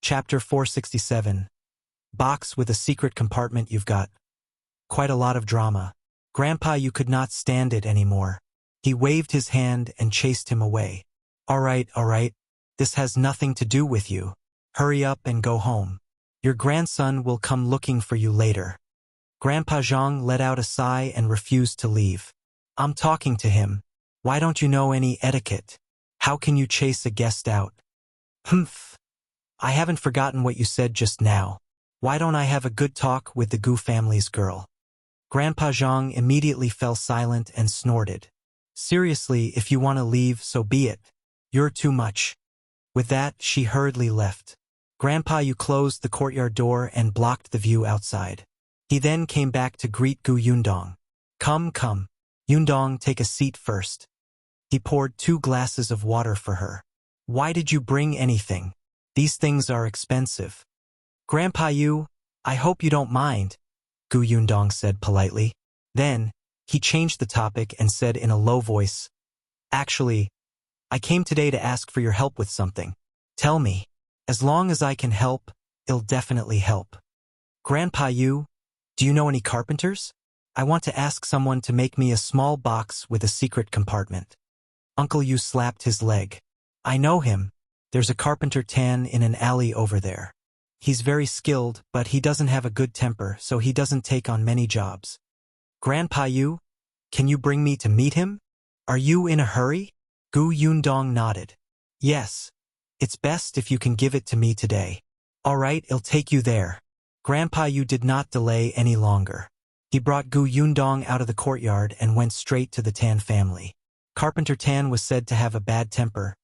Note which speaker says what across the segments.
Speaker 1: Chapter 467. Box with a secret compartment. You've got quite a lot of drama. Grandpa, you could not stand it anymore. He waved his hand and chased him away. All right. This has nothing to do with you. Hurry up and go home. Your grandson will come looking for you later. Grandpa Zhang let out a sigh and refused to leave. I'm talking to him. Why don't you know any etiquette? How can you chase a guest out? Humph. I haven't forgotten what you said just now. Why don't I have a good talk with the Gu family's girl? Grandpa Zhang immediately fell silent and snorted. Seriously, if you want to leave, so be it. You're too much. With that, she hurriedly left. Grandpa, you closed the courtyard door and blocked the view outside. He then came back to greet Gu Yundong. Come. Yundong, take a seat first. He poured 2 glasses of water for her. Why did you bring anything? These things are expensive. Grandpa, I hope you don't mind, Gu Yundong said politely. Then, he changed the topic and said in a low voice, Actually, I came today to ask for your help with something. Tell me. As long as I can help, I'll definitely help. Grandpa, do you know any carpenters? I want to ask someone to make me a small box with a secret compartment. Uncle Yu slapped his leg. I know him. There's a carpenter Tan in an alley over there. He's very skilled, but he doesn't have a good temper, so he doesn't take on many jobs. Grandpa, can you bring me to meet him? Are you in a hurry? Gu Yundong nodded. Yes. It's best if you can give it to me today. All right, I'll take you there. Grandpa Yu did not delay any longer. He brought Gu Yundong out of the courtyard and went straight to the Tan family. Carpenter Tan was said to have a bad temper,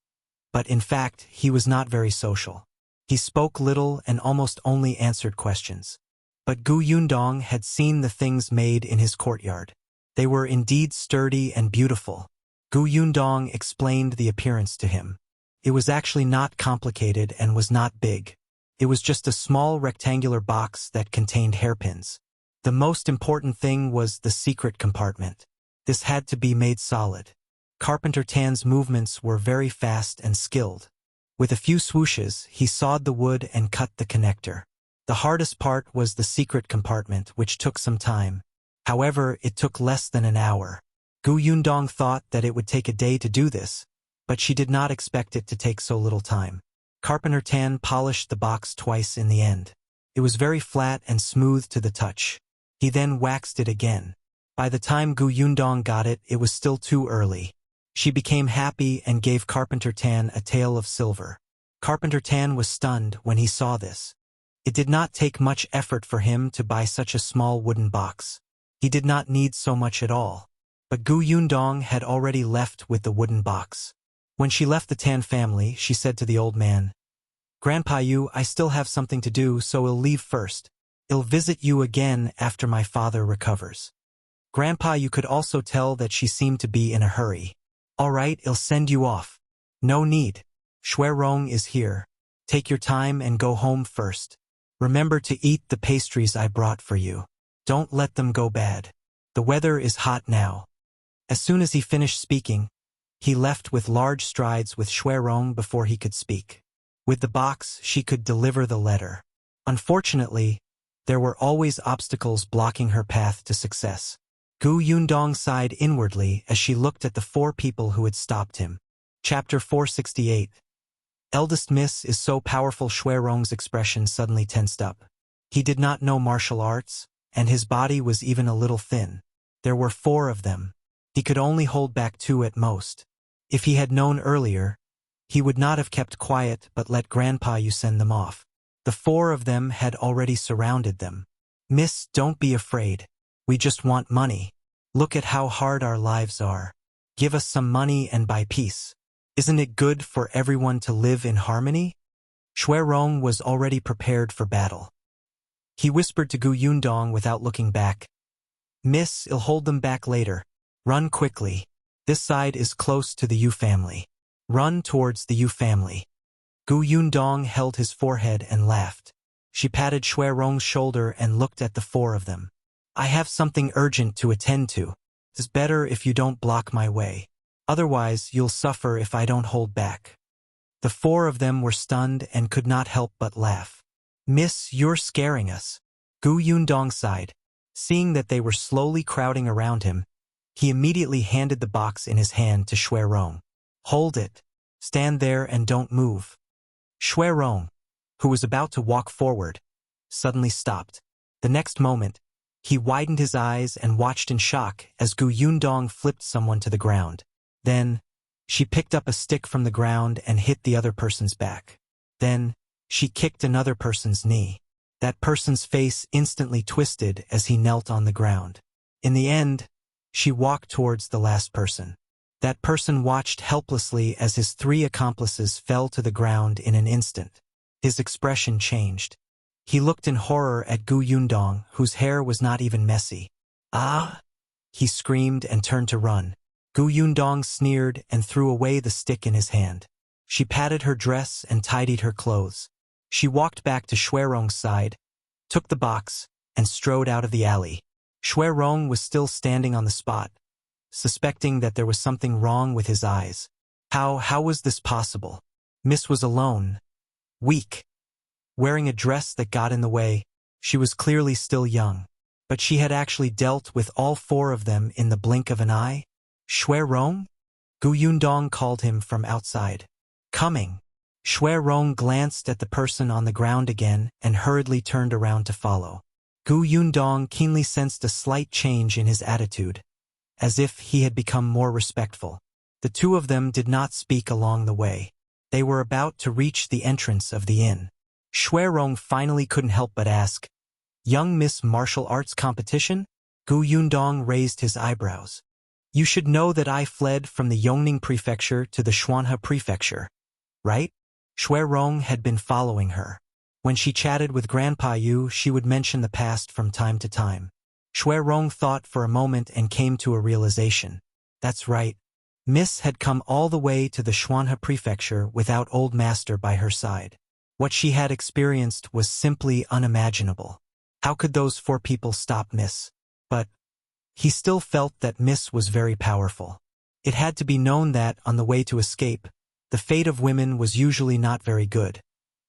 Speaker 1: but in fact, he was not very social. He spoke little and almost only answered questions. But Gu Yundong had seen the things made in his courtyard. They were indeed sturdy and beautiful. Gu Yundong explained the appearance to him. It was actually not complicated and was not big. It was just a small rectangular box that contained hairpins. The most important thing was the secret compartment. This had to be made solid. Carpenter Tan's movements were very fast and skilled. With a few swooshes, he sawed the wood and cut the connector. The hardest part was the secret compartment, which took some time. However, it took less than an hour. Gu Yundong thought that it would take a day to do this, but she did not expect it to take so little time. Carpenter Tan polished the box twice in the end. It was very flat and smooth to the touch. He then waxed it again. By the time Gu Yundong got it, it was still too early. She became happy and gave Carpenter Tan a tael of silver. Carpenter Tan was stunned when he saw this. It did not take much effort for him to buy such a small wooden box. He did not need so much at all. But Gu Yundong had already left with the wooden box. When she left the Tan family, she said to the old man, Grandpa Yu, I still have something to do, so I'll leave first. I'll visit you again after my father recovers. Grandpa Yu could also tell that she seemed to be in a hurry. All right, I'll send you off. No need. Rong is here. Take your time and go home first. Remember to eat the pastries I brought for you. Don't let them go bad. The weather is hot now. As soon as he finished speaking, he left with large strides with Rong before he could speak. With the box, she could deliver the letter. Unfortunately, there were always obstacles blocking her path to success. Gu Yundong sighed inwardly as she looked at the 4 people who had stopped him. Chapter 468. Eldest Miss is so powerful. Rong's expression suddenly tensed up. He did not know martial arts, and his body was even a little thin. There were 4 of them. He could only hold back 2 at most. If he had known earlier, he would not have kept quiet but let Grandpa Yu send them off. The 4 of them had already surrounded them. Miss, don't be afraid. We just want money. Look at how hard our lives are. Give us some money and buy peace. Isn't it good for everyone to live in harmony? Rong was already prepared for battle. He whispered to Gu Yundong without looking back. Miss, I'll hold them back later. Run quickly. This side is close to the Yu family. Run towards the Yu family. Gu Yundong held his forehead and laughed. She patted Rong's shoulder and looked at the 4 of them. I have something urgent to attend to. It's better if you don't block my way. Otherwise, you'll suffer if I don't hold back. The four of them were stunned and could not help but laugh. "Miss, you're scaring us." Gu Yundong sighed. Seeing that they were slowly crowding around him, he immediately handed the box in his hand to Shui Rong. "Hold it. Stand there and don't move." Shui Rong, who was about to walk forward, suddenly stopped. The next moment, he widened his eyes and watched in shock as Gu Yundong flipped someone to the ground. Then, she picked up a stick from the ground and hit the other person's back. Then, she kicked another person's knee. That person's face instantly twisted as he knelt on the ground. In the end, she walked towards the last person. That person watched helplessly as his three accomplices fell to the ground in an instant. His expression changed. He looked in horror at Gu Yundong, whose hair was not even messy. "Ah!" he screamed and turned to run. Gu Yundong sneered and threw away the stick in his hand. She patted her dress and tidied her clothes. She walked back to Shui Rong's side, took the box, and strode out of the alley. Shui Rong was still standing on the spot, suspecting that there was something wrong with his eyes. How was this possible? Miss was alone, weak, wearing a dress that got in the way. She was clearly still young, but she had actually dealt with all four of them in the blink of an eye. "Shui Rong?" Gu Yundong called him from outside. "Coming." Shui Rong glanced at the person on the ground again and hurriedly turned around to follow. Gu Yundong keenly sensed a slight change in his attitude, as if he had become more respectful. The two of them did not speak along the way. They were about to reach the entrance of the inn. Shui Rong finally couldn't help but ask, "Young Miss Martial Arts Competition?" Gu Yundong raised his eyebrows. "You should know that I fled from the Yongning Prefecture to the Xuanhe Prefecture, right?" Shui Rong had been following her. When she chatted with Grandpa Yu, she would mention the past from time to time. Shui Rong thought for a moment and came to a realization. That's right. Miss had come all the way to the Xuanhe Prefecture without Old Master by her side. What she had experienced was simply unimaginable. How could those four people stop Miss? But he still felt that Miss was very powerful. It had to be known that, on the way to escape, the fate of women was usually not very good,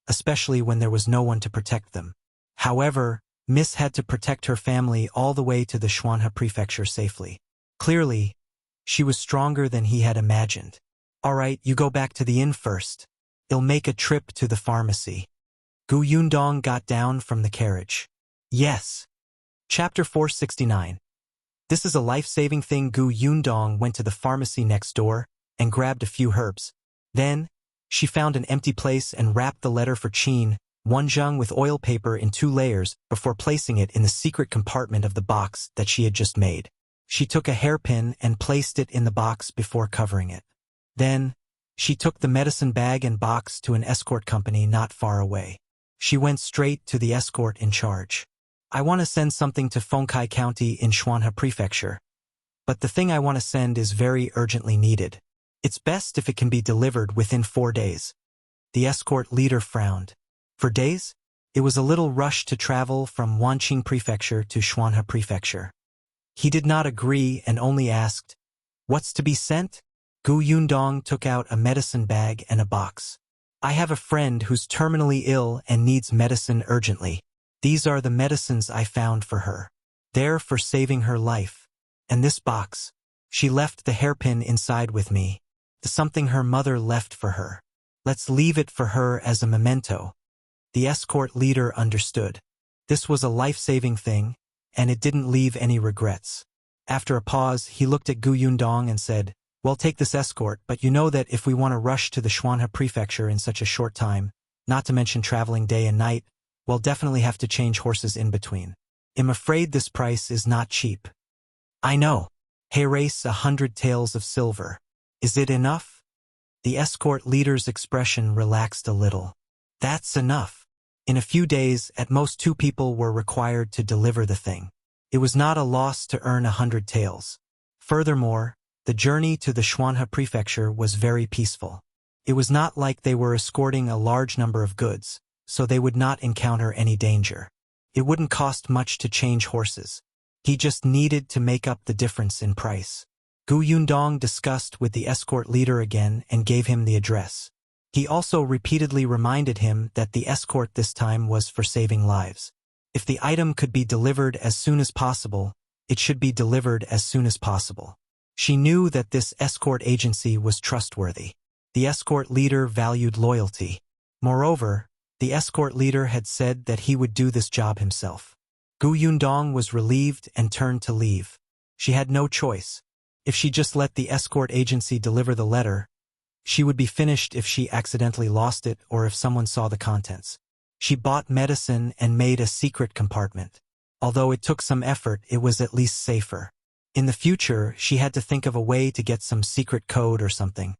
Speaker 1: especially when there was no one to protect them. However, Miss had to protect her family all the way to the Xuanhe Prefecture safely. Clearly, she was stronger than he had imagined. "All right, you go back to the inn first. I'll make a trip to the pharmacy." Gu Yundong got down from the carriage. "Yes." Chapter 469. This is a life-saving thing. Gu Yundong went to the pharmacy next door and grabbed a few herbs. Then, she found an empty place and wrapped the letter for Qin, Zhang with oil paper in 2 layers before placing it in the secret compartment of the box that she had just made. She took a hairpin and placed it in the box before covering it. Then, she took the medicine bag and box to an escort company not far away. She went straight to the escort in charge. "I want to send something to Fengkai County in Xuanhe Prefecture. But the thing I want to send is very urgently needed. It's best if it can be delivered within 4 days." The escort leader frowned. 4 days? It was a little rushed to travel from Wanqing Prefecture to Xuanhe Prefecture. He did not agree and only asked, "What's to be sent?" Gu Yundong took out a medicine bag and a box. "I have a friend who's terminally ill and needs medicine urgently. These are the medicines I found for her. They're for saving her life. And this box. She left the hairpin inside with me. Something her mother left for her. Let's leave it for her as a memento." The escort leader understood. This was a life-saving thing, and it didn't leave any regrets. After a pause, he looked at Gu Yundong and said, "Well, take this escort, but you know that if we want to rush to the Xuanhe Prefecture in such a short time, not to mention traveling day and night, we'll definitely have to change horses in between. I'm afraid this price is not cheap." "I know. Hey, race 100 taels of silver. Is it enough?" The escort leader's expression relaxed a little. "That's enough." In a few days, at most 2 people were required to deliver the thing. It was not a loss to earn 100 taels. Furthermore, the journey to the Xuanhe Prefecture was very peaceful. It was not like they were escorting a large number of goods, so they would not encounter any danger. It wouldn't cost much to change horses. He just needed to make up the difference in price. Gu Yundong discussed with the escort leader again and gave him the address. He also repeatedly reminded him that the escort this time was for saving lives. If the item could be delivered as soon as possible, it should be delivered as soon as possible. She knew that this escort agency was trustworthy. The escort leader valued loyalty. Moreover, the escort leader had said that he would do this job himself. Yundong was relieved and turned to leave. She had no choice. If she just let the escort agency deliver the letter, she would be finished if she accidentally lost it or if someone saw the contents. She bought medicine and made a secret compartment. Although it took some effort, it was at least safer. In the future, she had to think of a way to get some secret code or something.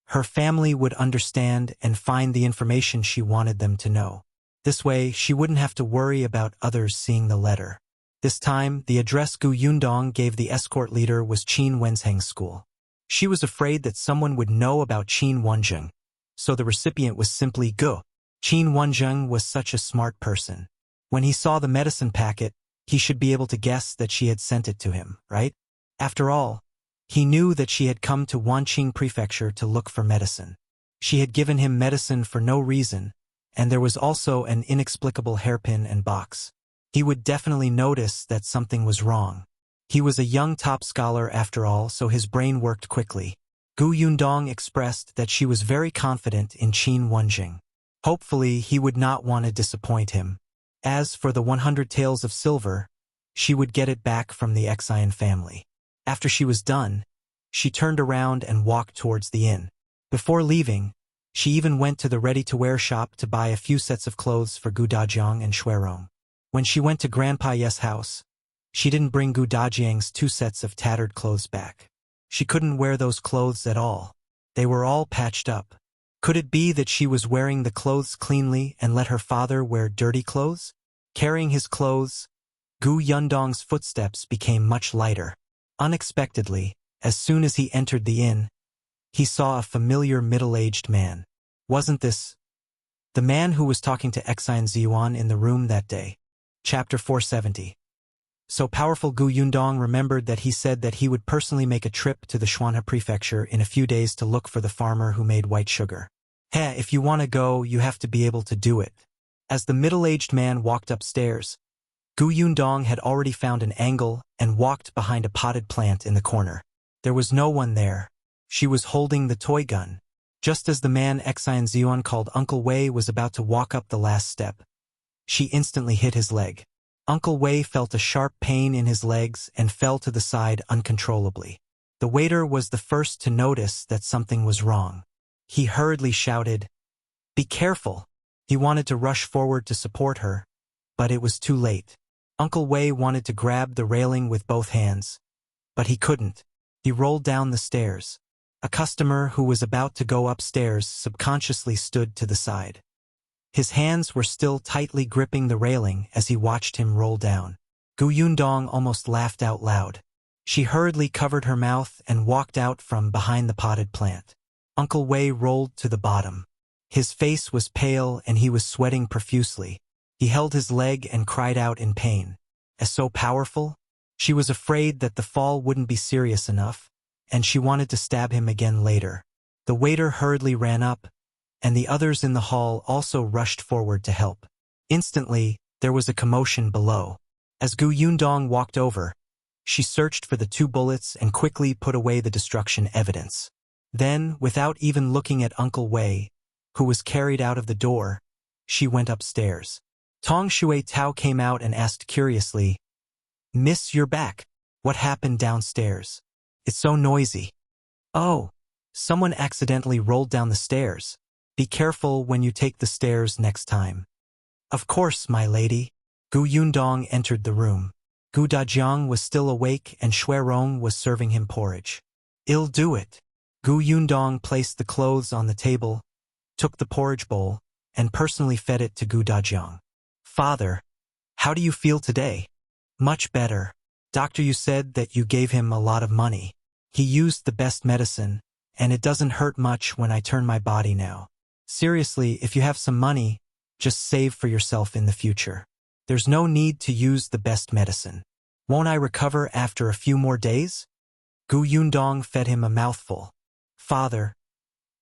Speaker 1: Her family would understand and find the information she wanted them to know. This way, she wouldn't have to worry about others seeing the letter. This time, the address Yundong gave the escort leader was Qin Wenzheng's school. She was afraid that someone would know about Qin Wenzheng, so the recipient was simply Gu. Qin Wenzheng was such a smart person. When he saw the medicine packet, he should be able to guess that she had sent it to him, right? After all, he knew that she had come to Wanqing Prefecture to look for medicine. She had given him medicine for no reason, and there was also an inexplicable hairpin and box. He would definitely notice that something was wrong. He was a young top scholar after all, so his brain worked quickly. Yundong expressed that she was very confident in Qin Wenzheng. Hopefully, he would not want to disappoint him. As for the 100 taels of silver, she would get it back from the Xian family. After she was done, she turned around and walked towards the inn. Before leaving, she even went to the ready-to-wear shop to buy a few sets of clothes for Dajiang and Rong. When she went to Grandpa Ye's house, she didn't bring Dajiang's 2 sets of tattered clothes back. She couldn't wear those clothes at all. They were all patched up. Could it be that she was wearing the clothes cleanly and let her father wear dirty clothes? Carrying his clothes, Yundong's footsteps became much lighter. Unexpectedly, as soon as he entered the inn, he saw a familiar middle-aged man. Wasn't this the man who was talking to Xian Ziyuan in the room that day? Chapter 470. So powerful Yundong remembered that he said that he would personally make a trip to the Shuanhe prefecture in a few days to look for the farmer who made white sugar. If you want to go, you have to be able to do it. As the middle-aged man walked upstairs, Yundong had already found an angle and walked behind a potted plant in the corner. There was no one there. She was holding the toy gun. Just as the man Xian Ziyuan called Uncle Wei was about to walk up the last step, she instantly hit his leg. Uncle Wei felt a sharp pain in his legs and fell to the side uncontrollably. The waiter was the first to notice that something was wrong. He hurriedly shouted, "Be careful!" He wanted to rush forward to support her, but it was too late. Uncle Wei wanted to grab the railing with both hands, but he couldn't. He rolled down the stairs. A customer who was about to go upstairs subconsciously stood to the side. His hands were still tightly gripping the railing as he watched him roll down. Yundong almost laughed out loud. She hurriedly covered her mouth and walked out from behind the potted plant. Uncle Wei rolled to the bottom. His face was pale and he was sweating profusely. He held his leg and cried out in pain. As so powerful, she was afraid that the fall wouldn't be serious enough, and she wanted to stab him again later. The waiter hurriedly ran up, and the others in the hall also rushed forward to help. Instantly, there was a commotion below. As Yundong walked over, she searched for the 2 bullets and quickly put away the destruction evidence. Then, without even looking at Uncle Wei, who was carried out of the door, she went upstairs. Tong Shui Tao came out and asked curiously, "Miss, you're back. What happened downstairs? It's so noisy." "Oh, someone accidentally rolled down the stairs. Be careful when you take the stairs next time." "Of course, my lady." Yundong entered the room. Dajiang was still awake and Rong was serving him porridge. "I'll do it." Yundong placed the clothes on the table, took the porridge bowl, and personally fed it to Dajiang. "Father, how do you feel today?" "Much better. Doctor, you said that you gave him a lot of money. He used the best medicine, and it doesn't hurt much when I turn my body now. Seriously, if you have some money, just save for yourself in the future. There's no need to use the best medicine. Won't I recover after a few more days?" Yundong fed him a mouthful. "Father,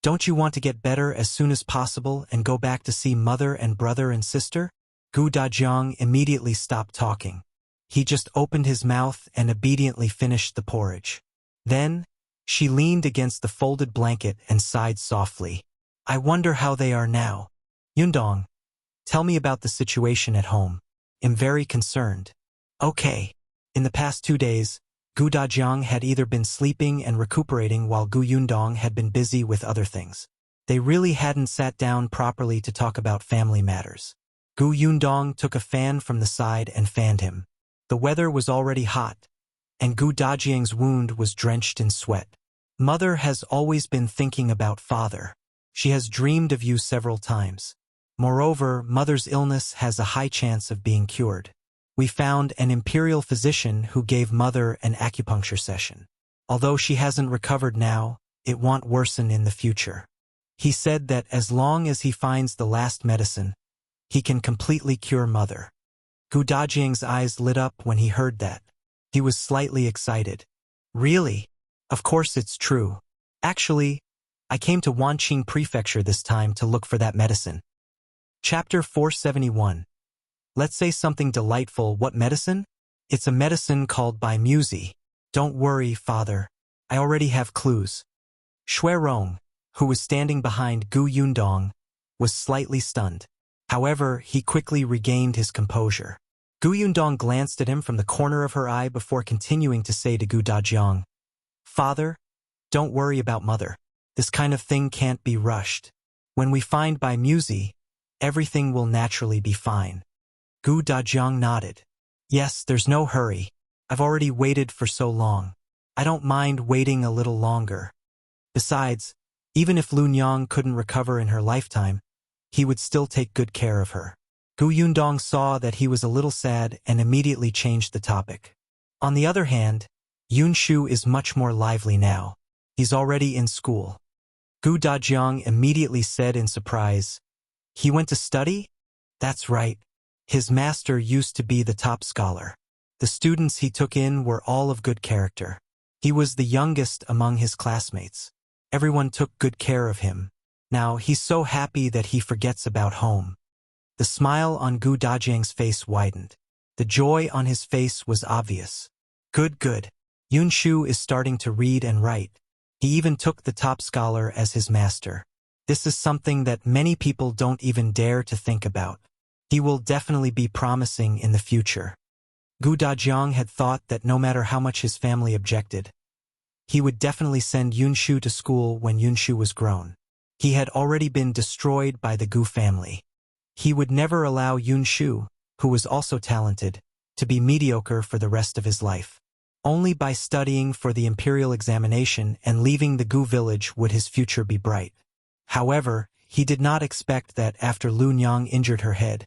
Speaker 1: Don't you want to get better as soon as possible and go back to see mother and brother and sister? Gu Dajiang immediately stopped talking. He just opened his mouth and obediently finished the porridge. Then, she leaned against the folded blanket and sighed softly. I wonder how they are now. Yundong, tell me about the situation at home. I'm very concerned. Okay. In the past 2 days, Gu Dajiang had either been sleeping and recuperating while Gu Yundong had been busy with other things. They really hadn't sat down properly to talk about family matters. Gu Yundong took a fan from the side and fanned him. The weather was already hot, and Gu Dajiang's wound was drenched in sweat. Mother has always been thinking about father. She has dreamed of you several times. Moreover, mother's illness has a high chance of being cured. We found an imperial physician who gave mother an acupuncture session. Although she hasn't recovered now, it won't worsen in the future. He said that as long as he finds the last medicine, he can completely cure mother. Gu Dajiang's eyes lit up when he heard that. He was slightly excited. Really? Of course it's true. Actually, I came to Wanqing Prefecture this time to look for that medicine. Chapter 471. Let's say something delightful. What medicine? It's a medicine called Bai Musi. Don't worry, father. I already have clues. Rong, who was standing behind Gu Yundong, was slightly stunned. However, he quickly regained his composure. Gu Yundong glanced at him from the corner of her eye before continuing to say to Gu Dajiang, Father, don't worry about mother. This kind of thing can't be rushed. When we find Bai Musi, everything will naturally be fine. Gu Dajiang nodded. Yes, there's no hurry. I've already waited for so long. I don't mind waiting a little longer. Besides, even if Lu Nyang couldn't recover in her lifetime, he would still take good care of her. Gu Yundong saw that he was a little sad and immediately changed the topic. On the other hand, Yunshu is much more lively now. He's already in school. Gu Dajiang immediately said in surprise, He went to study? That's right. His master used to be the top scholar. The students he took in were all of good character. He was the youngest among his classmates. Everyone took good care of him. Now he's so happy that he forgets about home. The smile on Gu Dajiang's face widened. The joy on his face was obvious. Good. Yunshu is starting to read and write. He even took the top scholar as his master. This is something that many people don't even dare to think about. He will definitely be promising in the future. Gu Dajiang had thought that no matter how much his family objected, he would definitely send Yunshu to school when Yunshu was grown. He had already been destroyed by the Gu family. He would never allow Yunshu, who was also talented, to be mediocre for the rest of his life. Only by studying for the imperial examination and leaving the Gu village would his future be bright. However, he did not expect that after Lu Nyang injured her head,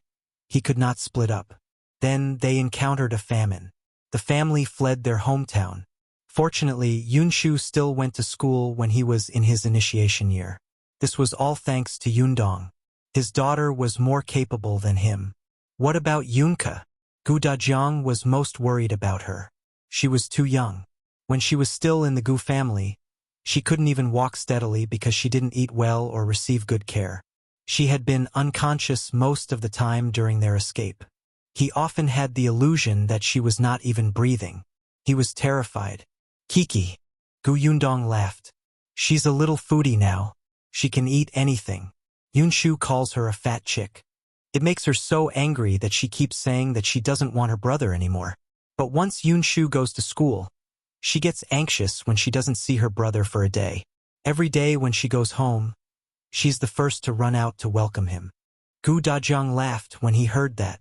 Speaker 1: he could not split up. Then they encountered a famine. The family fled their hometown. Fortunately, Yunshu still went to school when he was in his initiation year. This was all thanks to Yundong. His daughter was more capable than him. What about Yunka? Gu Dajiang was most worried about her. She was too young. When she was still in the Gu family, she couldn't even walk steadily because she didn't eat well or receive good care. She had been unconscious most of the time during their escape. He often had the illusion that she was not even breathing. He was terrified. Kiki. Gu Yundong laughed. She's a little foodie now. She can eat anything. Yunshu calls her a fat chick. It makes her so angry that she keeps saying that she doesn't want her brother anymore. But once Yunshu goes to school, she gets anxious when she doesn't see her brother for a day. Every day when she goes home, she's the first to run out to welcome him. Gu Dajiang laughed when he heard that.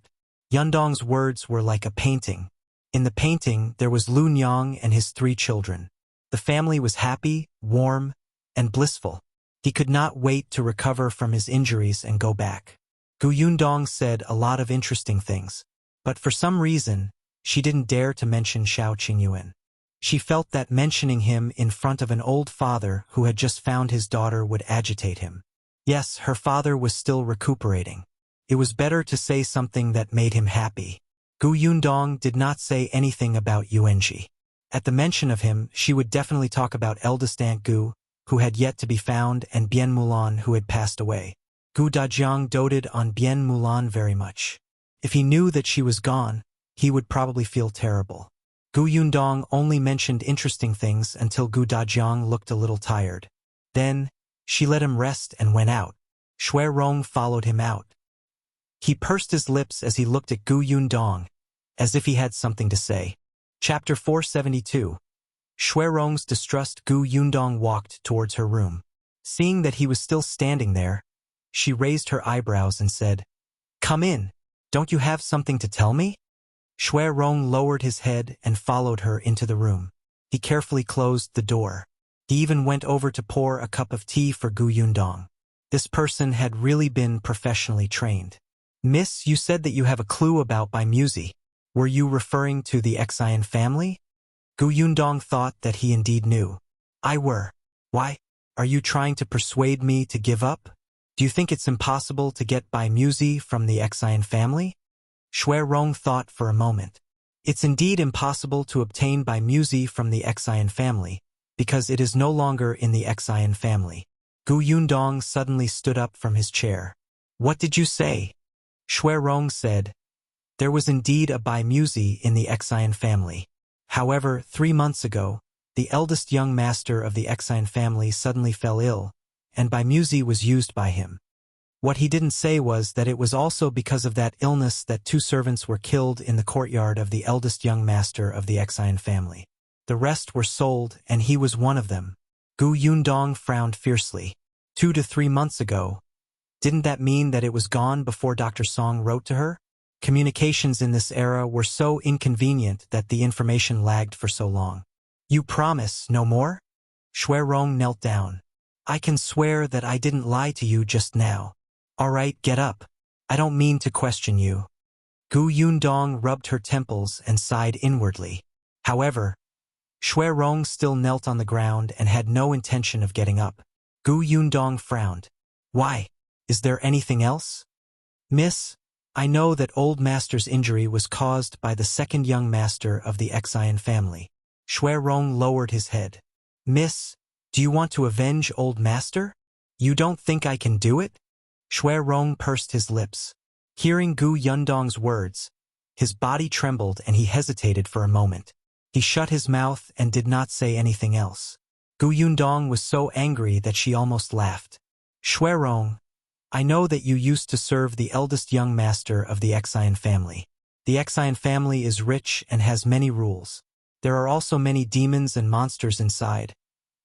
Speaker 1: Yundong's words were like a painting. In the painting, there was Lu Nyang and his 3 children. The family was happy, warm, and blissful. He could not wait to recover from his injuries and go back. Gu Yundong said a lot of interesting things, but for some reason, she didn't dare to mention Xiao Qingyuan. She felt that mentioning him in front of an old father who had just found his daughter would agitate him. Yes, her father was still recuperating. It was better to say something that made him happy. Gu Yundong did not say anything about Yuanji. At the mention of him, she would definitely talk about eldest Aunt Gu, who had yet to be found, and Bien Mulan, who had passed away. Gu Dajiang doted on Bien Mulan very much. If he knew that she was gone, he would probably feel terrible. Gu Yundong only mentioned interesting things until Gu Dajiang looked a little tired. Then, she let him rest and went out. Rong followed him out. He pursed his lips as he looked at Gu Yundong, as if he had something to say. Chapter 472. Rong's Distrust. Gu Yundong walked towards her room. Seeing that he was still standing there, she raised her eyebrows and said, "Come in. Don't you have something to tell me?" Rong lowered his head and followed her into the room. He carefully closed the door. He even went over to pour a cup of tea for Gu Yundong. This person had really been professionally trained. "Miss, you said that you have a clue about Bai Musi. Were you referring to the Xian family?" Gu Yundong thought that he indeed knew. "I were. Why? Are you trying to persuade me to give up? Do you think it's impossible to get Bai Musi from the Xian family?" Rong thought for a moment. It's indeed impossible to obtain Bai Musi from the Xian family, because it is no longer in the Xian family. Gu Yundong suddenly stood up from his chair. "What did you say?" Rong said, "There was indeed a Bai Musi in the Xian family. However, 3 months ago, the eldest young master of the Xian family suddenly fell ill, and Bai Musi was used by him. What he didn't say was that it was also because of that illness that 2 servants were killed in the courtyard of the eldest young master of the Xian family. The rest were sold, and he was one of them." Gu Yundong frowned fiercely. 2 to 3 months ago. Didn't that mean that it was gone before Dr. Song wrote to her? Communications in this era were so inconvenient that the information lagged for so long. "You promise no more?" Rong knelt down. "I can swear that I didn't lie to you just now." "All right, get up. I don't mean to question you." Gu Yundong rubbed her temples and sighed inwardly. However, Rong still knelt on the ground and had no intention of getting up. Gu Yundong frowned. "Why? Is there anything else?" "Miss, I know that old master's injury was caused by the second young master of the Xian family." Rong lowered his head. "Miss, do you want to avenge old master? You don't think I can do it?" Rong pursed his lips. Hearing Gu Yundong's words, his body trembled and he hesitated for a moment. He shut his mouth and did not say anything else. Gu Yundong was so angry that she almost laughed. "Rong, I know that you used to serve the eldest young master of the Xian family. The Xian family is rich and has many rules. There are also many demons and monsters inside,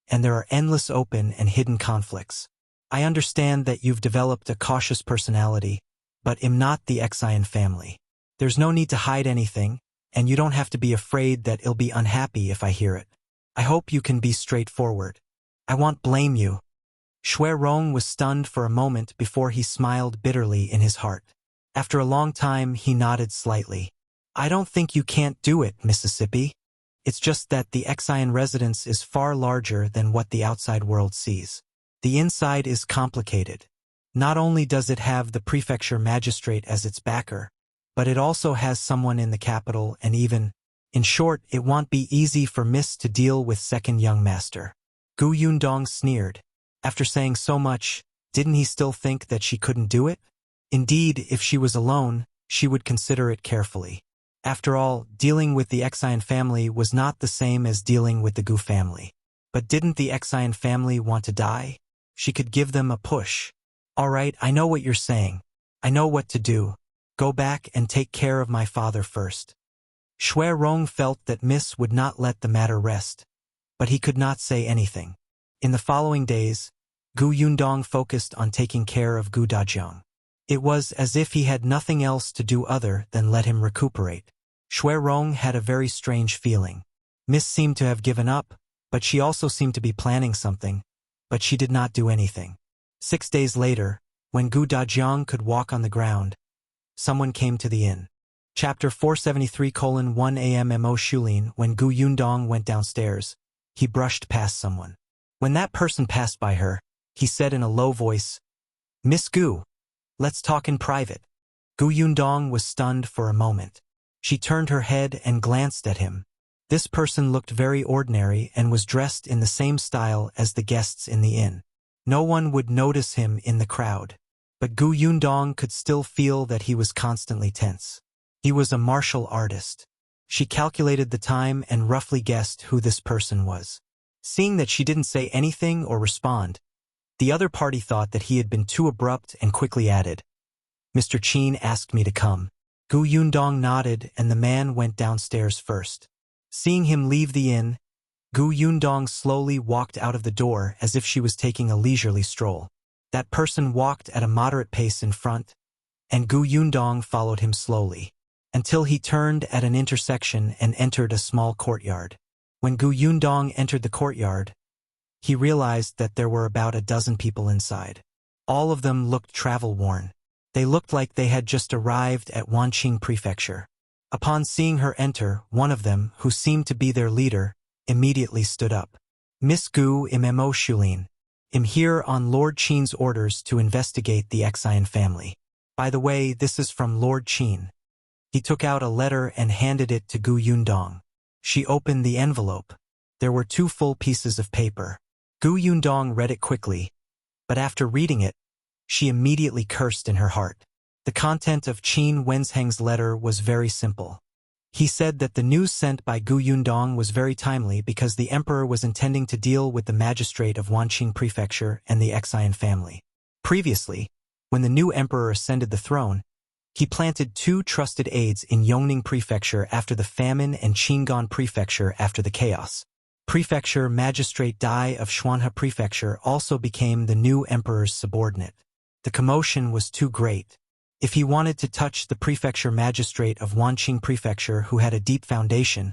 Speaker 1: and there are endless open and hidden conflicts. I understand that you've developed a cautious personality, but am not the Xian family. There's no need to hide anything, and you don't have to be afraid that I'll be unhappy if I hear it. I hope you can be straightforward. I won't blame you." Rong was stunned for a moment before he smiled bitterly in his heart. After a long time, he nodded slightly. "I don't think you can't do it, Mississippi. It's just that the Xian residence is far larger than what the outside world sees. The inside is complicated. Not only does it have the prefecture magistrate as its backer, but it also has someone in the capital, and even, in short, it won't be easy for Miss to deal with second young master." Gu Yundong sneered. After saying so much, didn't he still think that she couldn't do it? Indeed, if she was alone, she would consider it carefully. After all, dealing with the Xian family was not the same as dealing with the Gu family. But didn't the Xian family want to die? She could give them a push. "All right, I know what you're saying. I know what to do. Go back and take care of my father first." Rong felt that Miss would not let the matter rest, but he could not say anything. In the following days, Gu Yundong focused on taking care of Gu Dajiang. It was as if he had nothing else to do other than let him recuperate. Rong had a very strange feeling. Miss seemed to have given up, but she also seemed to be planning something, but she did not do anything. 6 days later, when Gu Dajiang could walk on the ground, someone came to the inn. Chapter 473:1 Am Mo Xulin. When Gu Yundong went downstairs, he brushed past someone. When that person passed by her, he said in a low voice, "Miss Gu, let's talk in private." Gu Yundong was stunned for a moment. She turned her head and glanced at him. This person looked very ordinary and was dressed in the same style as the guests in the inn. No one would notice him in the crowd. But Yundong could still feel that he was constantly tense. He was a martial artist. She calculated the time and roughly guessed who this person was. Seeing that she didn't say anything or respond, the other party thought that he had been too abrupt and quickly added, "Mr. Qin asked me to come." Yundong nodded and the man went downstairs first. Seeing him leave the inn, Yundong slowly walked out of the door as if she was taking a leisurely stroll. That person walked at a moderate pace in front, and Yundong followed him slowly, until he turned at an intersection and entered a small courtyard. When Yundong entered the courtyard, he realized that there were about a dozen people inside. All of them looked travel-worn. They looked like they had just arrived at Wanqing Prefecture. Upon seeing her enter, one of them, who seemed to be their leader, immediately stood up. "Miss Gu, Am Mo Xulin. I'm here on Lord Qin's orders to investigate the Xian family. By the way, this is from Lord Qin." He took out a letter and handed it to Yundong. She opened the envelope. There were 2 full pieces of paper. Yundong read it quickly, but after reading it, she immediately cursed in her heart. The content of Qin Wenzheng's letter was very simple. He said that the news sent by Yundong was very timely because the emperor was intending to deal with the magistrate of Wanqing Prefecture and the Xian family. Previously, when the new emperor ascended the throne, he planted 2 trusted aides in Yongning Prefecture after the famine and Qingan Prefecture after the chaos. Prefecture Magistrate Dai of Xuanhe Prefecture also became the new emperor's subordinate. The commotion was too great. If he wanted to touch the prefecture magistrate of Wanqing Prefecture who had a deep foundation,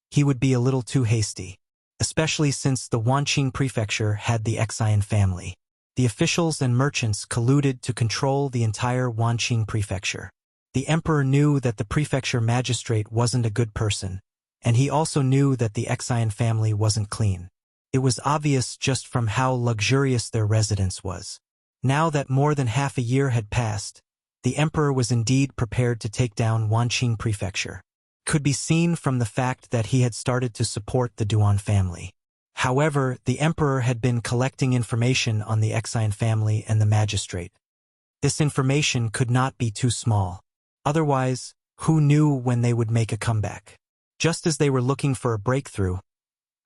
Speaker 1: he would be a little too hasty, especially since the Wanqing Prefecture had the Xian family. The officials and merchants colluded to control the entire Wanqing Prefecture. The emperor knew that the prefecture magistrate wasn't a good person, and he also knew that the Xian family wasn't clean. It was obvious just from how luxurious their residence was. Now that more than half a year had passed, the emperor was indeed prepared to take down Wanqing Prefecture. Could be seen from the fact that he had started to support the Duan family. However, the emperor had been collecting information on the Xian family and the magistrate. This information could not be too small. Otherwise, who knew when they would make a comeback? Just as they were looking for a breakthrough,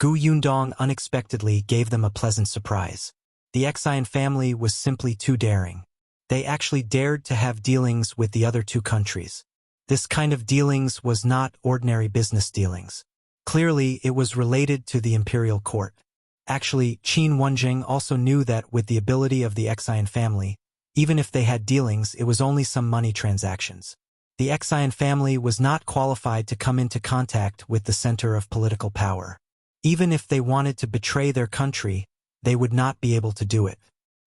Speaker 1: Yundong unexpectedly gave them a pleasant surprise. The Xian family was simply too daring. They actually dared to have dealings with the other 2 countries. This kind of dealings was not ordinary business dealings. Clearly, it was related to the imperial court. Actually, Qin Wenzheng also knew that with the ability of the Xian family, even if they had dealings, it was only some money transactions. The Xian family was not qualified to come into contact with the center of political power. Even if they wanted to betray their country, they would not be able to do it.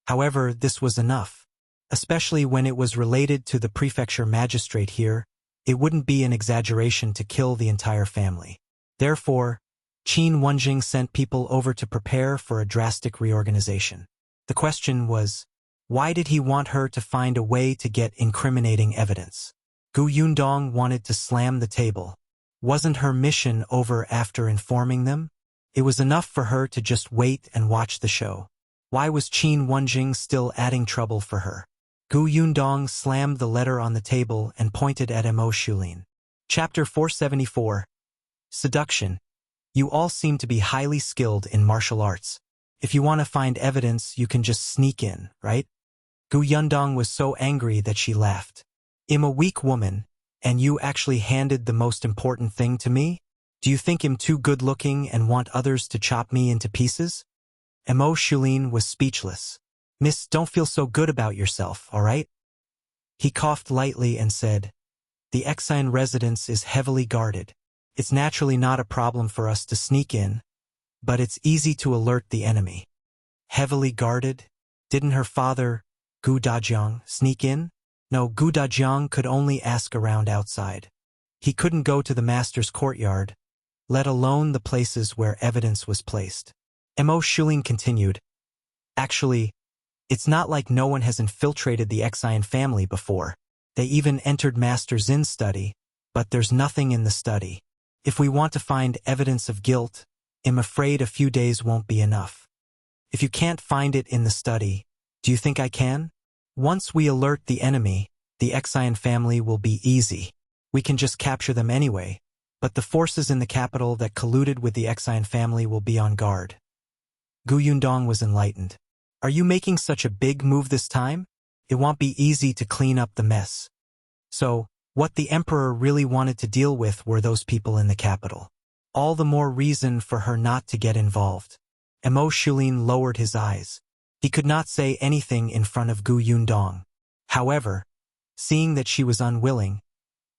Speaker 1: However, this was enough. Especially when it was related to the prefecture magistrate here, it wouldn't be an exaggeration to kill the entire family. Therefore, Qin Wenzheng sent people over to prepare for a drastic reorganization. The question was, why did he want her to find a way to get incriminating evidence? Yundong wanted to slam the table. Wasn't her mission over after informing them? It was enough for her to just wait and watch the show. Why was Qin Wenzheng still adding trouble for her? Yundong slammed the letter on the table and pointed at Am Mo Xulin. Chapter 474. Seduction. You all seem to be highly skilled in martial arts. If you want to find evidence, you can just sneak in, right? Yundong was so angry that she laughed. I'm a weak woman, and you actually handed the most important thing to me? Do you think I'm too good-looking and want others to chop me into pieces? Am Mo Xulin was speechless. Miss, don't feel so good about yourself, all right? He coughed lightly and said, The Xian residence is heavily guarded. It's naturally not a problem for us to sneak in, but it's easy to alert the enemy. Heavily guarded? Didn't her father, Dajiang, sneak in? No, Dajiang could only ask around outside. He couldn't go to the master's courtyard, let alone the places where evidence was placed. Am Mo Xulin continued, Actually, it's not like no one has infiltrated the Xian family before. They even entered Master Zin's study, but there's nothing in the study. If we want to find evidence of guilt, I'm afraid a few days won't be enough. If you can't find it in the study, do you think I can? Once we alert the enemy, the Xian family will be easy. We can just capture them anyway, but the forces in the capital that colluded with the Xian family will be on guard. Yundong was enlightened. Are you making such a big move this time? It won't be easy to clean up the mess. So, what the emperor really wanted to deal with were those people in the capital. All the more reason for her not to get involved. Am Mo Xulin lowered his eyes. He could not say anything in front of Yundong. However, seeing that she was unwilling,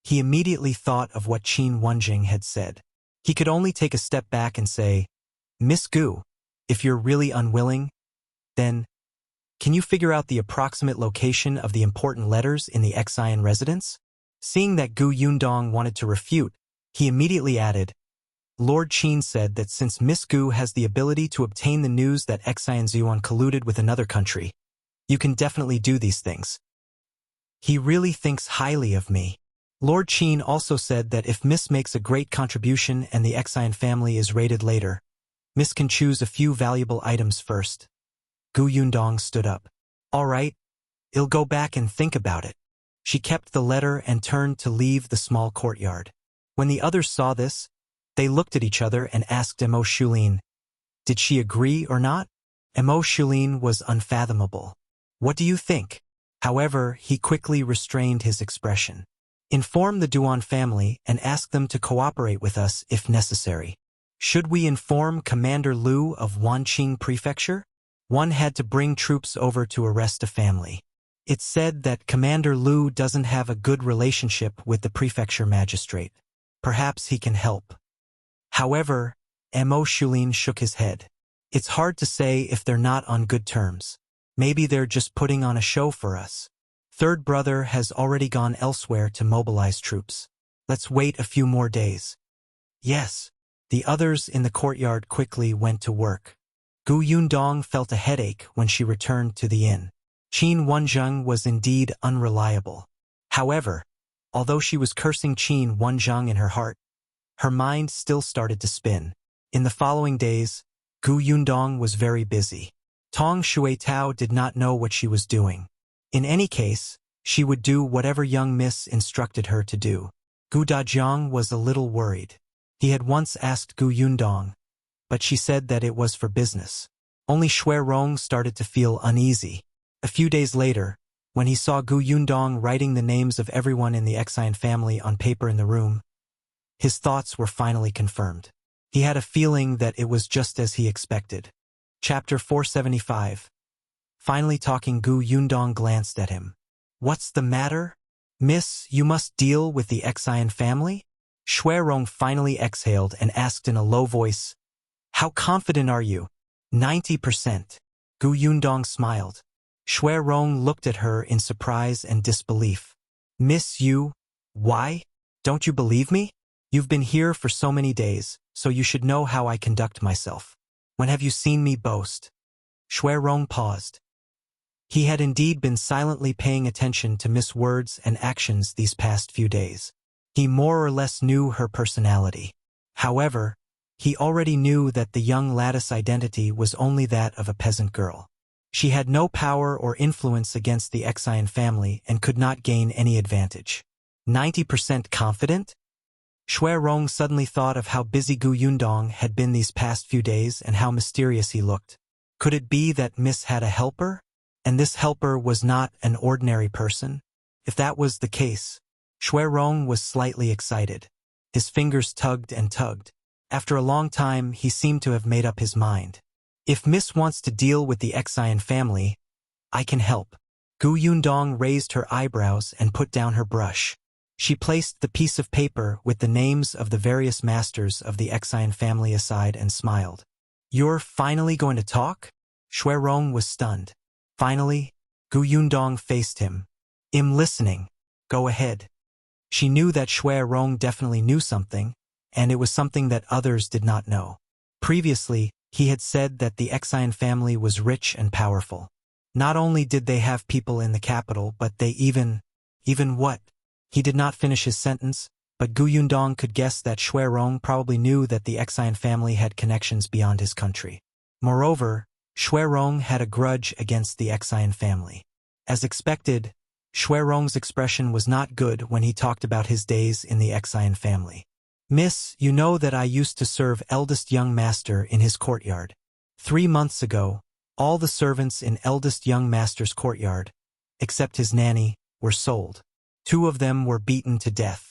Speaker 1: he immediately thought of what Qin Wenjing had said. He could only take a step back and say, Miss Gu, if you're really unwilling, then, can you figure out the approximate location of the important letters in the Xian residence? Seeing that Yundong wanted to refute, he immediately added, Lord Qin said that since Miss Gu has the ability to obtain the news that Xian Zuan colluded with another country, you can definitely do these things. He really thinks highly of me. Lord Qin also said that if Miss makes a great contribution and the Xian family is raided later, Miss can choose a few valuable items first. Yundong stood up. All right, I'll go back and think about it. She kept the letter and turned to leave the small courtyard. When the others saw this, they looked at each other and asked Am Mo Xulin, did she agree or not? Am Mo Xulin was unfathomable. What do you think? However, he quickly restrained his expression. Inform the Duan family and ask them to cooperate with us if necessary. Should we inform Commander Liu of Wanqing Prefecture? One had to bring troops over to arrest a family. It's said that Commander Liu doesn't have a good relationship with the prefecture magistrate. Perhaps he can help. However, Am Mo Xulin shook his head. It's hard to say if they're not on good terms. Maybe they're just putting on a show for us. Third brother has already gone elsewhere to mobilize troops. Let's wait a few more days. Yes. The others in the courtyard quickly went to work. Yundong felt a headache when she returned to the inn. Qin Wenjing was indeed unreliable. However, although she was cursing Qin Wenjing in her heart, her mind still started to spin. In the following days, Yundong was very busy. Tong Shuitao did not know what she was doing. In any case, she would do whatever young miss instructed her to do. Dajiang was a little worried. He had once asked Yundong, but she said that it was for business. Only Rong started to feel uneasy. A few days later, when he saw Yundong writing the names of everyone in the Xian family on paper in the room, his thoughts were finally confirmed. He had a feeling that it was just as he expected. Chapter 475. Finally talking, Yundong glanced at him. What's the matter? Miss, you must deal with the Xian family? Rong finally exhaled and asked in a low voice, How confident are you? 90%. Yundong smiled. Rong looked at her in surprise and disbelief. Miss, why? Don't you believe me? You've been here for so many days, so you should know how I conduct myself. When have you seen me boast? Rong paused. He had indeed been silently paying attention to Miss' words and actions these past few days. He more or less knew her personality. However, he already knew that the young lattice identity was only that of a peasant girl. She had no power or influence against the Xian family and could not gain any advantage. 90% confident? Rong suddenly thought of how busy Yundong had been these past few days and how mysterious he looked. Could it be that Miss had a helper? And this helper was not an ordinary person? If that was the case, Rong was slightly excited. His fingers tugged and tugged. After a long time, he seemed to have made up his mind. If Miss wants to deal with the Xian family, I can help. Yundong raised her eyebrows and put down her brush. She placed the piece of paper with the names of the various masters of the Xian family aside and smiled. You're finally going to talk? Rong was stunned. Finally, Yundong faced him. I'm listening. Go ahead. She knew that Rong definitely knew something, and it was something that others did not know. Previously, he had said that the Xian family was rich and powerful. Not only did they have people in the capital, but they even what? He did not finish his sentence, but Gu Yundong could guess that Rong probably knew that the Xian family had connections beyond his country. Moreover, Rong had a grudge against the Xian family. As expected, Rong's expression was not good when he talked about his days in the Xian family. "Miss, you know that I used to serve Eldest young master in his courtyard. 3 months ago, all the servants in Eldest young master's courtyard, except his nanny, were sold. 2 of them were beaten to death.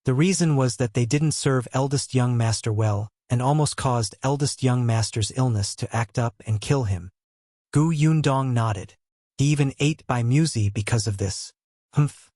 Speaker 1: The reason was that they didn't serve Eldest young master well and almost caused Eldest young master's illness to act up and kill him." Gu Yundong nodded. "He even ate Bai Muzi because of this." Humph.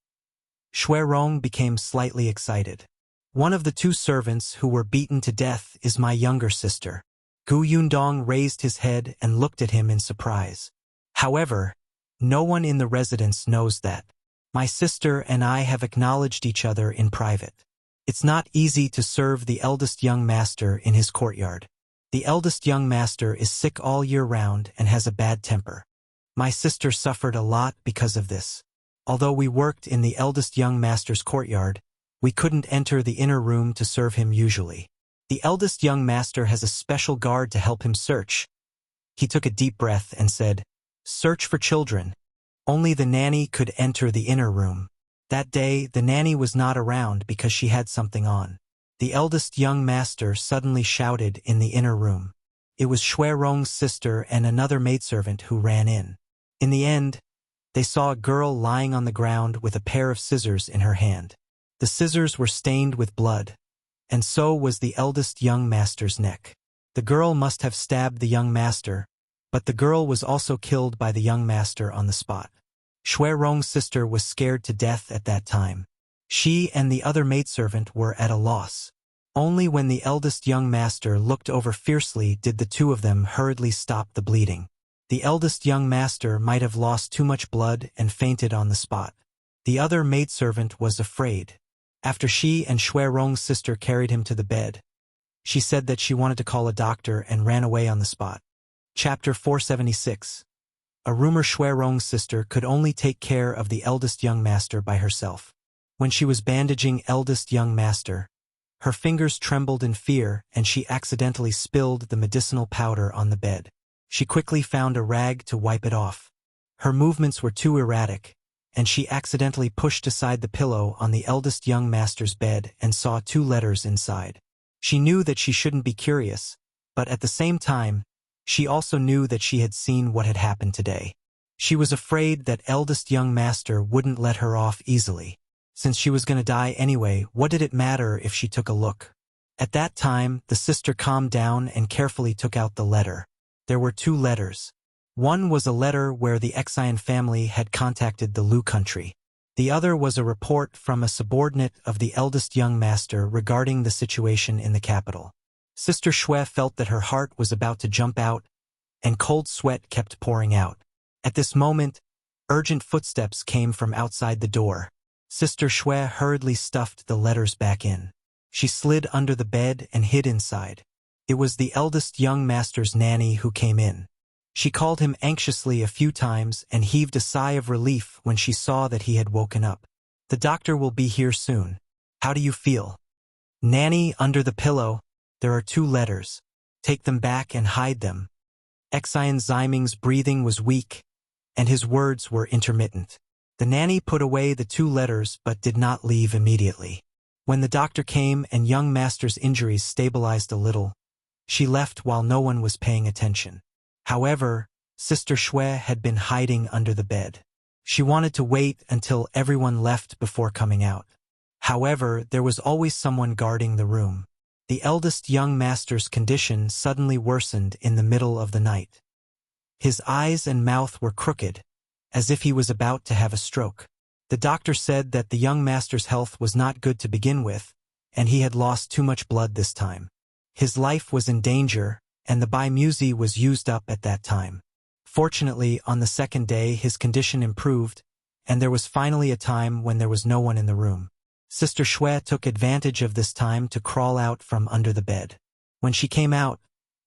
Speaker 1: Rong became slightly excited. "One of the 2 servants who were beaten to death is my younger sister." Gu Yundong raised his head and looked at him in surprise. "However, no one in the residence knows that. My sister and I have acknowledged each other in private. It's not easy to serve the eldest young master in his courtyard. The eldest young master is sick all year round and has a bad temper. My sister suffered a lot because of this. Although we worked in the eldest young master's courtyard, we couldn't enter the inner room to serve him usually. The eldest young master has a special guard to help him search." He took a deep breath and said, "Search for children. Only the nanny could enter the inner room. That day, the nanny was not around because she had something on." The eldest young master suddenly shouted in the inner room. It was Rong's sister and another maidservant who ran in. In the end, they saw a girl lying on the ground with a pair of scissors in her hand. The scissors were stained with blood, and so was the eldest young master's neck. The girl must have stabbed the young master, but the girl was also killed by the young master on the spot. Rong's sister was scared to death at that time. She and the other maidservant were at a loss. Only when the eldest young master looked over fiercely did the 2 of them hurriedly stop the bleeding. The eldest young master might have lost too much blood and fainted on the spot. The other maidservant was afraid. After she and Rong's sister carried him to the bed, she said that she wanted to call a doctor and ran away on the spot. Chapter 476. A rumor Rong's sister could only take care of the eldest young master by herself. When she was bandaging eldest young master, her fingers trembled in fear and she accidentally spilled the medicinal powder on the bed. She quickly found a rag to wipe it off. Her movements were too erratic, and she accidentally pushed aside the pillow on the eldest young master's bed and saw 2 letters inside. She knew that she shouldn't be curious, but at the same time, she also knew that she had seen what had happened today. She was afraid that eldest young master wouldn't let her off easily. Since she was going to die anyway, what did it matter if she took a look? At that time, the sister calmed down and carefully took out the letter. There were 2 letters. One was a letter where the Xian family had contacted the Lu country. The other was a report from a subordinate of the eldest young master regarding the situation in the capital. Sister Shui felt that her heart was about to jump out, and cold sweat kept pouring out. At this moment, urgent footsteps came from outside the door. Sister Shui hurriedly stuffed the letters back in. She slid under the bed and hid inside. It was the eldest young master's nanny who came in. She called him anxiously a few times and heaved a sigh of relief when she saw that he had woken up. "The doctor will be here soon. How do you feel?" "Nanny, under the pillow, there are 2 letters. Take them back and hide them." Xian Ziming's breathing was weak, and his words were intermittent. The nanny put away the 2 letters but did not leave immediately. When the doctor came and young master's injuries stabilized a little, she left while no one was paying attention. However, Sister Shui had been hiding under the bed. She wanted to wait until everyone left before coming out. However, there was always someone guarding the room. The eldest young master's condition suddenly worsened in the middle of the night. His eyes and mouth were crooked, as if he was about to have a stroke. The doctor said that the young master's health was not good to begin with, and he had lost too much blood this time. His life was in danger, and the Bai Muzi was used up at that time. Fortunately, on the second day his condition improved, and there was finally a time when there was no one in the room. Sister Shui took advantage of this time to crawl out from under the bed. When she came out,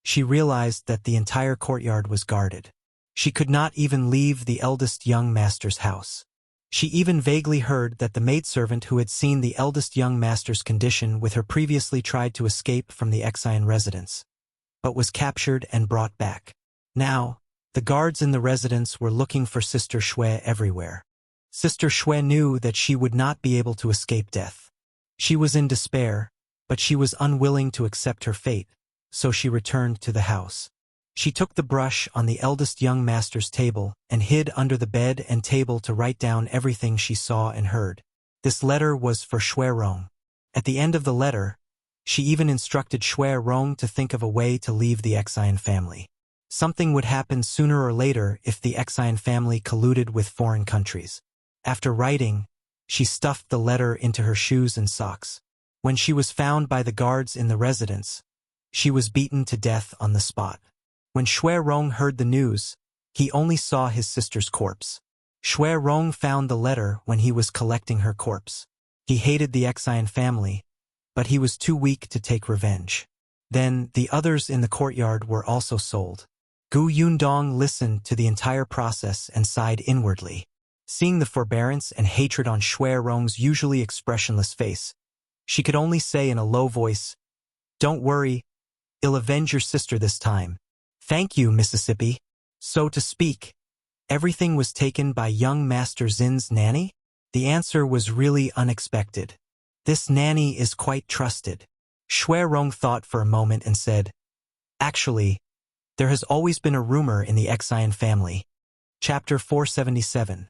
Speaker 1: she realized that the entire courtyard was guarded. She could not even leave the eldest young master's house. She even vaguely heard that the maidservant who had seen the eldest young master's condition with her previously tried to escape from the Exine residence, but was captured and brought back. Now, the guards in the residence were looking for Sister Shui everywhere. Sister Shui knew that she would not be able to escape death. She was in despair, but she was unwilling to accept her fate, so she returned to the house. She took the brush on the eldest young master's table and hid under the bed and table to write down everything she saw and heard. This letter was for Shui Rong. At the end of the letter, she even instructed Shui Rong to think of a way to leave the Exine family. Something would happen sooner or later if the Exine family colluded with foreign countries. After writing, she stuffed the letter into her shoes and socks. When she was found by the guards in the residence, she was beaten to death on the spot. When Shui Rong heard the news, he only saw his sister's corpse. Shui Rong found the letter when he was collecting her corpse. He hated the Exine family, but he was too weak to take revenge. Then, the others in the courtyard were also sold. Yundong listened to the entire process and sighed inwardly. Seeing the forbearance and hatred on Shui Rong's usually expressionless face, she could only say in a low voice, "Don't worry, I'll avenge your sister this time." "Thank you, Mississippi." So to speak, everything was taken by young Master Zin's nanny? The answer was really unexpected. This nanny is quite trusted. Shui Rong thought for a moment and said, "Actually, there has always been a rumor in the Exine family." Chapter 477.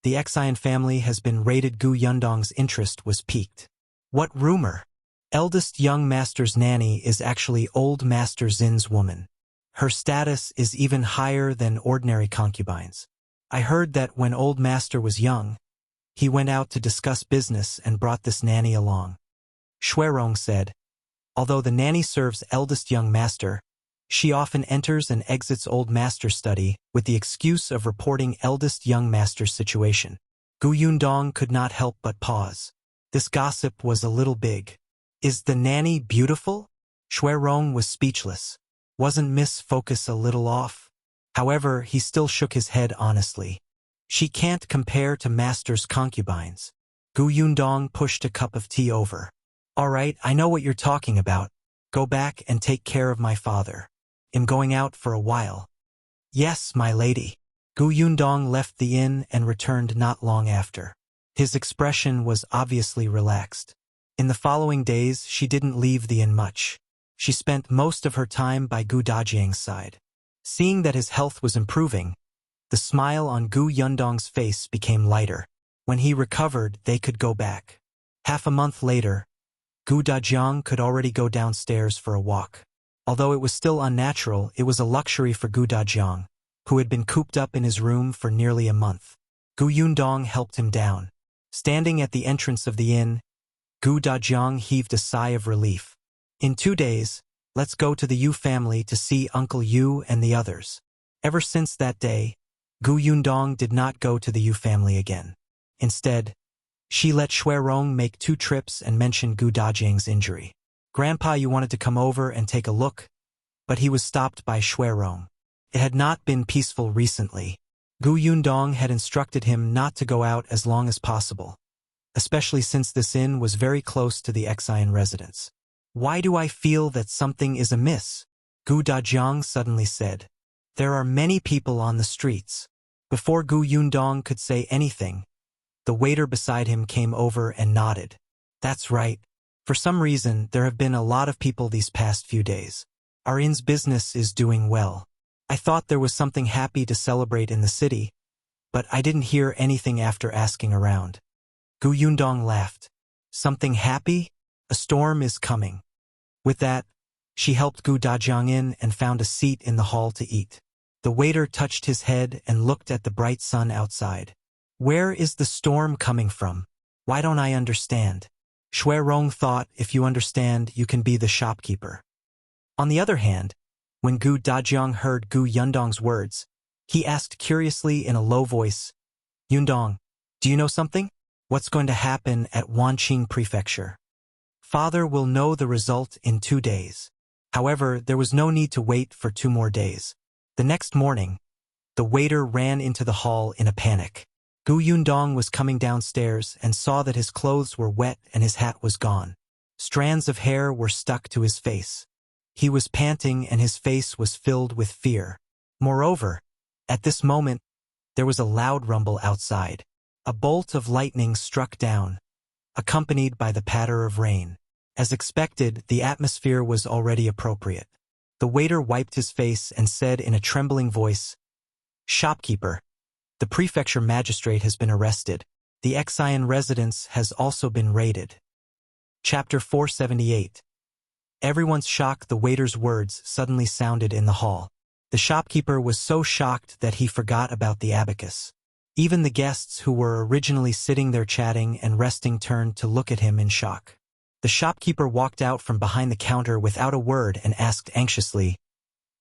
Speaker 1: The Exine family has been raided. Yundong's interest was piqued. What rumor? Eldest young master's nanny is actually old Master Zin's woman. Her status is even higher than ordinary concubines. I heard that when old master was young, he went out to discuss business and brought this nanny along. Shui Rong said, although the nanny serves eldest young master, she often enters and exits old master's study with the excuse of reporting eldest young master's situation. Yundong could not help but pause. This gossip was a little big. Is the nanny beautiful? Shui Rong was speechless. Wasn't Miss Focus a little off? However, he still shook his head honestly. She can't compare to master's concubines. Yundong pushed a cup of tea over. All right, I know what you're talking about. Go back and take care of my father. I'm going out for a while. Yes, my lady. Yundong left the inn and returned not long after. His expression was obviously relaxed. In the following days, she didn't leave the inn much. She spent most of her time by Dajiang's side. Seeing that his health was improving, the smile on Yundong's face became lighter. When he recovered, they could go back. Half a month later, Dajiang could already go downstairs for a walk. Although it was still unnatural, it was a luxury for Dajiang, who had been cooped up in his room for nearly a month. Yundong helped him down. Standing at the entrance of the inn, Dajiang heaved a sigh of relief. In 2 days, let's go to the Yu family to see Uncle Yu and the others. Ever since that day, Yundong did not go to the Yu family again. Instead, she let Shui Rong make 2 trips and mentioned Dajiang's injury. Grandpa, you wanted to come over and take a look, but he was stopped by Shui Rong. It had not been peaceful recently. Yundong had instructed him not to go out as long as possible, especially since this inn was very close to the Exine residence. Why do I feel that something is amiss? Dajiang suddenly said. There are many people on the streets. Before Yundong could say anything, the waiter beside him came over and nodded. That's right. For some reason, there have been a lot of people these past few days. Our inn's business is doing well. I thought there was something happy to celebrate in the city, but I didn't hear anything after asking around. Yundong laughed. Something happy? A storm is coming. With that, she helped Dajiang in and found a seat in the hall to eat. The waiter touched his head and looked at the bright sun outside. Where is the storm coming from? Why don't I understand? Shui Rong thought, if you understand, you can be the shopkeeper. On the other hand, when Dajiang heard Yundong's words, he asked curiously in a low voice, Yundong, do you know something? What's going to happen at Wanqing Prefecture? Father will know the result in 2 days. However, there was no need to wait for 2 more days. The next morning, the waiter ran into the hall in a panic. Gu Yundong was coming downstairs and saw that his clothes were wet and his hat was gone. Strands of hair were stuck to his face. He was panting and his face was filled with fear. Moreover, at this moment, there was a loud rumble outside. A bolt of lightning struck down, accompanied by the patter of rain. As expected, the atmosphere was already appropriate. The waiter wiped his face and said in a trembling voice, "Shopkeeper, the prefecture magistrate has been arrested. The Xian residence has also been raided." Chapter 478. Everyone's shocked. The waiter's words suddenly sounded in the hall. The shopkeeper was so shocked that he forgot about the abacus. Even the guests who were originally sitting there chatting and resting turned to look at him in shock. The shopkeeper walked out from behind the counter without a word and asked anxiously,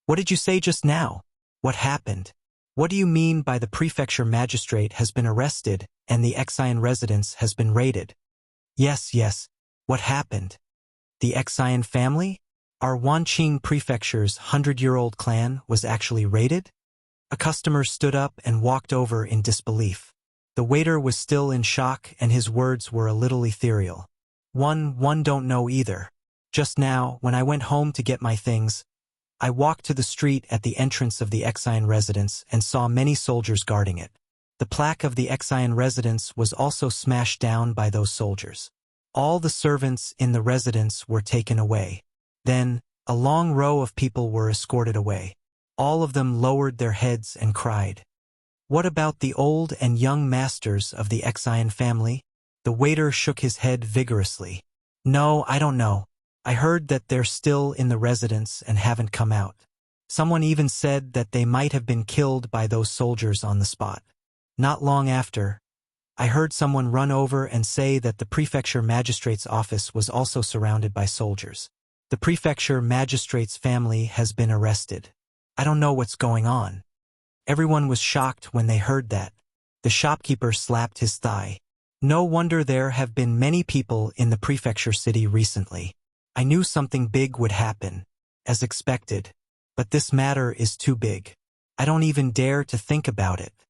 Speaker 1: "What did you say just now? What happened? What do you mean by the prefecture magistrate has been arrested and the Xian residence has been raided?" Yes, what happened? The Xian family? Our Wanqing prefecture's 100-year-old clan was actually raided? A customer stood up and walked over in disbelief. The waiter was still in shock and his words were a little ethereal. One don't know either. Just now, when I went home to get my things, I walked to the street at the entrance of the Xian residence and saw many soldiers guarding it. The plaque of the Xian residence was also smashed down by those soldiers. All the servants in the residence were taken away. Then, a long row of people were escorted away. All of them lowered their heads and cried. "What about the old and young masters of the Xian family?" The waiter shook his head vigorously. "No, I don't know. I heard that they're still in the residence and haven't come out. Someone even said that they might have been killed by those soldiers on the spot. Not long after, I heard someone run over and say that the prefecture magistrate's office was also surrounded by soldiers. The prefecture magistrate's family has been arrested. I don't know what's going on." Everyone was shocked when they heard that. The shopkeeper slapped his thigh. "No wonder there have been many people in the prefecture city recently. I knew something big would happen, as expected, but this matter is too big. I don't even dare to think about it."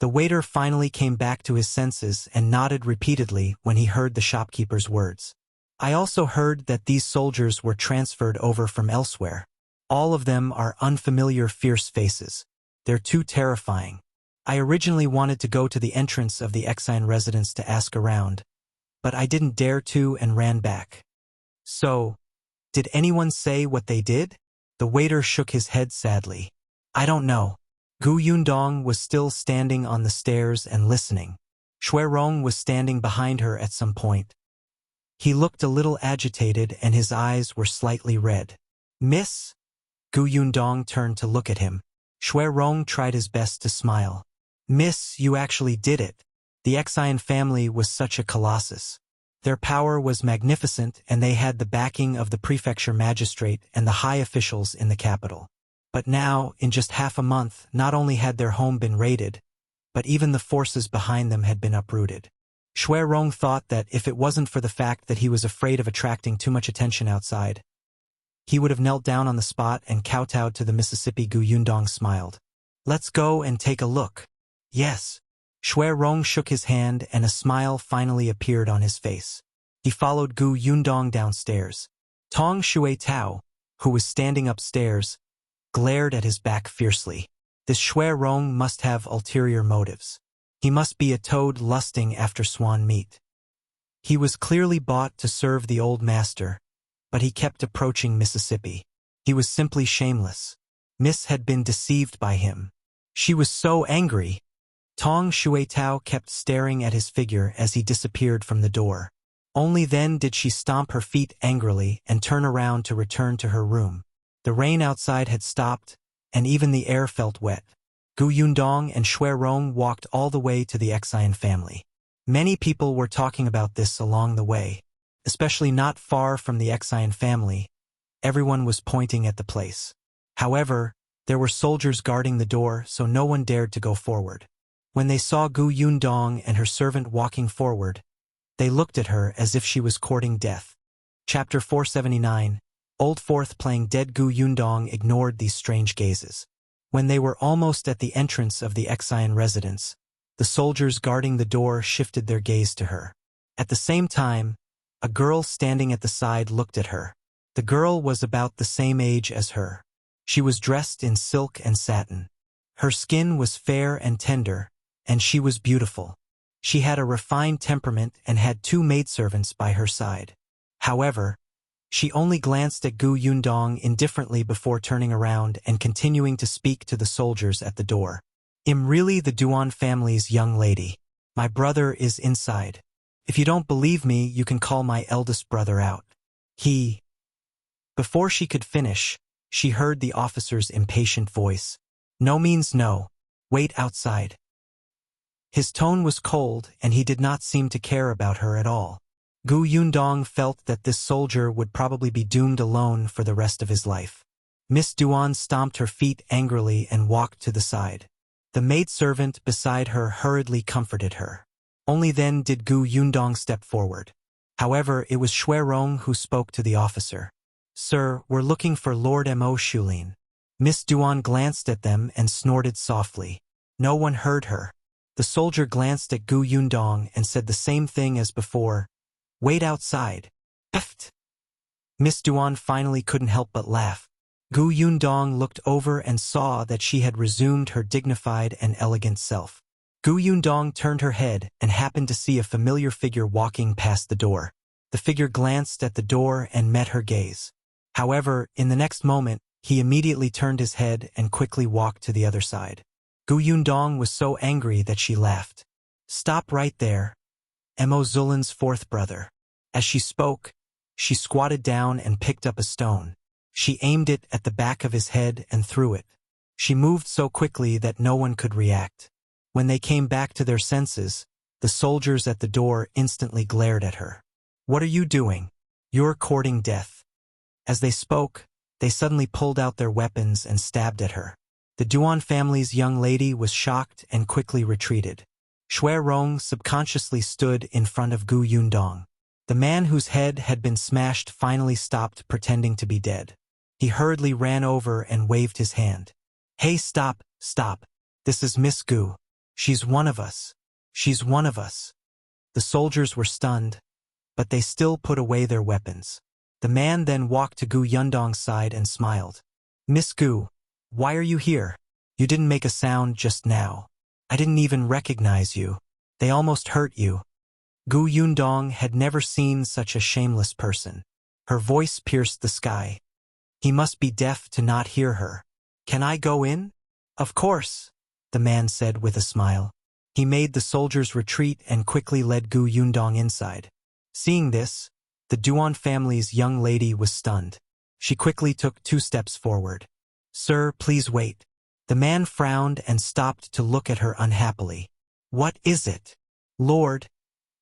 Speaker 1: The waiter finally came back to his senses and nodded repeatedly when he heard the shopkeeper's words. "I also heard that these soldiers were transferred over from elsewhere. All of them are unfamiliar fierce faces. They're too terrifying. I originally wanted to go to the entrance of the Xian residence to ask around, but I didn't dare to and ran back." "So, did anyone say what they did?" The waiter shook his head sadly. "I don't know." Gu Yundong was still standing on the stairs and listening. Rong was standing behind her at some point. He looked a little agitated and his eyes were slightly red. "Miss?" Gu Yundong turned to look at him. Rong tried his best to smile. "Miss, you actually did it. The Xian family was such a colossus. Their power was magnificent and they had the backing of the prefecture magistrate and the high officials in the capital. But now, in just half a month, not only had their home been raided, but even the forces behind them had been uprooted." Rong thought that if it wasn't for the fact that he was afraid of attracting too much attention outside, he would have knelt down on the spot and kowtowed to the Mississippi. Gu Yundong smiled. "Let's go and take a look." "Yes." Rong shook his hand and a smile finally appeared on his face. He followed Gu Yundong downstairs. Tong Shui Tao, who was standing upstairs, glared at his back fiercely. This Rong must have ulterior motives. He must be a toad lusting after swan meat. He was clearly bought to serve the old master, but he kept approaching Mississippi. He was simply shameless. Miss had been deceived by him. She was so angry. Tong Shui Tao kept staring at his figure as he disappeared from the door. Only then did she stomp her feet angrily and turn around to return to her room. The rain outside had stopped, and even the air felt wet. Gu Yundong and Rong walked all the way to the Xian family. Many people were talking about this along the way, especially not far from the Xian family. Everyone was pointing at the place. However, there were soldiers guarding the door, so no one dared to go forward. When they saw Gu Yundong and her servant walking forward, they looked at her as if she was courting death. Chapter 479. Old Fourth playing dead. Gu Yundong ignored these strange gazes. When they were almost at the entrance of the Xian residence, The soldiers guarding the door shifted their gaze to her. At the same time, a girl standing at the side looked at her. The girl was about the same age as her. She was dressed in silk and satin. Her skin was fair and tender, and she was beautiful. She had a refined temperament and had 2 maidservants by her side. However, she only glanced at Gu Yundong indifferently before turning around and continuing to speak to the soldiers at the door. "I'm really the Duan family's young lady. My brother is inside. If you don't believe me, you can call my eldest brother out. He—" Before she could finish, she heard the officer's impatient voice. "No means no. Wait outside." His tone was cold, and he did not seem to care about her at all. Gu Yundong felt that this soldier would probably be doomed alone for the rest of his life. Miss Duan stomped her feet angrily and walked to the side. The maidservant beside her hurriedly comforted her. Only then did Gu Yundong step forward. However, it was Rong who spoke to the officer. "Sir, we're looking for Lord Am Mo Xulin." Miss Duan glanced at them and snorted softly. No one heard her. The soldier glanced at Gu Yundong and said the same thing as before. "Wait outside." Pfft. Miss Duan finally couldn't help but laugh. Gu Yundong looked over and saw that she had resumed her dignified and elegant self. Gu Yundong turned her head and happened to see a familiar figure walking past the door. The figure glanced at the door and met her gaze. However, in the next moment, he immediately turned his head and quickly walked to the other side. Gu Yundong was so angry that she laughed. "Stop right there. Am Mo Xulin's 4th brother." As she spoke, she squatted down and picked up a stone. She aimed it at the back of his head and threw it. She moved so quickly that no one could react. When they came back to their senses, the soldiers at the door instantly glared at her. "What are you doing? You're courting death." As they spoke, they suddenly pulled out their weapons and stabbed at her. The Duan family's young lady was shocked and quickly retreated. Rong subconsciously stood in front of Gu Yundong. The man whose head had been smashed finally stopped pretending to be dead. He hurriedly ran over and waved his hand. "Hey, stop, stop. This is Miss Gu. She's one of us. She's one of us." The soldiers were stunned, but they still put away their weapons. The man then walked to Gu Yundong's side and smiled. "Miss Gu, why are you here? You didn't make a sound just now. I didn't even recognize you. They almost hurt you." Gu Yundong had never seen such a shameless person. Her voice pierced the sky. He must be deaf to not hear her. "Can I go in?" "Of course," the man said with a smile. He made the soldiers retreat and quickly led Gu Yundong inside. Seeing this, the Duan family's young lady was stunned. She quickly took 2 steps forward. "Sir, please wait." The man frowned and stopped to look at her unhappily. "What is it?" "Lord,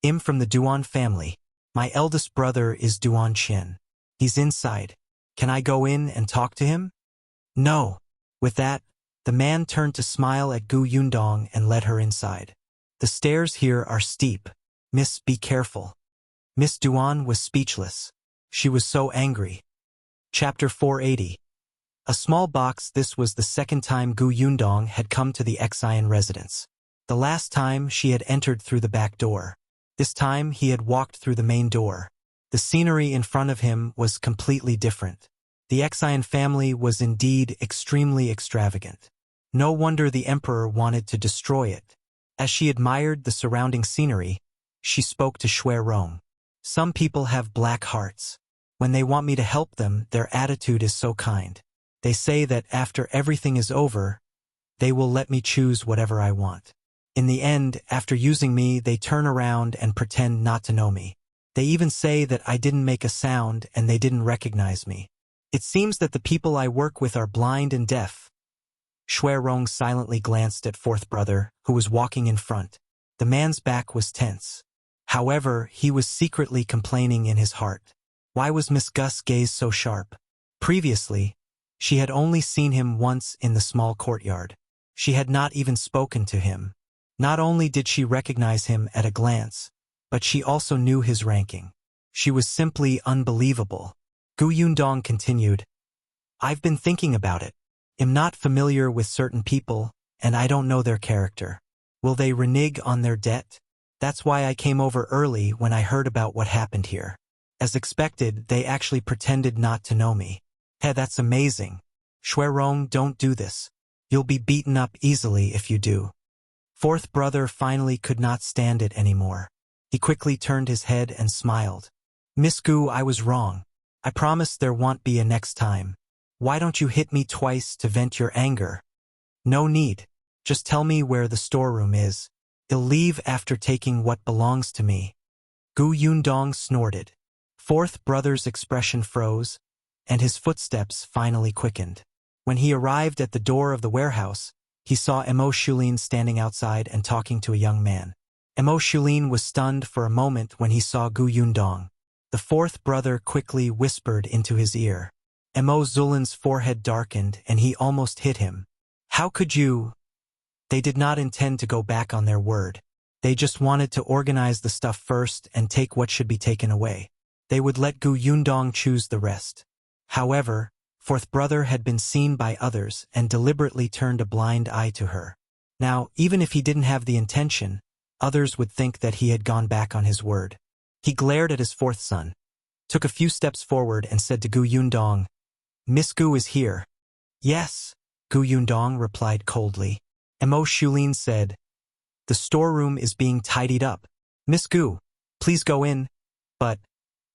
Speaker 1: I'm from the Duan family. My eldest brother is Duan Qin. He's inside. Can I go in and talk to him?" "No." With that, the man turned to smile at Gu Yundong and led her inside. "The stairs here are steep. Miss, be careful." Miss Duan was speechless. She was so angry. Chapter 480. A small box. This was the second time Gu Yundong had come to the Xian residence. The last time she had entered through the back door. This time he had walked through the main door. The scenery in front of him was completely different. The Xian family was indeed extremely extravagant. No wonder the emperor wanted to destroy it. As she admired the surrounding scenery, she spoke to Rong. "Some people have black hearts. When they want me to help them, their attitude is so kind. They say that after everything is over, they will let me choose whatever I want. In the end, after using me, they turn around and pretend not to know me. They even say that I didn't make a sound and they didn't recognize me. It seems that the people I work with are blind and deaf." Rong silently glanced at 4th brother, who was walking in front. The man's back was tense. However, he was secretly complaining in his heart. Why was Miss Gu's gaze so sharp? Previously, she had only seen him once in the small courtyard. She had not even spoken to him. Not only did she recognize him at a glance, but she also knew his ranking. She was simply unbelievable. Gu Yundong continued, "I've been thinking about it. I'm not familiar with certain people, and I don't know their character. Will they renege on their debt? That's why I came over early when I heard about what happened here. As expected, they actually pretended not to know me. Hey, that's amazing. Rong, don't do this. You'll be beaten up easily if you do. Fourth brother finally could not stand it anymore. He quickly turned his head and smiled. Miss Gu, I was wrong. I promise there won't be a next time. Why don't you hit me twice to vent your anger? No need. Just tell me where the storeroom is. I'll leave after taking what belongs to me. Gu Yundong snorted. Fourth brother's expression froze, and his footsteps finally quickened. When he arrived at the door of the warehouse, he saw Am Mo Xulin standing outside and talking to a young man. Am Mo Xulin was stunned for a moment when he saw Gu Yundong. The fourth brother quickly whispered into his ear. Am Mo Xulin's forehead darkened and he almost hit him. How could you? They did not intend to go back on their word. They just wanted to organize the stuff first and take what should be taken away. They would let Gu Yundong choose the rest. However, fourth brother had been seen by others and deliberately turned a blind eye to her. Now, even if he didn't have the intention, others would think that he had gone back on his word. He glared at his fourth son, took a few steps forward and said to Gu Yundong, Miss Gu is here. Yes, Gu Yundong replied coldly. Am Mo Xulin said, The storeroom is being tidied up. Miss Gu, please go in. But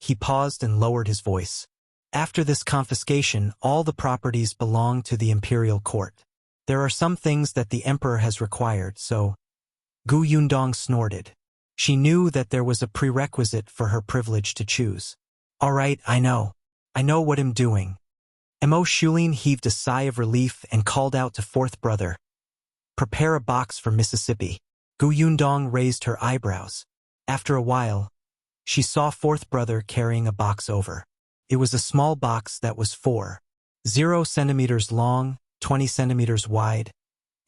Speaker 1: he paused and lowered his voice. After this confiscation, all the properties belong to the imperial court. There are some things that the emperor has required, so... Gu Yundong snorted. She knew that there was a prerequisite for her privilege to choose. All right, I know. I know what I'm doing. Am Mo Xulin heaved a sigh of relief and called out to fourth brother. Prepare a box for Mississippi. Gu Yundong raised her eyebrows. After a while, she saw fourth brother carrying a box over. It was a small box that was 0 centimeters long, 20 centimeters wide,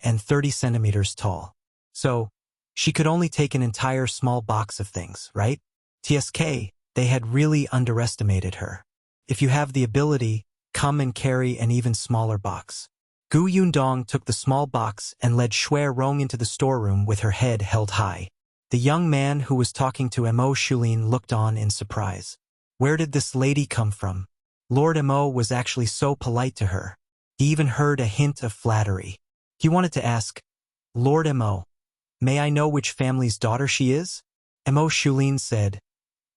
Speaker 1: and 30 centimeters tall. So, she could only take an entire small box of things, right? TSK, they had really underestimated her. If you have the ability, come and carry an even smaller box. Gu Yundong took the small box and led Rong into the storeroom with her head held high. The young man who was talking to Am Mo Xulin looked on in surprise. Where did this lady come from? Lord Am Mo was actually so polite to her. He even heard a hint of flattery. He wanted to ask, Lord Am Mo, may I know which family's daughter she is? Am Mo Xulin said,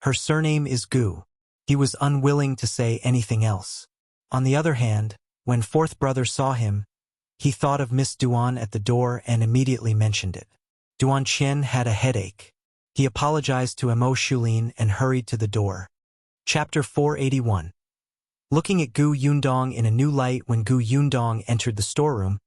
Speaker 1: Her surname is Gu. He was unwilling to say anything else. On the other hand, when fourth brother saw him, he thought of Miss Duan at the door and immediately mentioned it. Duan Qian had a headache. He apologized to Am Mo Xulin and hurried to the door. Chapter 481. Looking at Gu Yundong in a new light when Gu Yundong entered the storeroom,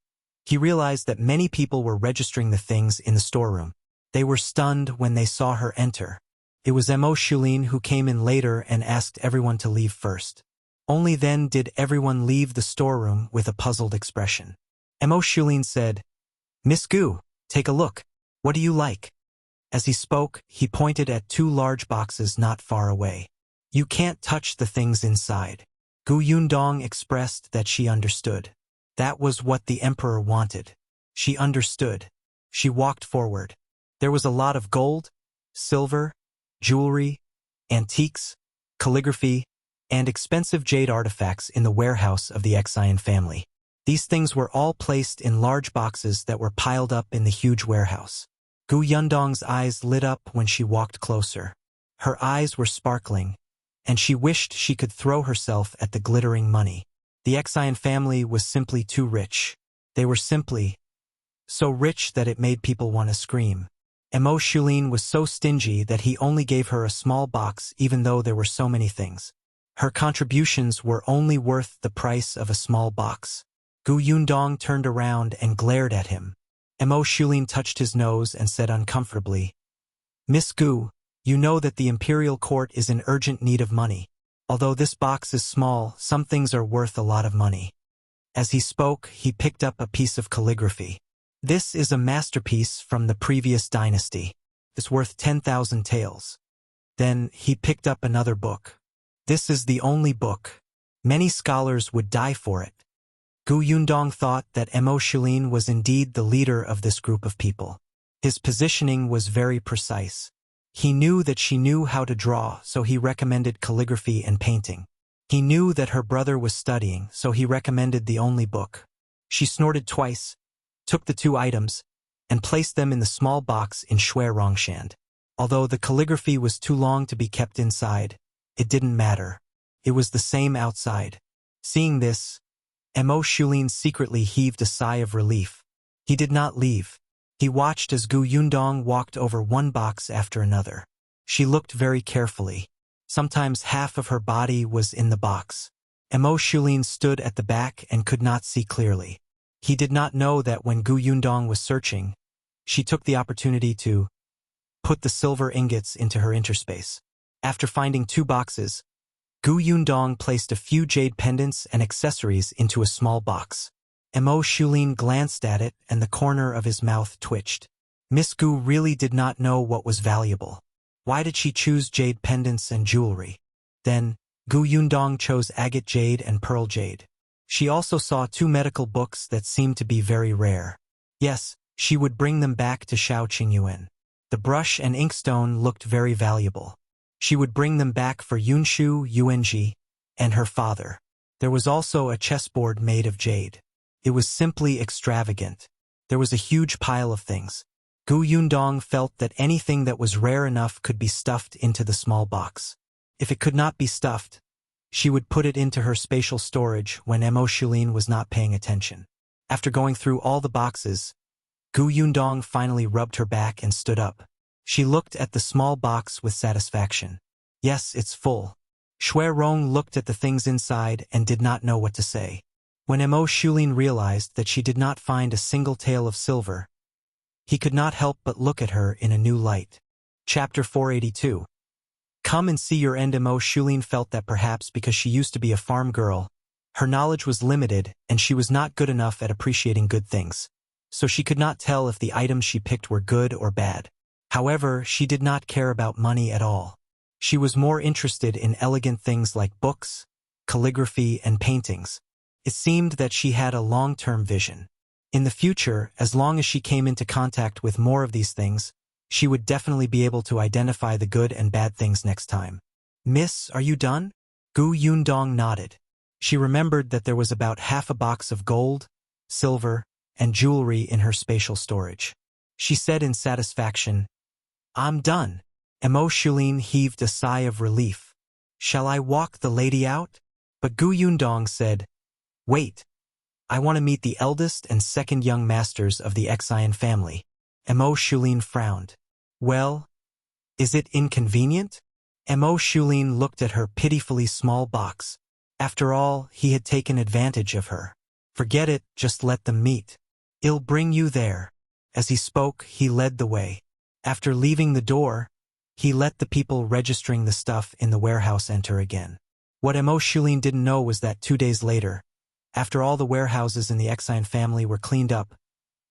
Speaker 1: he realized that many people were registering the things in the storeroom. They were stunned when they saw her enter. It was Am Mo Xulin who came in later and asked everyone to leave first. Only then did everyone leave the storeroom with a puzzled expression. Am Mo Xulin said, Miss Gu, take a look. What do you like? As he spoke, he pointed at 2 large boxes not far away. You can't touch the things inside. Gu Yundong expressed that she understood. That was what the emperor wanted. She understood. She walked forward. There was a lot of gold, silver, jewelry, antiques, calligraphy, and expensive jade artifacts in the warehouse of the Xian family. These things were all placed in large boxes that were piled up in the huge warehouse. Gu Yundong's eyes lit up when she walked closer. Her eyes were sparkling, and she wished she could throw herself at the glittering money. The Xian family was simply too rich. They were simply so rich that it made people want to scream. Am Mo Xulin was so stingy that he only gave her a small box even though there were so many things. Her contributions were only worth the price of a small box. Gu Yundong turned around and glared at him. Am Mo Xulin touched his nose and said uncomfortably, Miss Gu, you know that the imperial court is in urgent need of money. Although this box is small, some things are worth a lot of money. As he spoke, he picked up a piece of calligraphy. This is a masterpiece from the previous dynasty. It's worth 10,000 taels. Then he picked up another book. This is the only book. Many scholars would die for it. Gu Yundong thought that Am Mo Xulin was indeed the leader of this group of people. His positioning was very precise. He knew that she knew how to draw, so he recommended calligraphy and painting. He knew that her brother was studying, so he recommended the only book. She snorted twice, took the 2 items, and placed them in the small box in Shui Rongshand. Although the calligraphy was too long to be kept inside, it didn't matter. It was the same outside. Seeing this, Am Mo Xulin secretly heaved a sigh of relief. He did not leave. He watched as Yundong walked over one box after another. She looked very carefully. Sometimes half of her body was in the box. Am Mo Xulin stood at the back and could not see clearly. He did not know that when Yundong was searching, she took the opportunity to put the silver ingots into her interspace. After finding 2 boxes, Yundong placed a few jade pendants and accessories into a small box. Am Mo Xulin glanced at it and the corner of his mouth twitched. Miss Gu really did not know what was valuable. Why did she choose jade pendants and jewelry? Then, Yundong chose agate jade and pearl jade. She also saw 2 medical books that seemed to be very rare. Yes, she would bring them back to Shao Qingyuan. The brush and inkstone looked very valuable. She would bring them back for Yunshu, Yuanji, and her father. There was also a chessboard made of jade. It was simply extravagant. There was a huge pile of things. Yundong felt that anything that was rare enough could be stuffed into the small box. If it could not be stuffed, she would put it into her spatial storage when Am Mo Xulin was not paying attention. After going through all the boxes, Yundong finally rubbed her back and stood up. She looked at the small box with satisfaction. Yes, it's full. Shui Rong looked at the things inside and did not know what to say. When Am Mo Xulin realized that she did not find a single tael of silver, he could not help but look at her in a new light. Chapter 482. Come and see your end. Am Mo Xulin felt that perhaps because she used to be a farm girl, her knowledge was limited and she was not good enough at appreciating good things. So she could not tell if the items she picked were good or bad. However, she did not care about money at all. She was more interested in elegant things like books, calligraphy, and paintings. It seemed that she had a long-term vision. In the future, as long as she came into contact with more of these things, she would definitely be able to identify the good and bad things next time. Miss, are you done? Yundong nodded. She remembered that there was about half a box of gold, silver, and jewelry in her spatial storage. She said in satisfaction, I'm done. Am Mo Xulin heaved a sigh of relief. Shall I walk the lady out? But Yundong said, Wait. I want to meet the eldest and second young masters of the Xian family. Am Mo Xulin frowned. Well, is it inconvenient? Am Mo Xulin looked at her pitifully small box. After all, he had taken advantage of her. Forget it, just let them meet. I'll bring you there. As he spoke, he led the way. After leaving the door, he let the people registering the stuff in the warehouse enter again. What Am Mo Xulin didn't know was that 2 days later, after all the warehouses in the Xian family were cleaned up,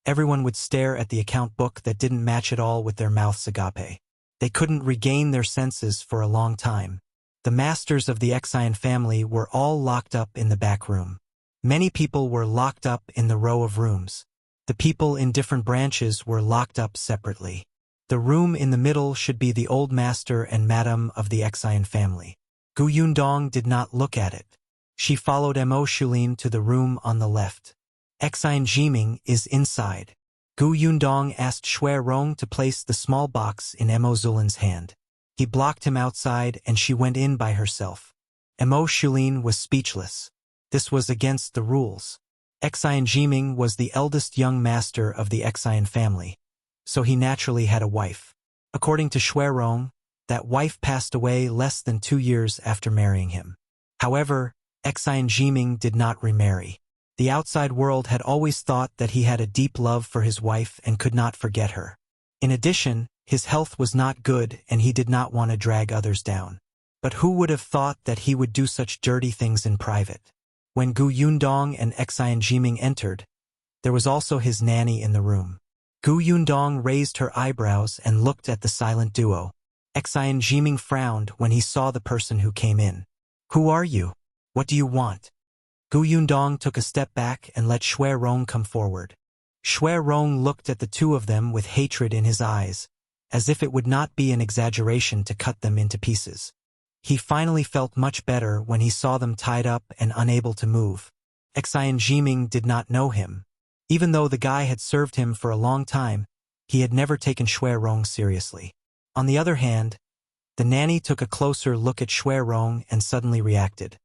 Speaker 1: everyone would stare at the account book that didn't match at all with their mouths agape. They couldn't regain their senses for a long time. The masters of the Xian family were all locked up in the back room. Many people were locked up in the row of rooms. The people in different branches were locked up separately. The room in the middle should be the old master and madam of the Xian family. Yundong did not look at it. She followed Am Mo Xulin to the room on the left. Xian Jiming is inside. Yundong asked Shui Rong to place the small box in Am Mo Xulin's hand. He blocked him outside and she went in by herself. Am Mo Xulin was speechless. This was against the rules. Xian Jiming was the eldest young master of the Xian family, so he naturally had a wife. According to Shui Rong, that wife passed away less than 2 years after marrying him. However, Xian Jiming did not remarry. The outside world had always thought that he had a deep love for his wife and could not forget her. In addition, his health was not good and he did not want to drag others down. But who would have thought that he would do such dirty things in private? When Yundong and Xian Jiming entered, there was also his nanny in the room. Yundong raised her eyebrows and looked at the silent duo. Xian Jiming frowned when he saw the person who came in. Who are you? What do you want? Yundong took a step back and let Shui Rong come forward. Rong looked at the two of them with hatred in his eyes, as if it would not be an exaggeration to cut them into pieces. He finally felt much better when he saw them tied up and unable to move. Xian Jiming did not know him. Even though the guy had served him for a long time, he had never taken Rong seriously. On the other hand, the nanny took a closer look at Rong and suddenly reacted.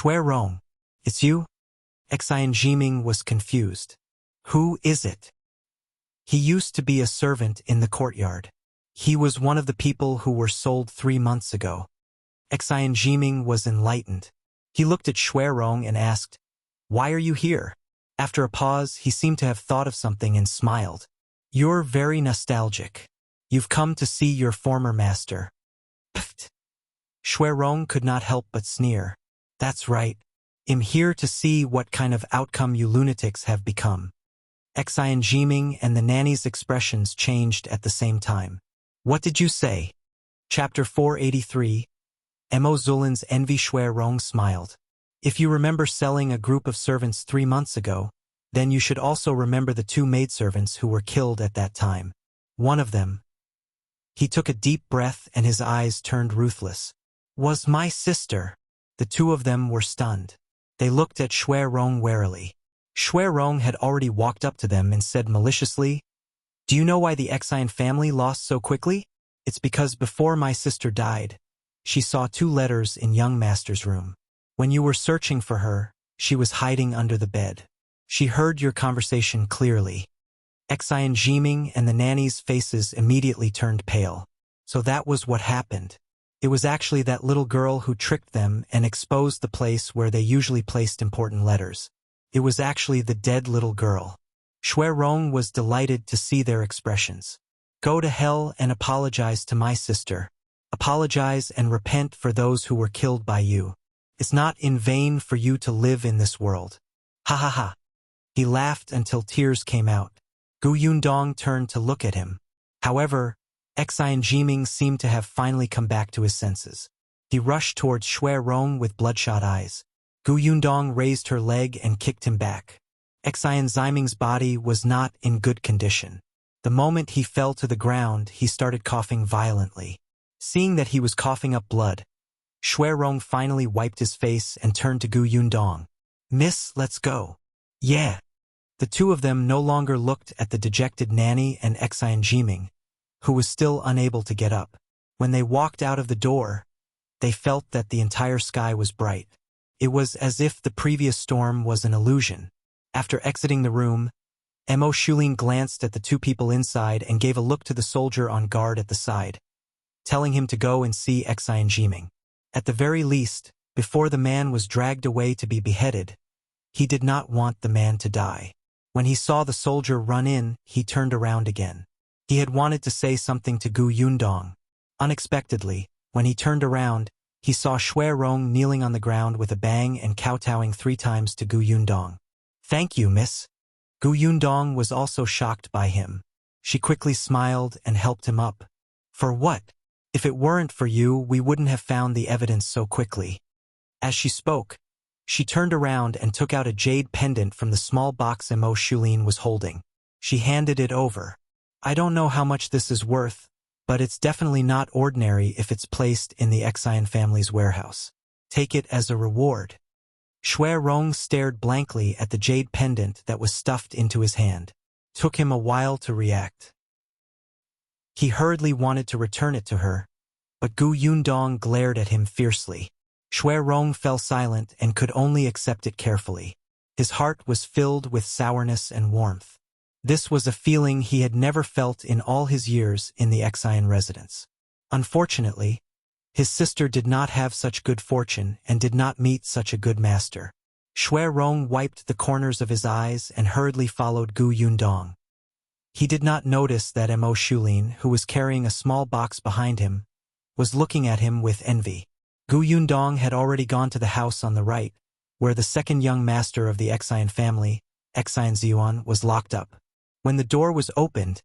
Speaker 1: Rong, it's you? Xian Jiming was confused. Who is it? He used to be a servant in the courtyard. He was one of the people who were sold 3 months ago. Xian Jiming was enlightened. He looked at Rong and asked, "Why are you here?" After a pause, he seemed to have thought of something and smiled. "You're very nostalgic. You've come to see your former master." Pfft. Rong could not help but sneer. "That's right. I'm here to see what kind of outcome you lunatics have become." Xian Jiming and the nanny's expressions changed at the same time. "What did you say?" Chapter 483. Am Mo Xulin's envy. Rong smiled. "If you remember selling a group of servants 3 months ago, then you should also remember the 2 maidservants who were killed at that time. One of them—" He took a deep breath and his eyes turned ruthless. "Was my sister." The 2 of them were stunned. They looked at Rong warily. Rong had already walked up to them and said maliciously, "Do you know why the Xian family lost so quickly? It's because before my sister died, she saw 2 letters in young master's room. When you were searching for her, she was hiding under the bed. She heard your conversation clearly." Xian Jiming and the nanny's faces immediately turned pale. So that was what happened. It was actually that little girl who tricked them and exposed the place where they usually placed important letters. It was actually the dead little girl. Rong was delighted to see their expressions. "Go to hell and apologize to my sister. Apologize and repent for those who were killed by you. It's not in vain for you to live in this world." Ha ha ha. He laughed until tears came out. Yundong turned to look at him. However, Xian Jiming seemed to have finally come back to his senses. He rushed towards Rong with bloodshot eyes. Yundong raised her leg and kicked him back. Xian Jiming's body was not in good condition. The moment he fell to the ground, he started coughing violently. Seeing that he was coughing up blood, Rong finally wiped his face and turned to Yundong. "Miss, let's go." "Yeah." The 2 of them no longer looked at the dejected nanny and Xian Jiming, who was still unable to get up. When they walked out of the door, they felt that the entire sky was bright. It was as if the previous storm was an illusion. After exiting the room, Am Mo Xulin glanced at the 2 people inside and gave a look to the soldier on guard at the side, telling him to go and see Xian Jiming. At the very least, before the man was dragged away to be beheaded, he did not want the man to die. When he saw the soldier run in, he turned around again. He had wanted to say something to Yundong. Unexpectedly, when he turned around, he saw Rong kneeling on the ground with a bang and kowtowing 3 times to Yundong. "Thank you, miss." Yundong was also shocked by him. She quickly smiled and helped him up. "For what? If it weren't for you, we wouldn't have found the evidence so quickly." As she spoke, she turned around and took out a jade pendant from the small box Am Mo Xulin was holding. She handed it over. "I don't know how much this is worth, but it's definitely not ordinary if it's placed in the Xian family's warehouse. Take it as a reward." Rong stared blankly at the jade pendant that was stuffed into his hand. Took him a while to react. He hurriedly wanted to return it to her, but Yundong glared at him fiercely. Rong fell silent and could only accept it carefully. His heart was filled with sourness and warmth. This was a feeling he had never felt in all his years in the Xian residence. Unfortunately, his sister did not have such good fortune and did not meet such a good master. Rong wiped the corners of his eyes and hurriedly followed Yundong. He did not notice that Am Mo Xulin, who was carrying a small box behind him, was looking at him with envy. Yundong had already gone to the house on the right, where the second young master of the Xian family, Xian Ziyuan, was locked up. When the door was opened,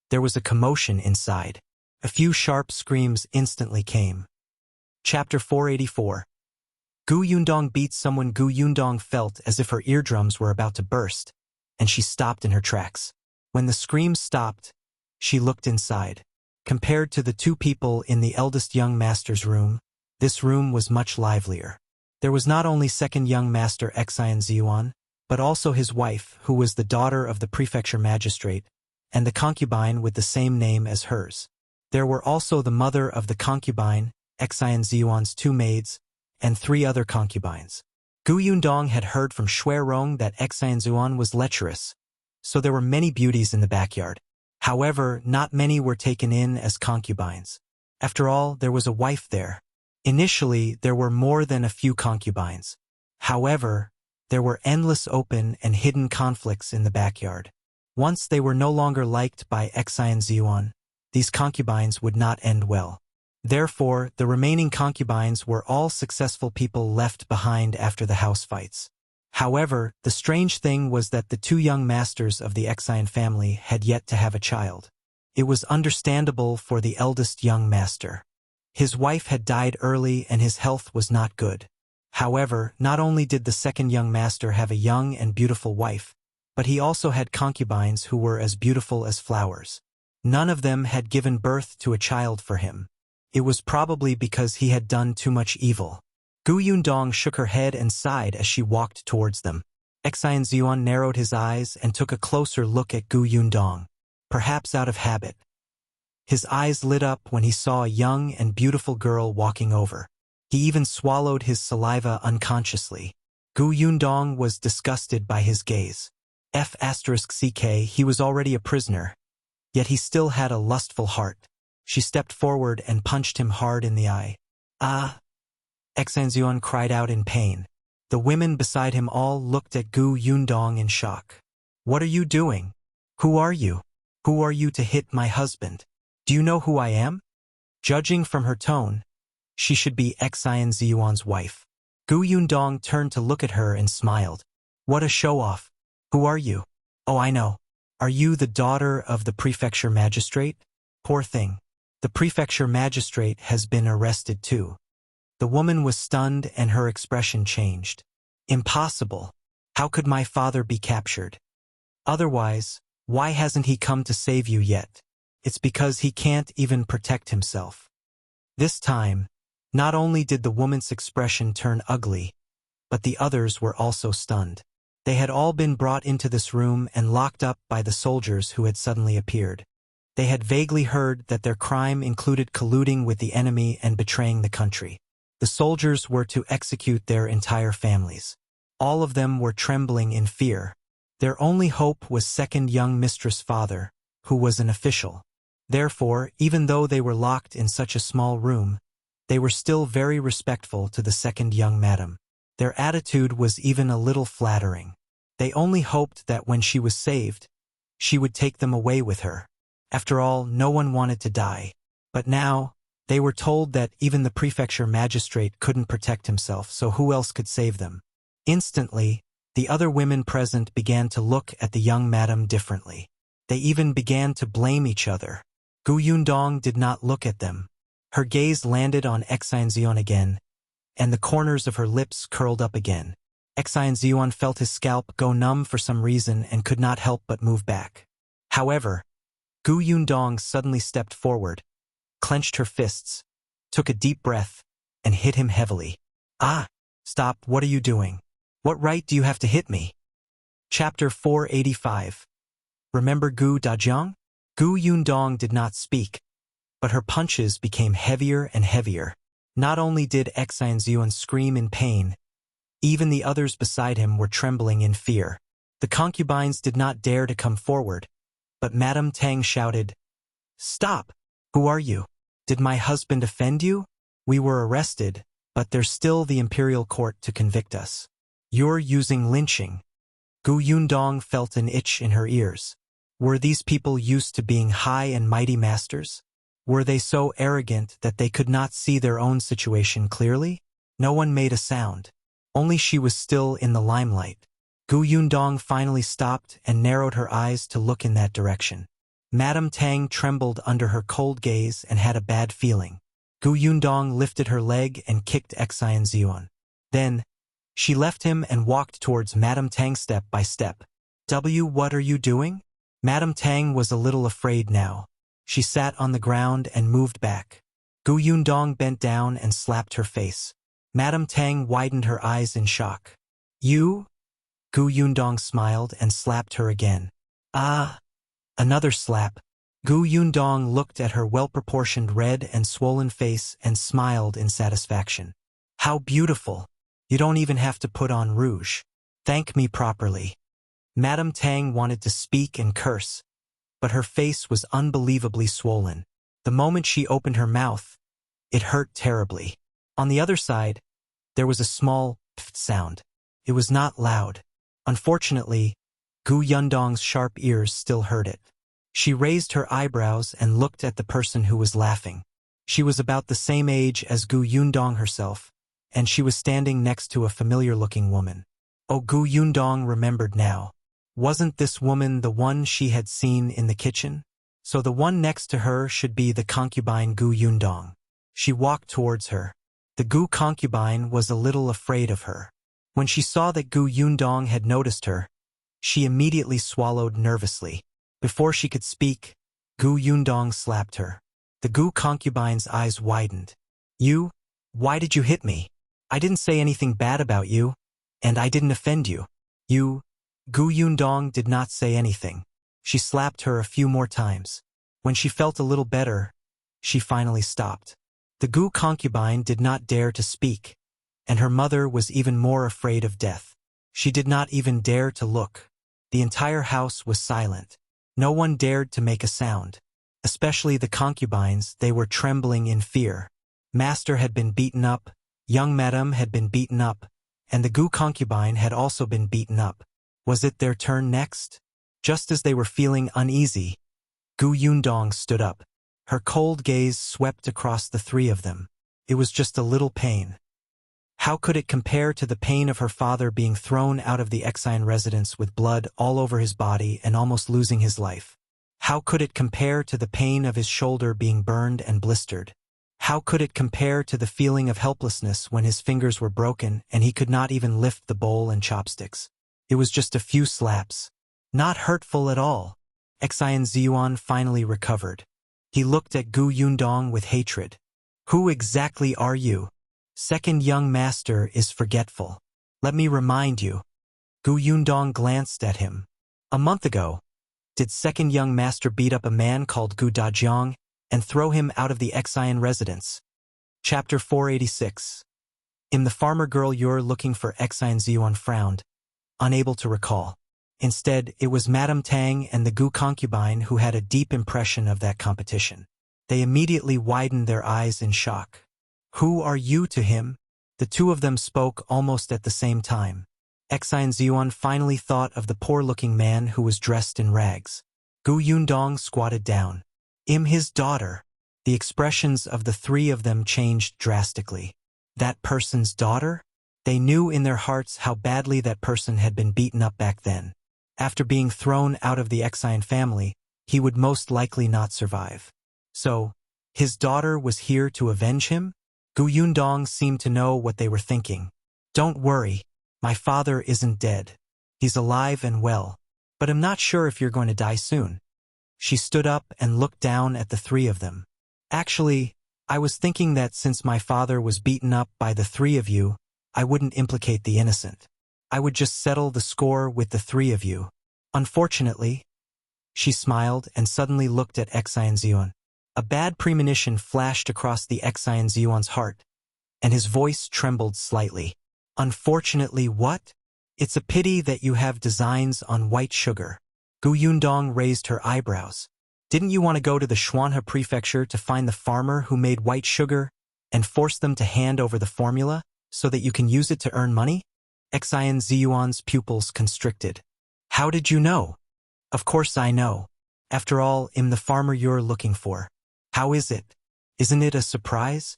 Speaker 1: there was a commotion inside. A few sharp screams instantly came. Chapter 484. Yundong beat someone. Yundong felt as if her eardrums were about to burst. and she stopped in her tracks. When the screams stopped, she looked inside. Compared to the two people in the eldest young master's room, this room was much livelier. There was not only second young master Xinzuan, but also his wife, who was the daughter of the prefecture magistrate, and the concubine with the same name as hers. There were also the mother of the concubine, Xinzuan's two maids, and 3 other concubines. Yundong had heard from Rong that Xinzuan was lecherous, so there were many beauties in the backyard. However, not many were taken in as concubines. After all, there was a wife there. Initially, there were more than a few concubines. However, there were endless open and hidden conflicts in the backyard. Once they were no longer liked by Xinzuan, these concubines would not end well. Therefore, the remaining concubines were all successful people left behind after the house fights. However, the strange thing was that the 2 young masters of the Xine family had yet to have a child. It was understandable for the eldest young master. His wife had died early and his health was not good. However, not only did the second young master have a young and beautiful wife, but he also had concubines who were as beautiful as flowers. None of them had given birth to a child for him. It was probably because he had done too much evil. Yundong shook her head and sighed as she walked towards them. Xinzuan narrowed his eyes and took a closer look at Yundong, perhaps out of habit. His eyes lit up when he saw a young and beautiful girl walking over. He even swallowed his saliva unconsciously. Yundong was disgusted by his gaze. He was already a prisoner, yet he still had a lustful heart. She stepped forward and punched him hard in the eye. "Ah!" Xinzuan cried out in pain. The women beside him all looked at Yundong in shock. "What are you doing? Who are you? Who are you to hit my husband? Do you know who I am?" Judging from her tone, she should be Xinzuan's wife. Yundong turned to look at her and smiled. "What a show-off. Who are you?" "Oh, I know. Are you the daughter of the prefecture magistrate?" "Poor thing. The prefecture magistrate has been arrested too." The woman was stunned and her expression changed. "Impossible. How could my father be captured? Otherwise, why hasn't he come to save you yet?" "It's because he can't even protect himself." This time, not only did the woman's expression turn ugly, but the others were also stunned. They had all been brought into this room and locked up by the soldiers who had suddenly appeared. They had vaguely heard that their crime included colluding with the enemy and betraying the country. The soldiers were to execute their entire families. All of them were trembling in fear. Their only hope was second young mistress' father, who was an official. Therefore, even though they were locked in such a small room, they were still very respectful to the second young madam. Their attitude was even a little flattering. They only hoped that when she was saved, she would take them away with her. After all, no one wanted to die. But now, they were told that even the prefecture magistrate couldn't protect himself, so who else could save them? Instantly, the other women present began to look at the young madam differently. They even began to blame each other. Yundong did not look at them. Her gaze landed on Xinzuan again, and the corners of her lips curled up again. Xinzuan felt his scalp go numb for some reason and could not help but move back. However, Yundong suddenly stepped forward, clenched her fists, took a deep breath, and hit him heavily. "Ah! Stop, what are you doing? What right do you have to hit me?" Chapter 485. Remember Dajiang? Yundong did not speak, but her punches became heavier and heavier. Not only did Xinzuan scream in pain, even the others beside him were trembling in fear. The concubines did not dare to come forward, but Madame Tang shouted, "Stop! Who are you? Did my husband offend you? We were arrested, but there's still the imperial court to convict us. You're using lynching." Yundong felt an itch in her ears. Were these people used to being high and mighty masters? Were they so arrogant that they could not see their own situation clearly? No one made a sound. Only she was still in the limelight. Yundong finally stopped and narrowed her eyes to look in that direction. Madame Tang trembled under her cold gaze and had a bad feeling. Yundong lifted her leg and kicked Xinzuan. Then, she left him and walked towards Madame Tang step by step. What are you doing? Madame Tang was a little afraid now. She sat on the ground and moved back. Gu Yundong bent down and slapped her face. Madame Tang widened her eyes in shock. You? Gu Yundong smiled and slapped her again. Ah! Another slap. Gu Yundong looked at her well-proportioned red and swollen face and smiled in satisfaction. How beautiful! You don't even have to put on rouge. Thank me properly. Madame Tang wanted to speak and curse, but her face was unbelievably swollen. The moment she opened her mouth, it hurt terribly. On the other side, there was a small pft sound. It was not loud. Unfortunately, Gu Yundong's sharp ears still heard it. She raised her eyebrows and looked at the person who was laughing. She was about the same age as Gu Yundong herself, and she was standing next to a familiar-looking woman. Oh, Gu Yundong remembered now. Wasn't this woman the one she had seen in the kitchen? So the one next to her should be the concubine Gu Yundong. She walked towards her. The Gu concubine was a little afraid of her. When she saw that Gu Yundong had noticed her, she immediately swallowed nervously. Before she could speak, Gu Yundong slapped her. The Gu concubine's eyes widened. You? Why did you hit me? I didn't say anything bad about you, and I didn't offend you. You? Gu Yundong did not say anything. She slapped her a few more times. When she felt a little better, she finally stopped. The Gu concubine did not dare to speak, and her mother was even more afraid of death. She did not even dare to look. The entire house was silent. No one dared to make a sound. Especially the concubines, they were trembling in fear. Master had been beaten up, young Madame had been beaten up, and the Gu concubine had also been beaten up. Was it their turn next? Just as they were feeling uneasy, Gu Yundong stood up. Her cold gaze swept across the three of them. It was just a little pain. How could it compare to the pain of her father being thrown out of the exile residence with blood all over his body and almost losing his life? How could it compare to the pain of his shoulder being burned and blistered? How could it compare to the feeling of helplessness when his fingers were broken and he could not even lift the bowl and chopsticks? It was just a few slaps. Not hurtful at all. Exile Ziyuan finally recovered. He looked at Gu Yundong with hatred. Who exactly are you? Second young master is forgetful. Let me remind you. Gu Yundong glanced at him. A month ago, did second young master beat up a man called Gu Dajiang and throw him out of the exile residence? Chapter 486. In the farmer girl you're looking for Exile Ziyuan frowned, unable to recall. Instead, it was Madame Tang and the Gu concubine who had a deep impression of that competition. They immediately widened their eyes in shock. Who are you to him? The two of them spoke almost at the same time. Exile Ziyuan finally thought of the poor-looking man who was dressed in rags. Gu Yundong squatted down. His daughter. The expressions of the three of them changed drastically. That person's daughter? They knew in their hearts how badly that person had been beaten up back then. After being thrown out of the exile family, he would most likely not survive. So, his daughter was here to avenge him? Gu Yundong seemed to know what they were thinking. Don't worry, my father isn't dead. He's alive and well, but I'm not sure if you're going to die soon. She stood up and looked down at the three of them. Actually, I was thinking that since my father was beaten up by the three of you, I wouldn't implicate the innocent. I would just settle the score with the three of you. Unfortunately, she smiled and suddenly looked at Exile Ziyuan. A bad premonition flashed across the Exile Ziyuan's heart, and his voice trembled slightly. Unfortunately what? It's a pity that you have designs on white sugar. Gu Yundong raised her eyebrows. Didn't you want to go to the Xuanhe prefecture to find the farmer who made white sugar and force them to hand over the formula so that you can use it to earn money? Exile Ziyuan's pupils constricted. How did you know? Of course I know. After all, I'm the farmer you're looking for. How is it? Isn't it a surprise?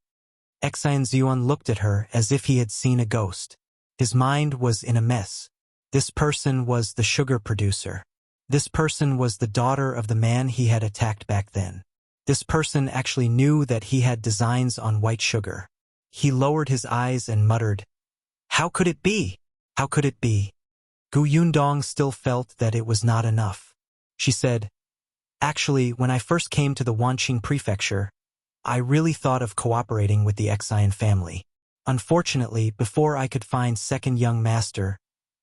Speaker 1: Exile Ziyuan looked at her as if he had seen a ghost. His mind was in a mess. This person was the sugar producer. This person was the daughter of the man he had attacked back then. This person actually knew that he had designs on white sugar. He lowered his eyes and muttered, How could it be? How could it be? Gu Yundong still felt that it was not enough. She said, "Actually, when I first came to the Wanqing prefecture, I really thought of cooperating with the Xian family. Unfortunately, before I could find second young master,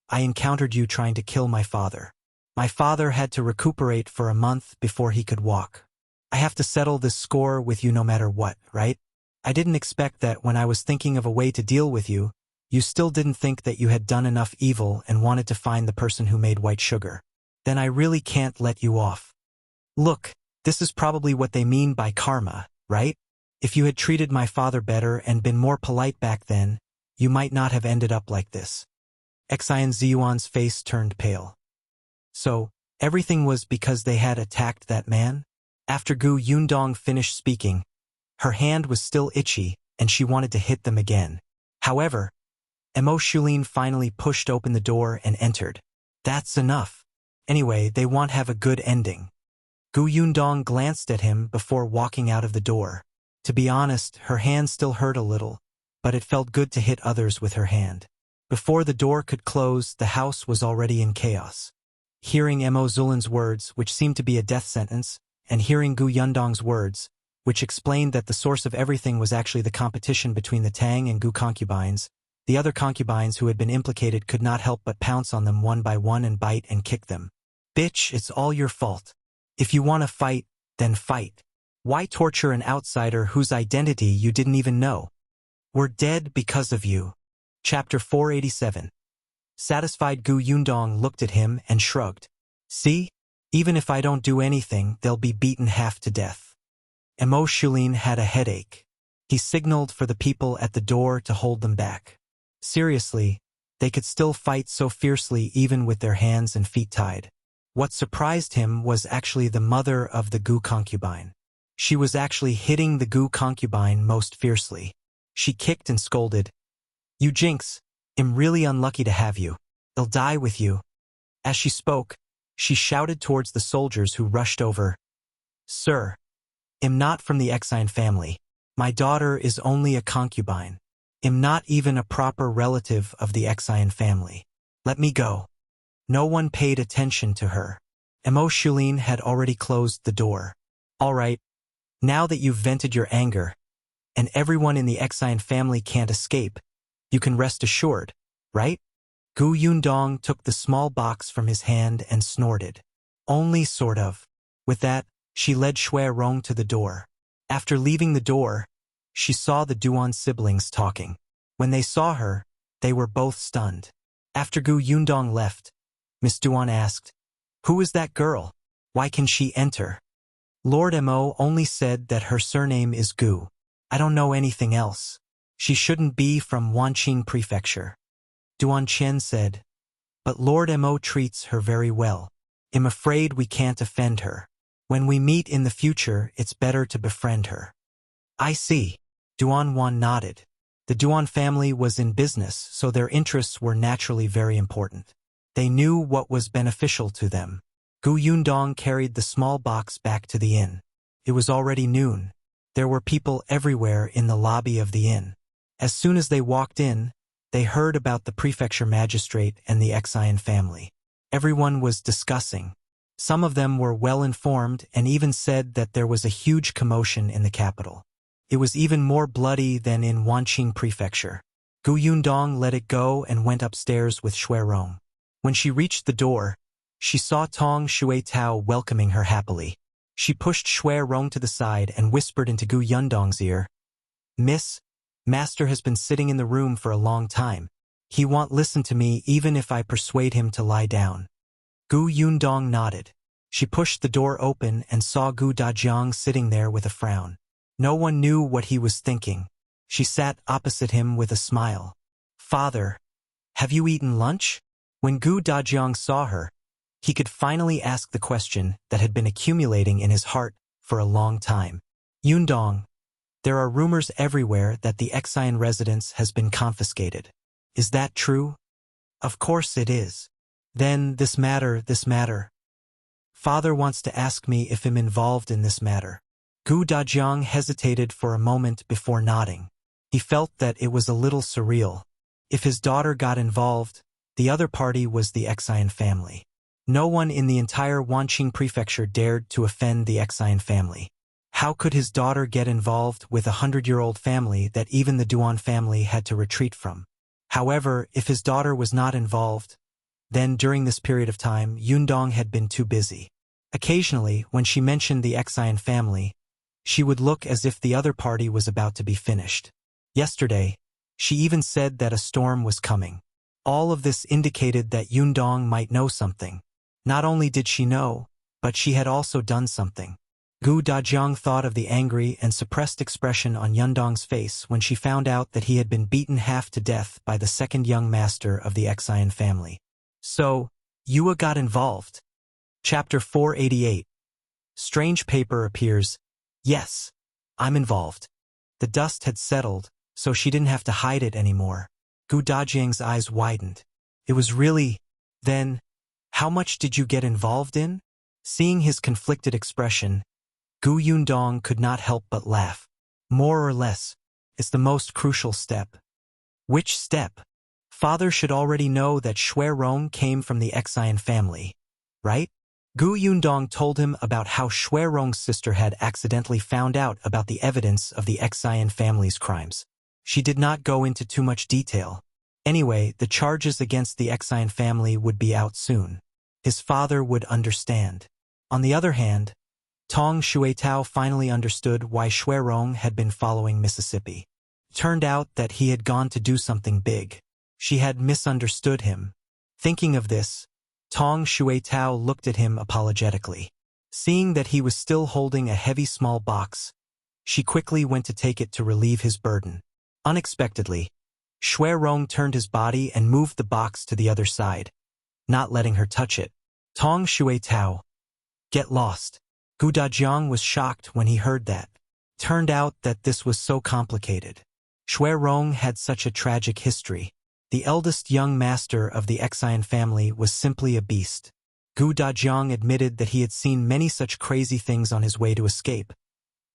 Speaker 1: I encountered you trying to kill my father. My father had to recuperate for a month before he could walk. I have to settle this score with you no matter what, right? I didn't expect that when I was thinking of a way to deal with you, you still didn't think that you had done enough evil and wanted to find the person who made white sugar. Then I really can't let you off. Look, this is probably what they mean by karma, right? If you had treated my father better and been more polite back then, you might not have ended up like this." Xian Ziyuan's face turned pale. So, everything was because they had attacked that man? After Gu Yundong finished speaking, her hand was still itchy, and she wanted to hit them again. However, Am Mo Xulin finally pushed open the door and entered. "That's enough. Anyway, they won't have a good ending." Gu Yundong glanced at him before walking out of the door. To be honest, her hand still hurt a little, but it felt good to hit others with her hand. Before the door could close, the house was already in chaos. Hearing Am Mo Xulin's words, which seemed to be a death sentence, and hearing Gu Yundong's words, which explained that the source of everything was actually the competition between the Tang and Gu concubines, the other concubines who had been implicated could not help but pounce on them one by one and bite and kick them. "Bitch, it's all your fault. If you want to fight, then fight. Why torture an outsider whose identity you didn't even know? We're dead because of you." Chapter 487. Satisfied, Gu Yundong looked at him and shrugged. "See? Even if I don't do anything, they'll be beaten half to death." Am Mo Xulin had a headache. He signaled for the people at the door to hold them back. Seriously, they could still fight so fiercely even with their hands and feet tied. What surprised him was actually the mother of the Gu concubine. She was actually hitting the Gu concubine most fiercely. She kicked and scolded, "You jinx, I'm really unlucky to have you. I'll die with you." As she spoke, she shouted towards the soldiers who rushed over, "Sir, I'm not from the Xian family. My daughter is only a concubine. I'm not even a proper relative of the Xian family. Let me go." No one paid attention to her. Am Mo Xulin had already closed the door. "All right, now that you've vented your anger, and everyone in the Xian family can't escape, you can rest assured, right?" Gu Yundong took the small box from his hand and snorted. "Only sort of." With that, she led Rong to the door. After leaving the door, she saw the Duan siblings talking. When they saw her, they were both stunned. After Gu Yundong left, Miss Duan asked, "Who is that girl? Why can she enter?" "Lord Mo only said that her surname is Gu. I don't know anything else. She shouldn't be from Wanqing prefecture." Duan Chen said, "But Lord Mo treats her very well. I'm afraid we can't offend her. When we meet in the future, it's better to befriend her." "I see." Duan Wan nodded. The Duan family was in business, so their interests were naturally very important. They knew what was beneficial to them. Gu Yundong carried the small box back to the inn. It was already noon. There were people everywhere in the lobby of the inn. As soon as they walked in, they heard about the prefecture magistrate and the Xian family. Everyone was discussing. Some of them were well informed and even said that there was a huge commotion in the capital. It was even more bloody than in Wanqing prefecture. Gu Yundong let it go and went upstairs with Rong. When she reached the door, she saw Tong Shui Tao welcoming her happily. She pushed Rong to the side and whispered into Gu Yundong's ear, "Miss, Master has been sitting in the room for a long time. He won't listen to me even if I persuade him to lie down." Gu Yundong nodded. She pushed the door open and saw Gu Dajiang sitting there with a frown. No one knew what he was thinking. She sat opposite him with a smile. "Father, have you eaten lunch?" When Gu Dajiang saw her, he could finally ask the question that had been accumulating in his heart for a long time. "Yundong, there are rumors everywhere that the Xian residence has been confiscated. Is that true?" "Of course it is." "Then this matter. Father wants to ask me if I'm involved in this matter." Gu Dajiang hesitated for a moment before nodding. He felt that it was a little surreal. If his daughter got involved, The other party was the Xian family. No one in the entire Wanqing prefecture dared to offend the Xian family. How could his daughter get involved with a 100-year-old family that even the Duan family had to retreat from? However, if his daughter was not involved, then during this period of time, Yundong had been too busy. Occasionally, when she mentioned the Xian family, she would look as if the other party was about to be finished. Yesterday, she even said that a storm was coming. All of this indicated that Yundong might know something. Not only did she know, but she had also done something. Dajiang thought of the angry and suppressed expression on Yundong's face when she found out that he had been beaten half to death by the second young master of the Xian family. So, Yua got involved. Chapter 488. Strange paper appears. Yes, I'm involved. The dust had settled, so she didn't have to hide it anymore. Dajiang's eyes widened. It was really, then, how much did you get involved in? Seeing his conflicted expression, Yundong could not help but laugh. More or less, it's the most crucial step. Which step? Father should already know that Rong came from the Xian family, right? Yundong told him about how Rong's sister had accidentally found out about the evidence of the Xian family's crimes. She did not go into too much detail. Anyway, the charges against the Xian family would be out soon. His father would understand. On the other hand, Tong Xuetao finally understood why Rong had been following Mississippi. Turned out that he had gone to do something big. She had misunderstood him. Thinking of this, Tong Xuetao looked at him apologetically. Seeing that he was still holding a heavy small box, she quickly went to take it to relieve his burden. Unexpectedly, Rong turned his body and moved the box to the other side, not letting her touch it. Tong Xuetao, get lost. Dajiang was shocked when he heard that. Turned out that this was so complicated. Rong had such a tragic history. The eldest young master of the Xian family was simply a beast. Dajiang admitted that he had seen many such crazy things on his way to escape.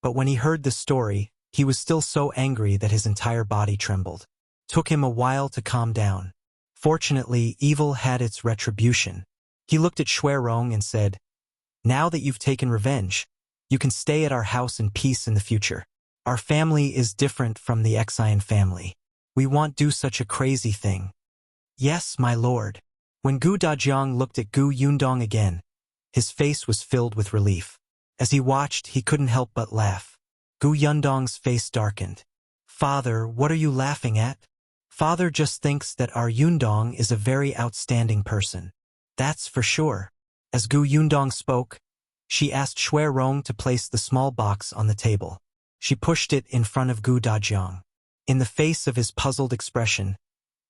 Speaker 1: But when he heard this story, he was still so angry that his entire body trembled. Took him a while to calm down. Fortunately, evil had its retribution. He looked at Rong and said, now that you've taken revenge, you can stay at our house in peace in the future. Our family is different from the Xian family. We won't do such a crazy thing. Yes, my lord. When Dajiang looked at Yundong again, his face was filled with relief. As he watched, he couldn't help but laugh. Yundong's face darkened. Father, what are you laughing at? Father just thinks that our Yundong is a very outstanding person. That's for sure. As Yundong spoke, she asked Rong to place the small box on the table. She pushed it in front of Dajiang. In the face of his puzzled expression,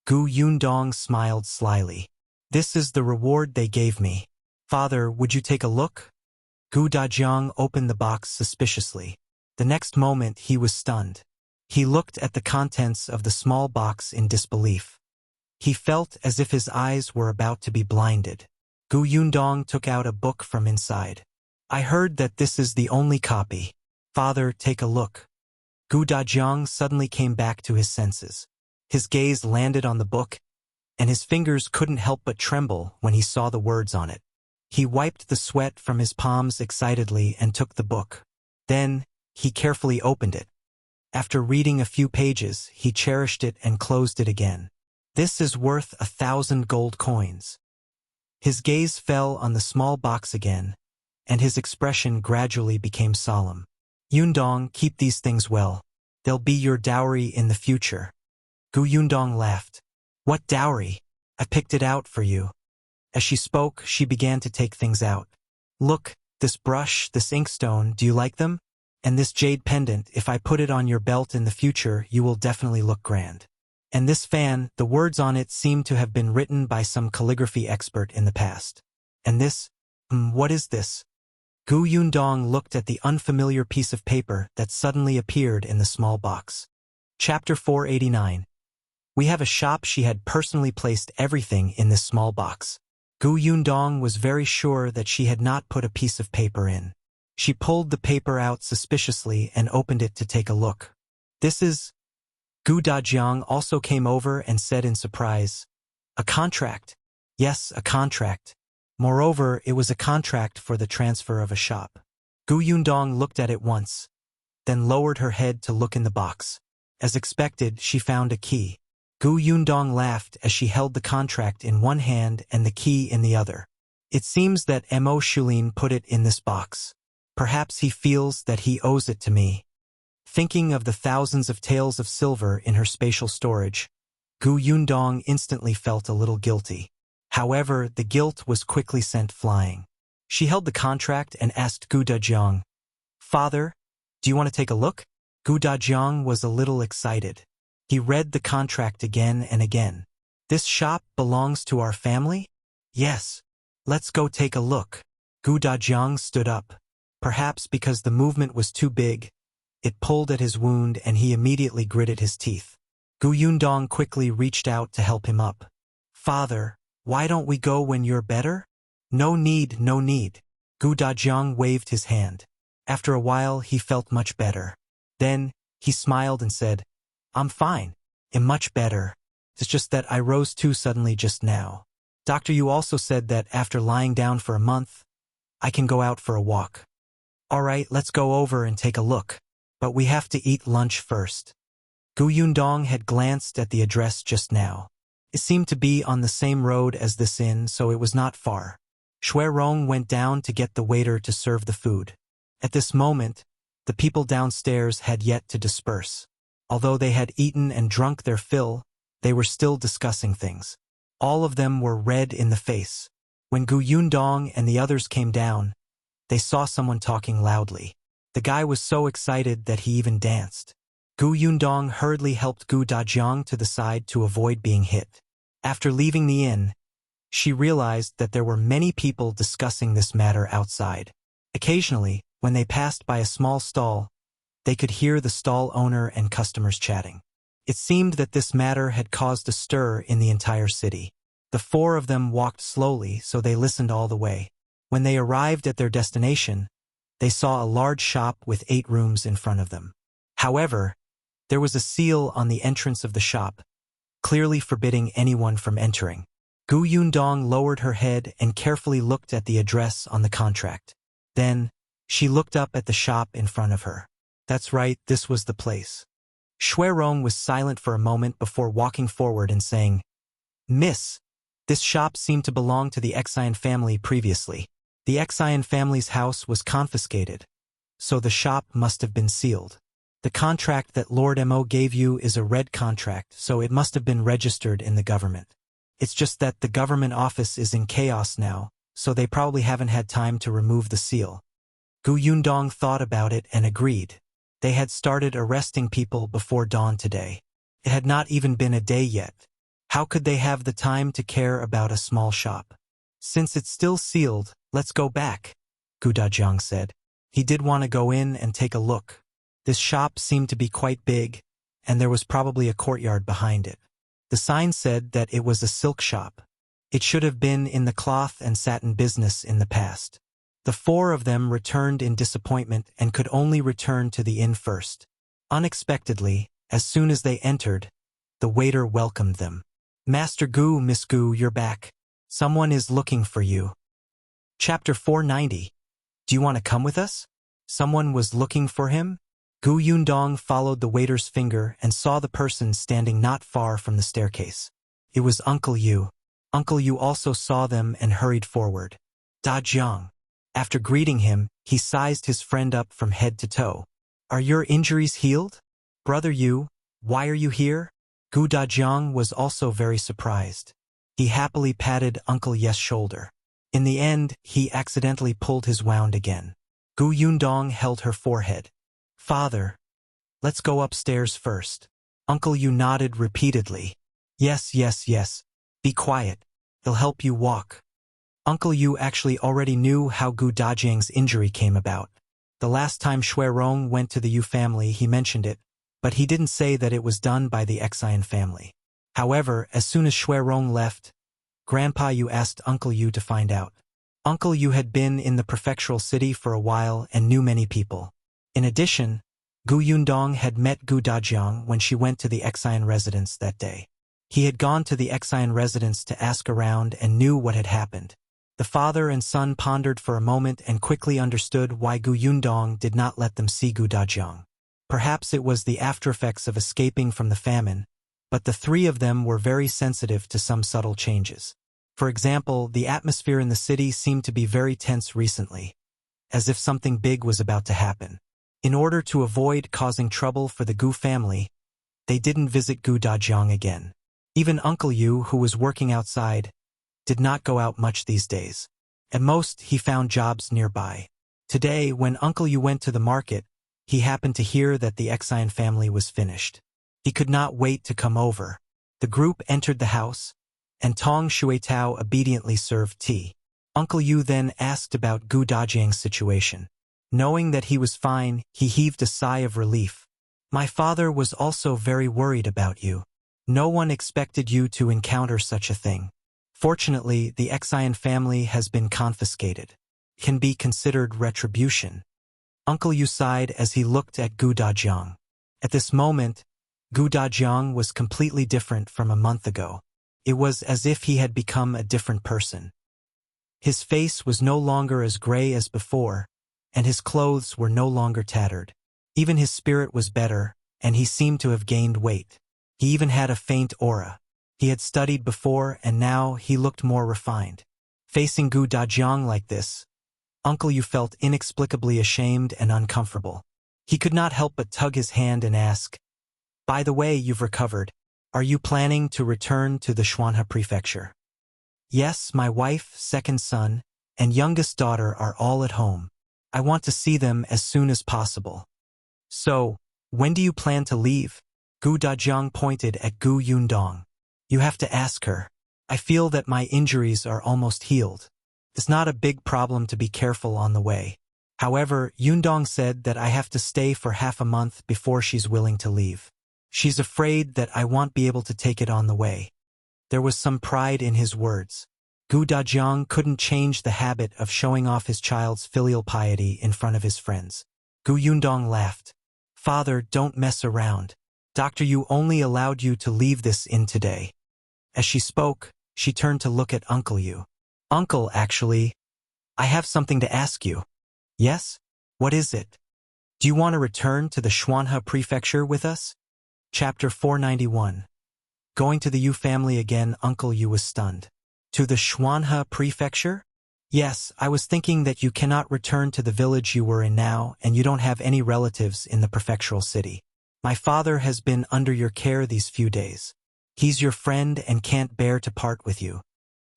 Speaker 1: Yundong smiled slyly. This is the reward they gave me. Father, would you take a look? Dajiang opened the box suspiciously. The next moment he was stunned. He looked at the contents of the small box in disbelief. He felt as if his eyes were about to be blinded. Yundong took out a book from inside. I heard that this is the only copy. Father, take a look. Dajiang suddenly came back to his senses. His gaze landed on the book, and his fingers couldn't help but tremble when he saw the words on it. He wiped the sweat from his palms excitedly and took the book. Then, he carefully opened it. After reading a few pages, he cherished it and closed it again. This is worth 1,000 gold coins. His gaze fell on the small box again, and his expression gradually became solemn. Yundong, keep these things well. They'll be your dowry in the future. Yundong laughed. What dowry? I picked it out for you. As she spoke, she began to take things out. Look, this brush, this inkstone, do you like them? And this jade pendant, if I put it on your belt in the future, you will definitely look grand. And this fan, the words on it seem to have been written by some calligraphy expert in the past. And this, what is this? Yundong looked at the unfamiliar piece of paper that suddenly appeared in the small box. Chapter 489. We have a shop. She had personally placed everything in this small box. Yundong was very sure that she had not put a piece of paper in. She pulled the paper out suspiciously and opened it to take a look. This is... Dajiang also came over and said in surprise, A contract. Yes, a contract. Moreover, it was a contract for the transfer of a shop. Yundong looked at it once, then lowered her head to look in the box. As expected, she found a key. Yundong laughed as she held the contract in one hand and the key in the other. It seems that Am Mo Xulin put it in this box. Perhaps he feels that he owes it to me. Thinking of the thousands of taels of silver in her spatial storage, Yundong instantly felt a little guilty. However, the guilt was quickly sent flying. She held the contract and asked Dajiang, "Father, do you want to take a look?" Dajiang was a little excited. He read the contract again and again. "This shop belongs to our family?" "Yes. Let's go take a look." Dajiang stood up. Perhaps because the movement was too big, it pulled at his wound and he immediately gritted his teeth. Yundong quickly reached out to help him up. "Father, why don't we go when you're better?" "No need, no need." Dajiang waved his hand. After a while, he felt much better. Then, he smiled and said, "I'm fine. I'm much better. It's just that I rose too suddenly just now. Doctor, you also said that after lying down for a month, I can go out for a walk." "All right, let's go over and take a look. But we have to eat lunch first." Yundong had glanced at the address just now. It seemed to be on the same road as this inn, so it was not far. Rong went down to get the waiter to serve the food. At this moment, the people downstairs had yet to disperse. Although they had eaten and drunk their fill, they were still discussing things. All of them were red in the face. When Yundong and the others came down, they saw someone talking loudly. The guy was so excited that he even danced. Yundong hurriedly helped Dajiang to the side to avoid being hit. After leaving the inn, she realized that there were many people discussing this matter outside. Occasionally, when they passed by a small stall, they could hear the stall owner and customers chatting. It seemed that this matter had caused a stir in the entire city. The four of them walked slowly, so they listened all the way. When they arrived at their destination, they saw a large shop with 8 rooms in front of them. However, there was a seal on the entrance of the shop, clearly forbidding anyone from entering. Yundong lowered her head and carefully looked at the address on the contract. Then, she looked up at the shop in front of her. That's right, this was the place. Rong was silent for a moment before walking forward and saying, "Miss, this shop seemed to belong to the Xian family previously. The Xian family's house was confiscated, so the shop must have been sealed. The contract that Lord Mo gave you is a red contract, so it must have been registered in the government. It's just that the government office is in chaos now, so they probably haven't had time to remove the seal." Yundong thought about it and agreed. They had started arresting people before dawn today. It had not even been a day yet. How could they have the time to care about a small shop? "Since it's still sealed, let's go back," Dajiang said. He did want to go in and take a look. This shop seemed to be quite big, and there was probably a courtyard behind it. The sign said that it was a silk shop. It should have been in the cloth and satin business in the past. The four of them returned in disappointment and could only return to the inn first. Unexpectedly, as soon as they entered, the waiter welcomed them. "Master Miss you're back. Someone is looking for you." Chapter 490. "Do you want to come with us?" Someone was looking for him? Yundong followed the waiter's finger and saw the person standing not far from the staircase. It was Uncle Yu. Uncle Yu also saw them and hurried forward. Dajiang. After greeting him, he sized his friend up from head to toe. "Are your injuries healed? Brother Yu, why are you here?" Dajiang was also very surprised. He happily patted Uncle Yu's shoulder. In the end, he accidentally pulled his wound again. Yundong held her forehead. "Father, let's go upstairs first." Uncle Yu nodded repeatedly. Yes, yes, yes. Be quiet. He'll help you walk." Uncle Yu actually already knew how Dajiang's injury came about. The last time Rong went to the Yu family, he mentioned it, but he didn't say that it was done by the Xian family. However, as soon as Rong left, Grandpa Yu asked Uncle Yu to find out. Uncle Yu had been in the prefectural city for a while and knew many people. In addition, Yundong had met Dajiang when she went to the Xian residence that day. He had gone to the Exine residence to ask around and knew what had happened. The father and son pondered for a moment and quickly understood why Gu Yundong did not let them see Gu Dajiang. Perhaps it was the aftereffects of escaping from the famine, but the three of them were very sensitive to some subtle changes. For example, the atmosphere in the city seemed to be very tense recently, as if something big was about to happen. In order to avoid causing trouble for the Gu family, they didn't visit Gu Dajiang again. Even Uncle Yu, who was working outside, did not go out much these days. At most, he found jobs nearby. Today, when Uncle Yu went to the market, he happened to hear that the Exine family was finished. He could not wait to come over. The group entered the house, and Tong Shuitao obediently served tea. Uncle Yu then asked about Gu Dajiang's situation. Knowing that he was fine, he heaved a sigh of relief. My father was also very worried about you. No one expected you to encounter such a thing. Fortunately, the Exine family has been confiscated. Can be considered retribution. Uncle Yu sighed as he looked at Gu Dajiang. At this moment, Gu Dajiang was completely different from a month ago. It was as if he had become a different person. His face was no longer as gray as before, and his clothes were no longer tattered. Even his spirit was better, and he seemed to have gained weight. He even had a faint aura. He had studied before, and now he looked more refined. Facing Gu Dajiang like this, Uncle Yu felt inexplicably ashamed and uncomfortable. He could not help but tug his hand and ask, "By the way, you've recovered. Are you planning to return to the Xuanhe prefecture?" "Yes, my wife, second son, and youngest daughter are all at home. I want to see them as soon as possible." "So, when do you plan to leave?" Gu Dajiang pointed at Gu Yundong. "You have to ask her. I feel that my injuries are almost healed. It's not a big problem to be careful on the way. However, Yundong said that I have to stay for half a month before she's willing to leave. She's afraid that I won't be able to take it on the way." There was some pride in his words. Gu Dajiang couldn't change the habit of showing off his child's filial piety in front of his friends. Gu Yundong laughed. "Father, don't mess around. Dr. Yu only allowed you to leave this in today." As she spoke, she turned to look at Uncle Yu. "Uncle, actually, I have something to ask you." "Yes? What is it? Do you want to return to the Xuanhe prefecture with us?" Chapter 491. Going to the Yu family again, Uncle Yu was stunned. "To the Xuanhe prefecture?" "Yes, I was thinking that you cannot return to the village you were in now, and you don't have any relatives in the prefectural city. My father has been under your care these few days. He's your friend and can't bear to part with you."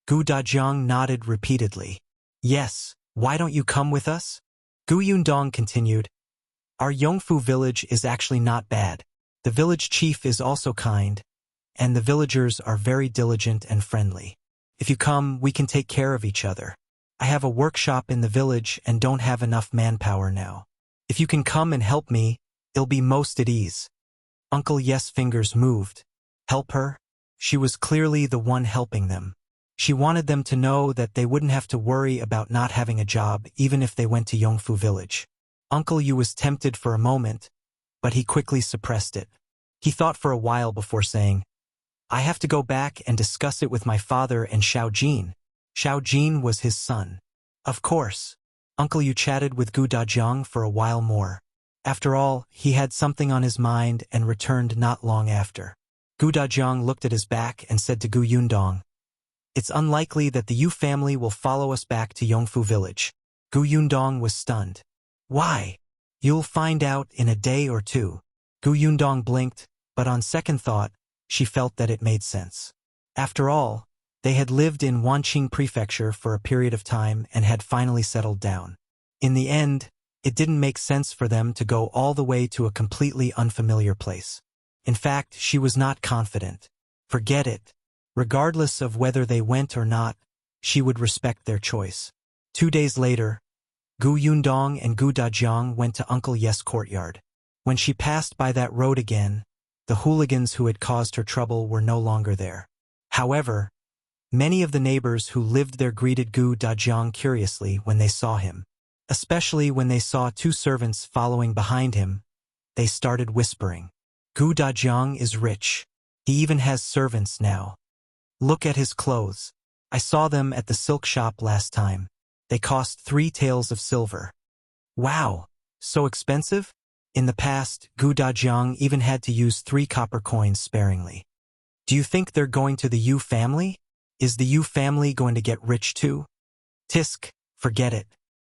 Speaker 1: Gu Dajiang nodded repeatedly. "Yes, why don't you come with us?" Gu Yundong continued. "Our Yongfu village is actually not bad. The village chief is also kind, and the villagers are very diligent and friendly. If you come, we can take care of each other. I have a workshop in the village and don't have enough manpower now. If you can come and help me, it'll be most at ease." Uncle Yes' fingers moved. Help her? She was clearly the one helping them. She wanted them to know that they wouldn't have to worry about not having a job even if they went to Yongfu village. Uncle Yu was tempted for a moment, but he quickly suppressed it. He thought for a while before saying, "I have to go back and discuss it with my father and Xiao Jin." Xiao Jin was his son. Of course. Uncle Yu chatted with Gu Dajiang for a while more. After all, he had something on his mind and returned not long after. Gu Dajiang looked at his back and said to Gu Yundong, "It's unlikely that the Yu family will follow us back to Yongfu village." Gu Yundong was stunned. "Why?" "You'll find out in a day or two." Gu Yundong blinked, but on second thought, she felt that it made sense. After all, they had lived in Wanqing Prefecture for a period of time and had finally settled down. In the end, it didn't make sense for them to go all the way to a completely unfamiliar place. In fact, she was not confident. Forget it. Regardless of whether they went or not, she would respect their choice. 2 days later, Gu Yundong and Gu Dajiang went to Uncle Yes' courtyard. When she passed by that road again, the hooligans who had caused her trouble were no longer there. However, many of the neighbors who lived there greeted Gu Dajiang curiously when they saw him. Especially when they saw 2 servants following behind him, they started whispering, "Gu Dajiang is rich. He even has servants now. Look at his clothes. I saw them at the silk shop last time. They cost 3 taels of silver. Wow, so expensive? In the past, Dajiang even had to use 3 copper coins sparingly. Do you think they're going to the Yu family? Is the Yu family going to get rich too? Tisk, forget it.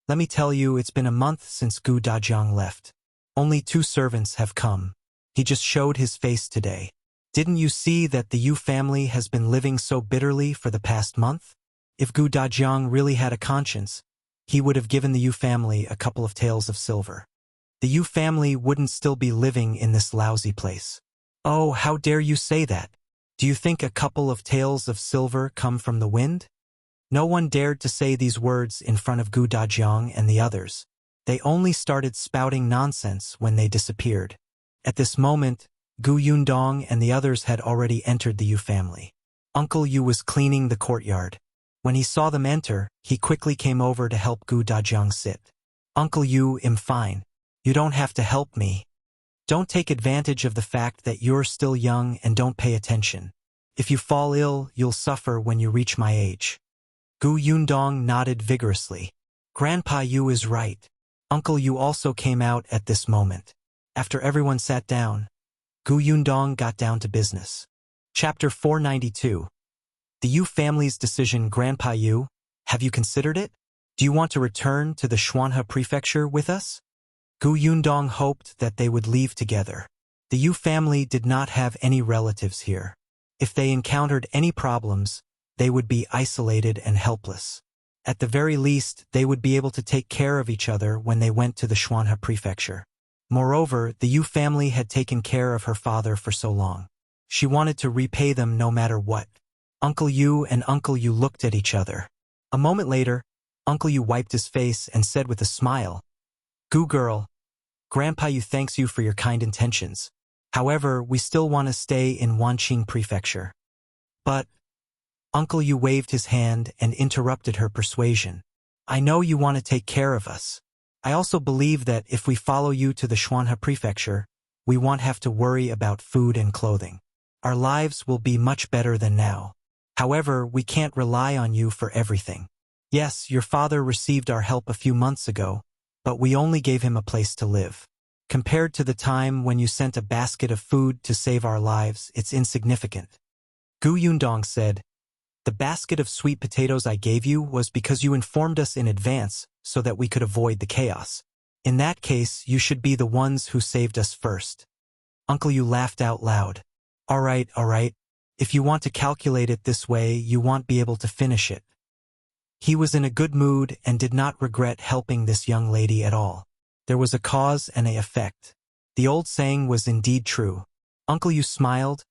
Speaker 1: Let me tell you, it's been a month since Dajiang left. Only 2 servants have come. He just showed his face today. Didn't you see that the Yu family has been living so bitterly for the past month? If Dajiang really had a conscience, he would have given the Yu family a couple of taels of silver. The Yu family wouldn't still be living in this lousy place. Oh, how dare you say that? Do you think a couple of taels of silver come from the wind? No one dared to say these words in front of Dajiang and the others. They only started spouting nonsense when they disappeared. At this moment, Yundong and the others had already entered the Yu family. Uncle Yu was cleaning the courtyard. When he saw them enter, he quickly came over to help Dajiang sit. Uncle Yu, I'm fine. You don't have to help me. Don't take advantage of the fact that you're still young and don't pay attention. If you fall ill, you'll suffer when you reach my age. Yundong nodded vigorously. Grandpa Yu is right. Uncle Yu also came out at this moment. After everyone sat down, Yundong got down to business. Chapter 492. The Yu family's decision. Grandpa Yu, have you considered it? Do you want to return to the Xuanhe prefecture with us? Yundong hoped that they would leave together. The Yu family did not have any relatives here. If they encountered any problems, they would be isolated and helpless. At the very least, they would be able to take care of each other when they went to the Xuanhe prefecture. Moreover, the Yu family had taken care of her father for so long. She wanted to repay them no matter what. Uncle Yu and Uncle Yu looked at each other. A moment later, Uncle Yu wiped his face and said with a smile, Girl, Grandpa Yu thanks you for your kind intentions. However, we still want to stay in Wanqing Prefecture. But, Uncle Yu waved his hand and interrupted her persuasion. I know you want to take care of us. I also believe that if we follow you to the Xuanhe Prefecture, we won't have to worry about food and clothing. Our lives will be much better than now. However, we can't rely on you for everything. Yes, your father received our help a few months ago, but we only gave him a place to live. Compared to the time when you sent a basket of food to save our lives, it's insignificant. Yundong said, The basket of sweet potatoes I gave you was because you informed us in advance so that we could avoid the chaos. In that case, you should be the ones who saved us first. Uncle Yu laughed out loud. All right. If you want to calculate it this way, you won't be able to finish it. He was in a good mood and did not regret helping this young lady at all. There was a cause and an effect. The old saying was indeed true. Uncle Yu smiled,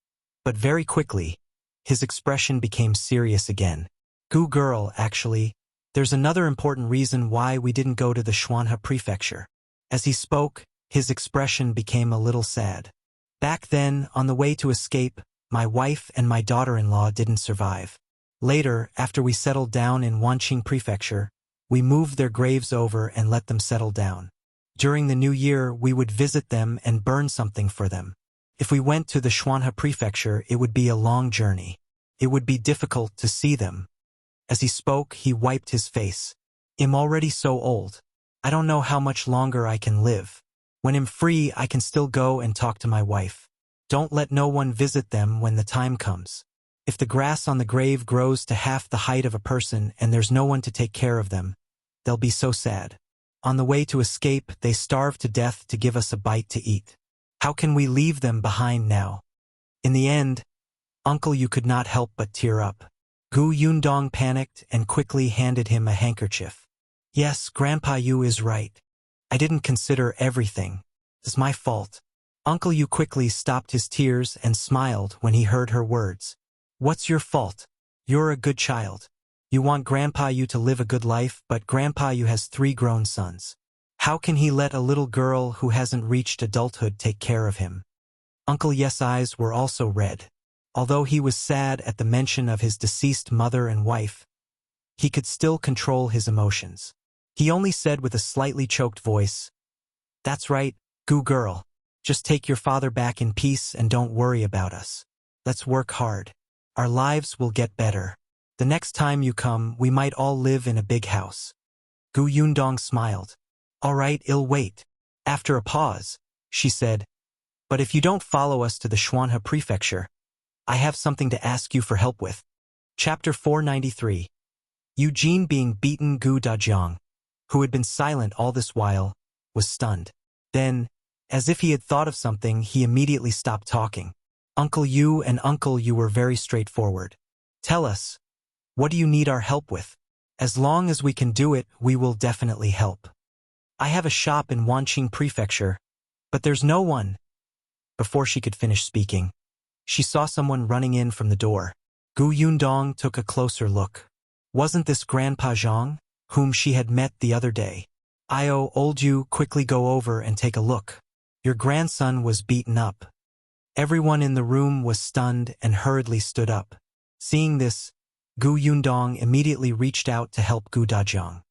Speaker 1: but very quickly, his expression became serious again. Girl, actually, there's another important reason why we didn't go to the Xuanhe Prefecture. As he spoke, his expression became a little sad. Back then, on the way to escape, my wife and my daughter-in-law didn't survive. Later, after we settled down in Wanqing Prefecture, we moved their graves over and let them settle down. During the new year, we would visit them and burn something for them. If we went to the Xuanhe Prefecture, it would be a long journey. It would be difficult to see them. As he spoke, he wiped his face. I'm already so old. I don't know how much longer I can live. When I'm free, I can still go and talk to my wife. Don't let no one visit them when the time comes. If the grass on the grave grows to half the height of a person and there's no one to take care of them, they'll be so sad. On the way to escape, they starve to death to give us a bite to eat. How can we leave them behind now? In the end, Uncle Yu could not help but tear up. Yundong panicked and quickly handed him a handkerchief. Yes, Grandpa Yu is right. I didn't consider everything. It's my fault. Uncle Yu quickly stopped his tears and smiled when he heard her words. What's your fault? You're a good child. You want Grandpa Yu to live a good life, but Grandpa Yu has 3 grown sons. How can he let a little girl who hasn't reached adulthood take care of him? Uncle Yu's eyes were also red. Although he was sad at the mention of his deceased mother and wife, he could still control his emotions. He only said with a slightly choked voice, That's right, girl. Just take your father back in peace and don't worry about us. Let's work hard. Our lives will get better. The next time you come, we might all live in a big house. Gu Yundong smiled. All right, I'll wait. After a pause, she said, but if you don't follow us to the Xuanhe prefecture, I have something to ask you for help with. Chapter 493. Eugene being beaten. Gu Dajiang, who had been silent all this while, was stunned. Then, as if he had thought of something, he immediately stopped talking. Uncle Yu were very straightforward. Tell us, what do you need our help with? As long as we can do it, we will definitely help. I have a shop in Wanqing Prefecture, but there's no one. Before she could finish speaking, she saw someone running in from the door. Gu Yundong took a closer look. Wasn't this Grandpa Zhang, whom she had met the other day? Old you, quickly go over and take a look. Your grandson was beaten up. Everyone in the room was stunned and hurriedly stood up. Seeing this, Gu Yundong immediately reached out to help Gu Dajiang.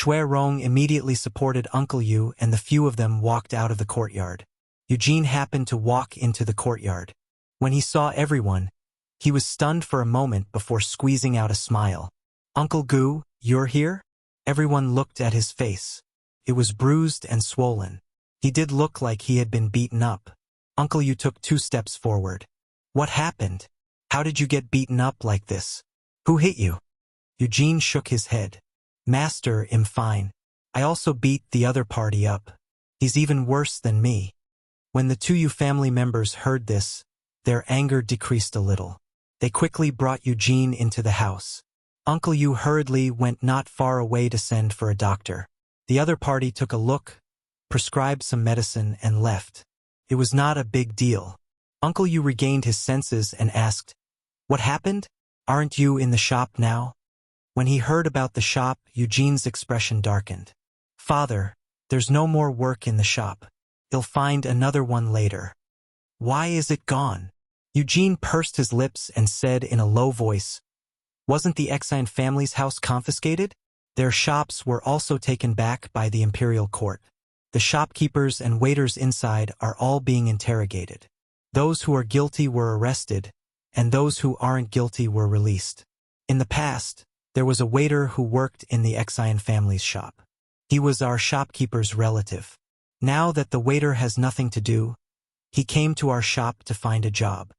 Speaker 1: Rong immediately supported Uncle Yu, and the few of them walked out of the courtyard. Eugene happened to walk into the courtyard. When he saw everyone, he was stunned for a moment before squeezing out a smile. Uncle Gu, you're here? Everyone looked at his face. It was bruised and swollen. He did look like he had been beaten up. Uncle Yu took 2 steps forward. What happened? How did you get beaten up like this? Who hit you? Eugene shook his head. Master, I'm fine. I also beat the other party up. He's even worse than me. When the 2 Yu family members heard this, their anger decreased a little. They quickly brought Eugene into the house. Uncle Yu hurriedly went not far away to send for a doctor. The other party took a look, prescribed some medicine, and left. It was not a big deal. Uncle Yu regained his senses and asked, What happened? Aren't you in the shop now? When he heard about the shop, Eugene's expression darkened. Father, there's no more work in the shop. You'll find another one later. Why is it gone? Eugene pursed his lips and said in a low voice, Wasn't the Xine family's house confiscated? Their shops were also taken back by the imperial court. The shopkeepers and waiters inside are all being interrogated. Those who are guilty were arrested, and those who aren't guilty were released. In the past, there was a waiter who worked in the Xine family's shop. He was our shopkeeper's relative. Now that the waiter has nothing to do, he came to our shop to find a job.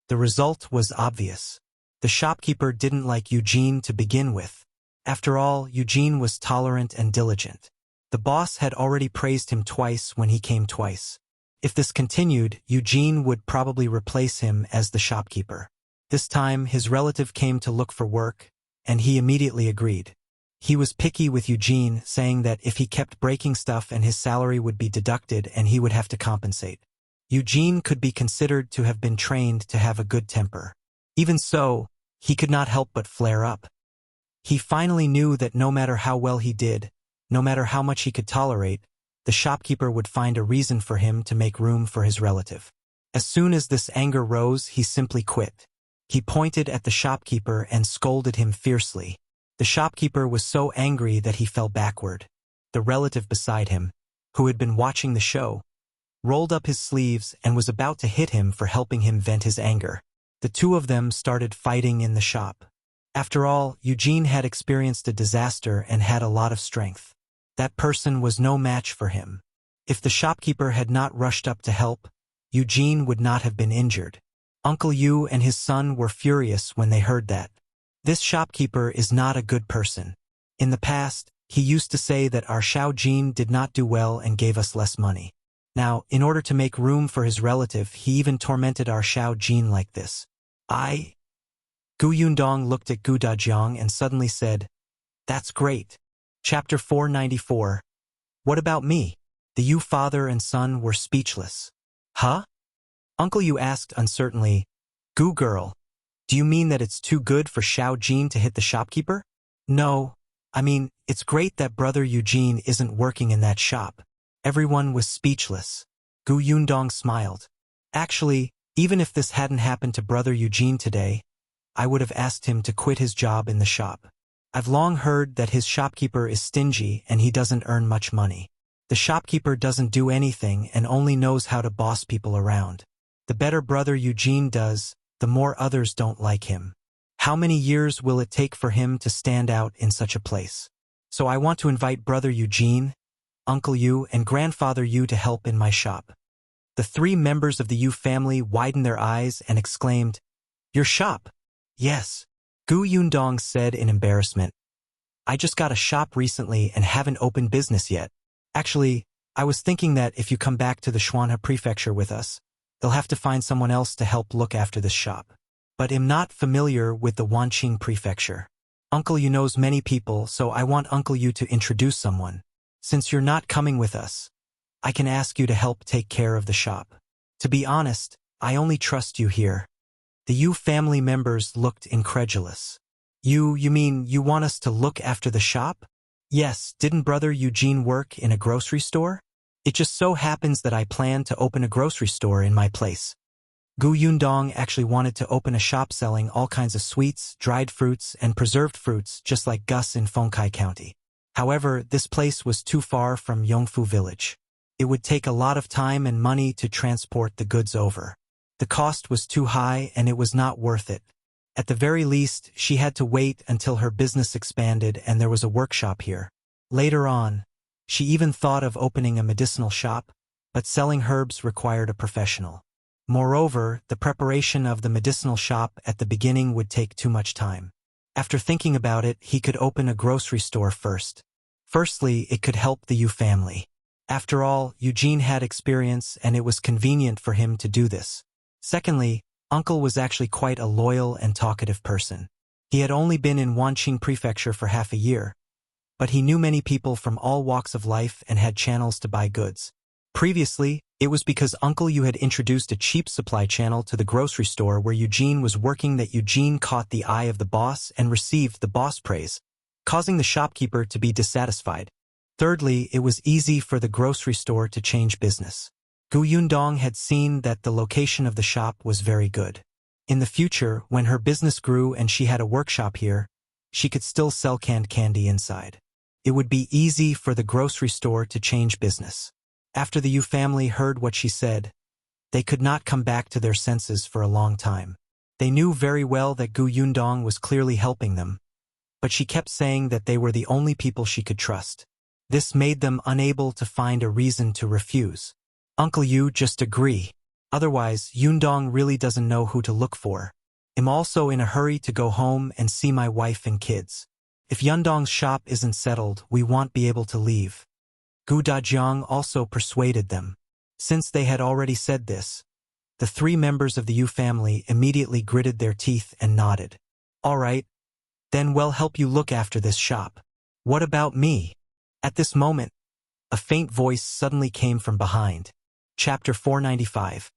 Speaker 1: The result was obvious. The shopkeeper didn't like Eugene to begin with. After all, Eugene was tolerant and diligent. The boss had already praised him twice when he came twice. If this continued, Eugene would probably replace him as the shopkeeper. This time, his relative came to look for work, and he immediately agreed. He was picky with Eugene, saying that if he kept breaking stuff and his salary would be deducted and he would have to compensate. Eugene could be considered to have been trained to have a good temper. Even so, he could not help but flare up. He finally knew that no matter how well he did, no matter how much he could tolerate, the shopkeeper would find a reason for him to make room for his relative. As soon as this anger rose, he simply quit. He pointed at the shopkeeper and scolded him fiercely. The shopkeeper was so angry that he fell backward. The relative beside him, who had been watching the show, rolled up his sleeves and was about to hit him for helping him vent his anger. The 2 of them started fighting in the shop. After all, Eugene had experienced a disaster and had a lot of strength. That person was no match for him. If the shopkeeper had not rushed up to help, Eugene would not have been injured. Uncle Yu and his son were furious when they heard that. This shopkeeper is not a good person. In the past, he used to say that our Xiaojin did not do well and gave us less money. Now, in order to make room for his relative, he even tormented our Xiaojin like this. Gu Yundong looked at Gu Dajiang and suddenly said, That's great. Chapter 494. What about me? The Yu father and son were speechless. Huh? Uncle Yu asked uncertainly, Gu girl, do you mean that it's too good for Xiaojin to hit the shopkeeper? No, I mean, it's great that brother Eugene isn't working in that shop. Everyone was speechless. Gu Yundong smiled. Actually, even if this hadn't happened to brother Eugene today, I would have asked him to quit his job in the shop. I've long heard that his shopkeeper is stingy and he doesn't earn much money. The shopkeeper doesn't do anything and only knows how to boss people around. The better brother Eugene does, the more others don't like him. How many years will it take for him to stand out in such a place? So I want to invite Brother Eugene, Uncle Yu, and Grandfather Yu to help in my shop. The three members of the Yu family widened their eyes and exclaimed, "Your shop?" "Yes," Gu Yundong said in embarrassment. "I just got a shop recently and haven't opened business yet. Actually, I was thinking that if you come back to the Shuanhe prefecture with us, they'll have to find someone else to help look after this shop. But I'm not familiar with the Wanqing prefecture. Uncle Yu knows many people, so I want Uncle Yu to introduce someone. Since you're not coming with us, I can ask you to help take care of the shop. To be honest, I only trust you here." The Yu family members looked incredulous. You mean you want us to look after the shop?" "Yes, didn't Brother Eugene work in a grocery store? It just so happens that I plan to open a grocery store in my place." Gu Yundong actually wanted to open a shop selling all kinds of sweets, dried fruits, and preserved fruits, just like Gus in Fengkai County. However, this place was too far from Yongfu village. It would take a lot of time and money to transport the goods over. The cost was too high and it was not worth it. At the very least, she had to wait until her business expanded and there was a workshop here. Later on, she even thought of opening a medicinal shop, but selling herbs required a professional. Moreover, the preparation of the medicinal shop at the beginning would take too much time. After thinking about it, he could open a grocery store first. Firstly, it could help the Yu family. After all, Eugene had experience and it was convenient for him to do this. Secondly, Uncle was actually quite a loyal and talkative person. He had only been in Wanqing prefecture for half a year, but he knew many people from all walks of life and had channels to buy goods. Previously, it was because Uncle Yu had introduced a cheap supply channel to the grocery store where Eugene was working that Eugene caught the eye of the boss and received the boss praise, causing the shopkeeper to be dissatisfied. Thirdly, it was easy for the grocery store to change business. Gu Yundong had seen that the location of the shop was very good. In the future, when her business grew and she had a workshop here, she could still sell canned candy inside. It would be easy for the grocery store to change business. After the Yu family heard what she said, they could not come back to their senses for a long time. They knew very well that Gu Yundong was clearly helping them, but she kept saying that they were the only people she could trust. This made them unable to find a reason to refuse. "Uncle Yu, just agree. Otherwise, Yundong really doesn't know who to look for. I'm also in a hurry to go home and see my wife and kids. If Yundong's shop isn't settled, we won't be able to leave." Gu Dajiang also persuaded them. Since they had already said this, the three members of the Yu family immediately gritted their teeth and nodded. "All right, then we'll help you look after this shop. What about me?" At this moment, a faint voice suddenly came from behind. Chapter 495.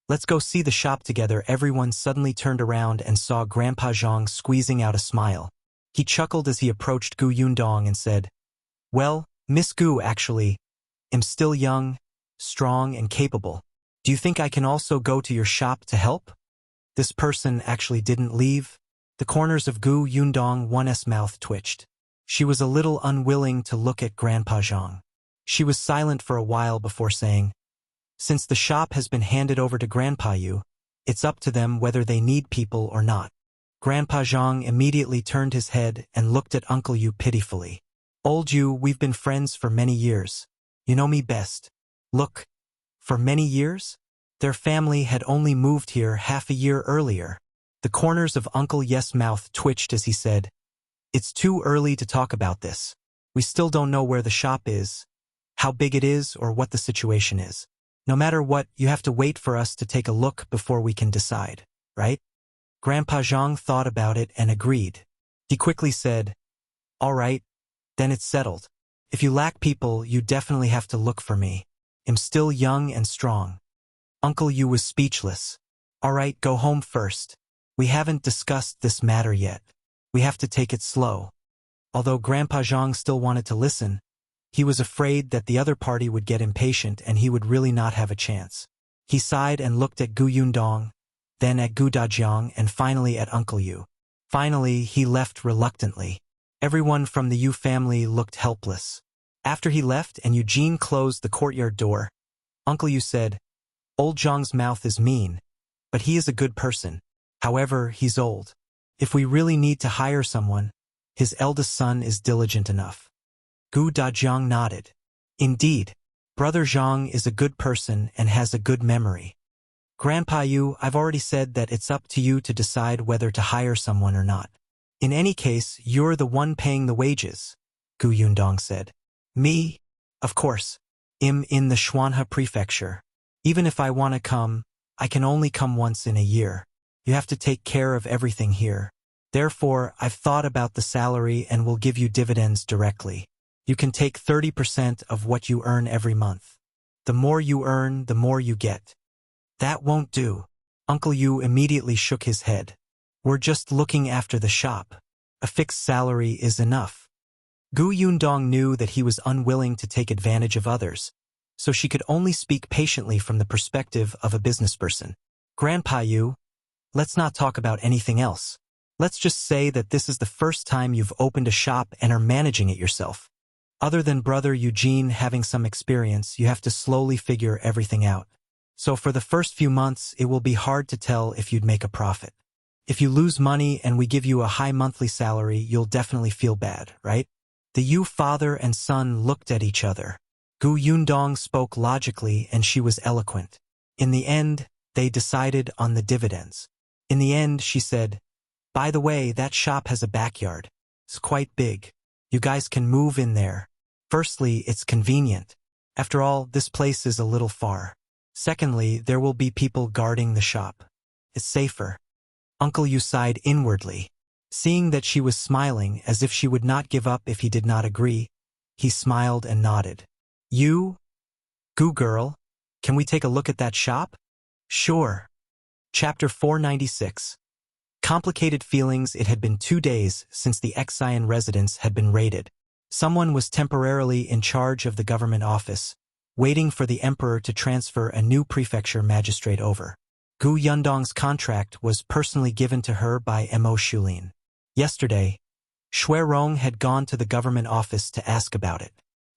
Speaker 1: "Let's go see the shop together." Everyone suddenly turned around and saw Grandpa Zhang squeezing out a smile. He chuckled as he approached Gu Yundong and said, "Well, Miss Gu, actually, I'm still young, strong, and capable. Do you think I can also go to your shop to help?" This person actually didn't leave. The corners of Gu Yundong's mouth twitched. She was a little unwilling to look at Grandpa Zhang. She was silent for a while before saying, "Since the shop has been handed over to Grandpa Yu, it's up to them whether they need people or not." Grandpa Zhang immediately turned his head and looked at Uncle Yu pitifully. "Old Yu, we've been friends for many years. You know me best. Look, for many years?" Their family had only moved here half a year earlier. The corners of Uncle Yes' mouth twitched as he said, "It's too early to talk about this. We still don't know where the shop is, how big it is, or what the situation is. No matter what, you have to wait for us to take a look before we can decide, right?" Grandpa Zhang thought about it and agreed. He quickly said, "All right, then it's settled. If you lack people, you definitely have to look for me. I'm still young and strong." Uncle Yu was speechless. "All right, go home first. We haven't discussed this matter yet. We have to take it slow." Although Grandpa Zhang still wanted to listen, he was afraid that the other party would get impatient and he would really not have a chance. He sighed and looked at Gu Yundong, then at Gu Dajiang, and finally at Uncle Yu. Finally, he left reluctantly. Everyone from the Yu family looked helpless. After he left and Eugene closed the courtyard door, Uncle Yu said, "Old Zhang's mouth is mean, but he is a good person. However, he's old. If we really need to hire someone, his eldest son is diligent enough. Dajiang nodded. Indeed, Brother Zhang is a good person and has a good memory. Grandpa Yu, I've already said that it's up to you to decide whether to hire someone or not. In any case, you're the one paying the wages, Yundong said. Me? Of course. I'm in the Xuanhe prefecture. Even if I want to come, I can only come once in a year. You have to take care of everything here. Therefore, I've thought about the salary and will give you dividends directly. You can take 30% of what you earn every month. The more you earn, the more you get. That won't do. Uncle Yu immediately shook his head. We're just looking after the shop. A fixed salary is enough. Yundong knew that he was unwilling to take advantage of others, so she could only speak patiently from the perspective of a businessperson. Grandpa Yu, let's not talk about anything else. Let's just say that this is the first time you've opened a shop and are managing it yourself. Other than Brother Eugene having some experience, you have to slowly figure everything out. So for the first few months, it will be hard to tell if you'd make a profit. If you lose money and we give you a high monthly salary, you'll definitely feel bad, right? The Yu father and son looked at each other. Yundong spoke logically and she was eloquent. In the end, they decided on the dividends. In the end, she said, by the way, that shop has a backyard. It's quite big. You guys can move in there. Firstly, it's convenient. After all, this place is a little far. Secondly, there will be people guarding the shop. It's safer. Uncle Yu sighed inwardly. Seeing that she was smiling as if she would not give up if he did not agree, he smiled and nodded. You? Girl, can we take a look at that shop? Sure. Chapter 496. Complicated feelings. It had been 2 days since the Xian residence had been raided. Someone was temporarily in charge of the government office, waiting for the emperor to transfer a new prefecture magistrate over. Yundong's contract was personally given to her by Am Mo Xulin. Yesterday, Rong had gone to the government office to ask about it.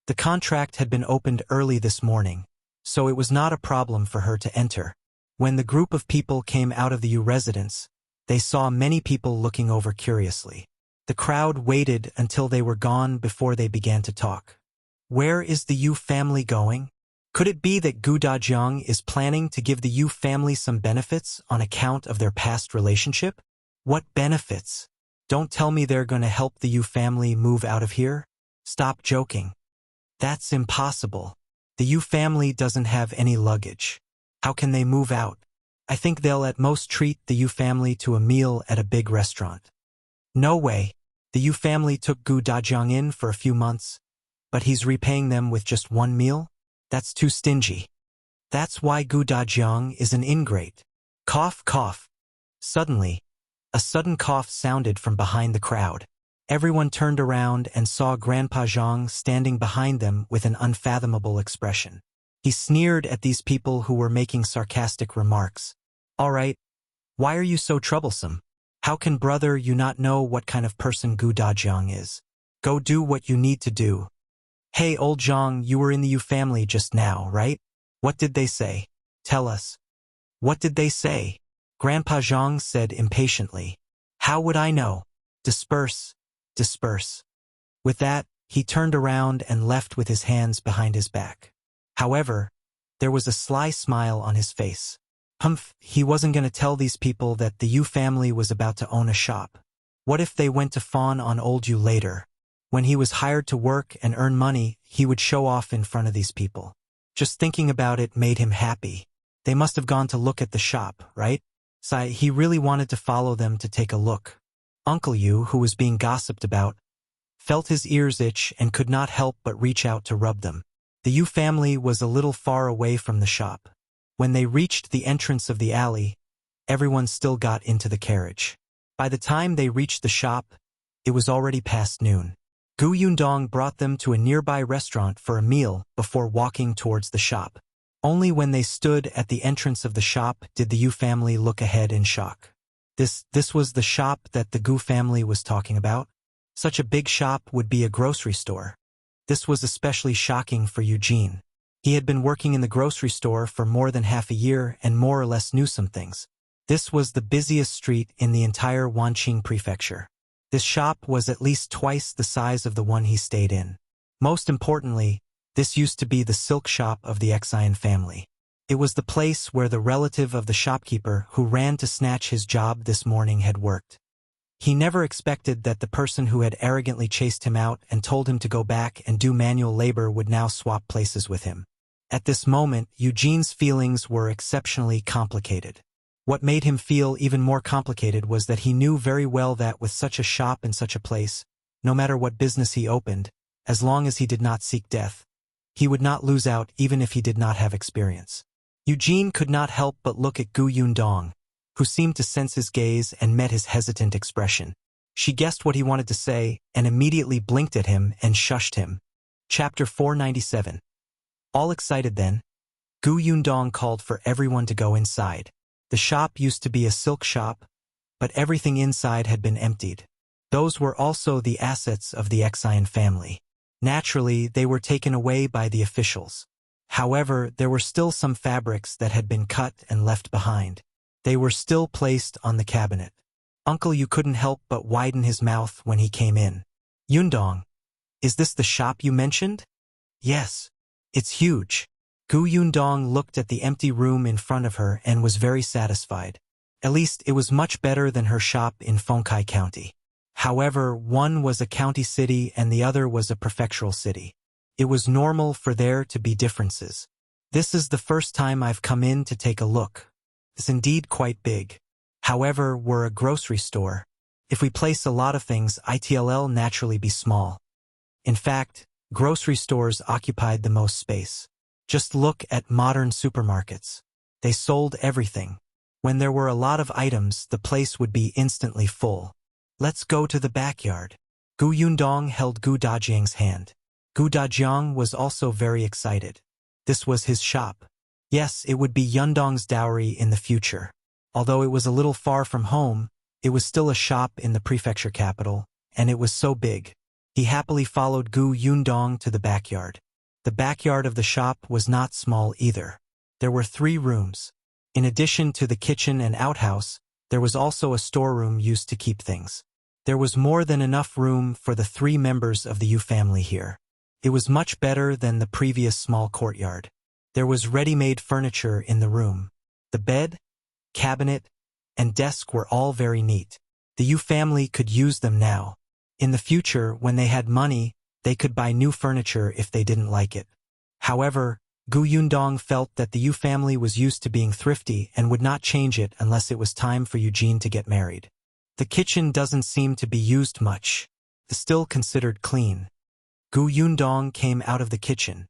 Speaker 1: The contract had been opened early this morning, so it was not a problem for her to enter. When the group of people came out of the Yu residence, they saw many people looking over curiously. The crowd waited until they were gone before they began to talk. Where is the Yu family going? Could it be that Dajiang is planning to give the Yu family some benefits on account of their past relationship? What benefits? Don't tell me they're going to help the Yu family move out of here? Stop joking. That's impossible. The Yu family doesn't have any luggage. How can they move out? I think they'll at most treat the Yu family to a meal at a big restaurant. No way. The Yu family took Dajiang in for a few months, but he's repaying them with just one meal? That's too stingy. That's why Dajiang is an ingrate. Cough, cough. Suddenly, a sudden cough sounded from behind the crowd. Everyone turned around and saw Grandpa Zhang standing behind them with an unfathomable expression. He sneered at these people who were making sarcastic remarks. All right, why are you so troublesome? How can Brother you not know what kind of person Dajiang is? Go do what you need to do. Hey, old Zhang, you were in the Yu family just now, right? What did they say? Tell us. What did they say? Grandpa Zhang said impatiently. How would I know? Disperse, disperse. With that, he turned around and left with his hands behind his back. However, there was a sly smile on his face. Humph, he wasn't going to tell these people that the Yu family was about to own a shop. What if they went to fawn on old Yu later? When he was hired to work and earn money, he would show off in front of these people. Just thinking about it made him happy. They must have gone to look at the shop, right? So he really wanted to follow them to take a look. Uncle Yu, who was being gossiped about, felt his ears itch and could not help but reach out to rub them. The Yu family was a little far away from the shop. When they reached the entrance of the alley, everyone still got into the carriage. By the time they reached the shop, it was already past noon. Yundong brought them to a nearby restaurant for a meal before walking towards the shop. Only when they stood at the entrance of the shop did the Yu family look ahead in shock. This was the shop that the Gu family was talking about? Such a big shop would be a grocery store. This was especially shocking for Eugene. He had been working in the grocery store for more than half a year and more or less knew some things. This was the busiest street in the entire Wanqing prefecture. This shop was at least twice the size of the one he stayed in. Most importantly, this used to be the silk shop of the Xian family. It was the place where the relative of the shopkeeper who ran to snatch his job this morning had worked. He never expected that the person who had arrogantly chased him out and told him to go back and do manual labor would now swap places with him. At this moment, Eugene's feelings were exceptionally complicated. What made him feel even more complicated was that he knew very well that with such a shop in such a place, no matter what business he opened, as long as he did not seek death, he would not lose out even if he did not have experience. Eugene could not help but look at Yundong, who seemed to sense his gaze and met his hesitant expression. She guessed what he wanted to say and immediately blinked at him and shushed him. Chapter 497. All excited then, Yundong called for everyone to go inside. The shop used to be a silk shop, but everything inside had been emptied. Those were also the assets of the Xian family. Naturally, they were taken away by the officials. However, there were still some fabrics that had been cut and left behind. They were still placed on the cabinet. Uncle Yu couldn't help but widen his mouth when he came in. Yundong, is this the shop you mentioned? Yes. It's huge. Yundong looked at the empty room in front of her and was very satisfied. At least it was much better than her shop in Fengkai County. However, one was a county city and the other was a prefectural city. It was normal for there to be differences. This is the first time I've come in to take a look. It's indeed quite big. However, we're a grocery store. If we place a lot of things, it'll naturally be small. In fact, grocery stores occupied the most space. Just look at modern supermarkets. They sold everything. When there were a lot of items, the place would be instantly full. Let's go to the backyard. Yundong held Dajiang's hand. Dajiang was also very excited. This was his shop. Yes, it would be Yundong's dowry in the future. Although it was a little far from home, it was still a shop in the prefecture capital, and it was so big. He happily followed Yundong to the backyard. The backyard of the shop was not small either. There were 3 rooms. In addition to the kitchen and outhouse, there was also a storeroom used to keep things. There was more than enough room for the 3 members of the Yu family here. It was much better than the previous small courtyard. There was ready-made furniture in the room. The bed, cabinet, and desk were all very neat. The Yu family could use them now. In the future, when they had money, they could buy new furniture if they didn't like it. However, Yundong felt that the Yu family was used to being thrifty and would not change it unless it was time for Eugene to get married. The kitchen doesn't seem to be used much. It's still considered clean. Yundong came out of the kitchen.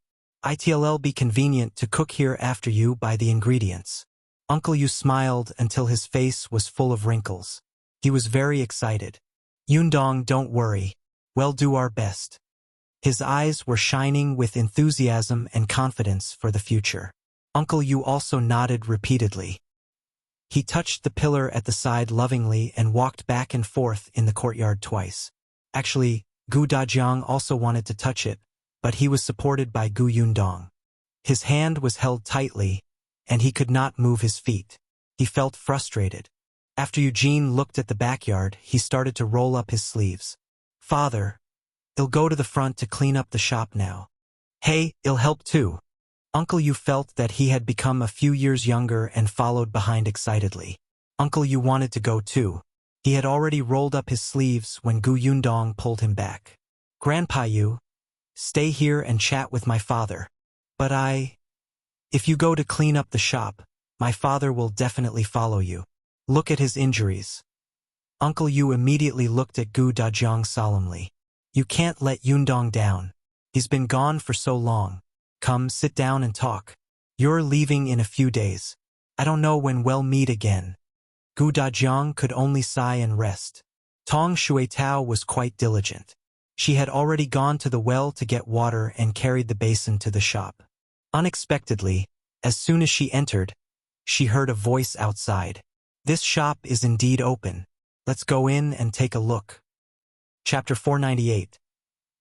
Speaker 1: It'll be convenient to cook here after you buy the ingredients. Uncle Yu smiled until his face was full of wrinkles. He was very excited. Yundong, don't worry. We'll do our best. His eyes were shining with enthusiasm and confidence for the future. Uncle Yu also nodded repeatedly. He touched the pillar at the side lovingly and walked back and forth in the courtyard twice. Actually, Dajiang also wanted to touch it, but he was supported by Yundong. His hand was held tightly, and he could not move his feet. He felt frustrated. After Eugene looked at the backyard, he started to roll up his sleeves. Father, I'll go to the front to clean up the shop now. Hey, I'll help too. Uncle Yu felt that he had become a few years younger and followed behind excitedly. Uncle Yu wanted to go too. He had already rolled up his sleeves when Yundong pulled him back. Grandpa Yu, stay here and chat with my father. But if you go to clean up the shop, my father will definitely follow you. Look at his injuries. Uncle Yu immediately looked at Dajiang solemnly. You can't let Yundong down. He's been gone for so long. Come, sit down and talk. You're leaving in a few days. I don't know when we'll meet again. Dajiang could only sigh and rest. Tong Shuitao was quite diligent. She had already gone to the well to get water and carried the basin to the shop. Unexpectedly, as soon as she entered, she heard a voice outside. This shop is indeed open. Let's go in and take a look. Chapter 498.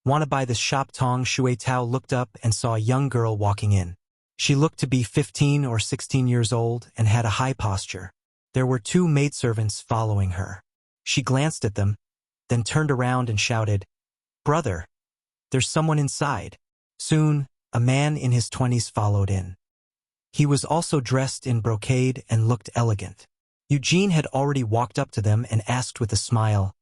Speaker 1: Wanna buy this shop? Tong Shuitao looked up and saw a young girl walking in. She looked to be 15 or 16 years old and had a high posture. There were two maidservants following her. She glanced at them, then turned around and shouted, "Brother, there's someone inside." Soon, a man in his 20s followed in. He was also dressed in brocade and looked elegant. Eugene had already walked up to them and asked with a smile,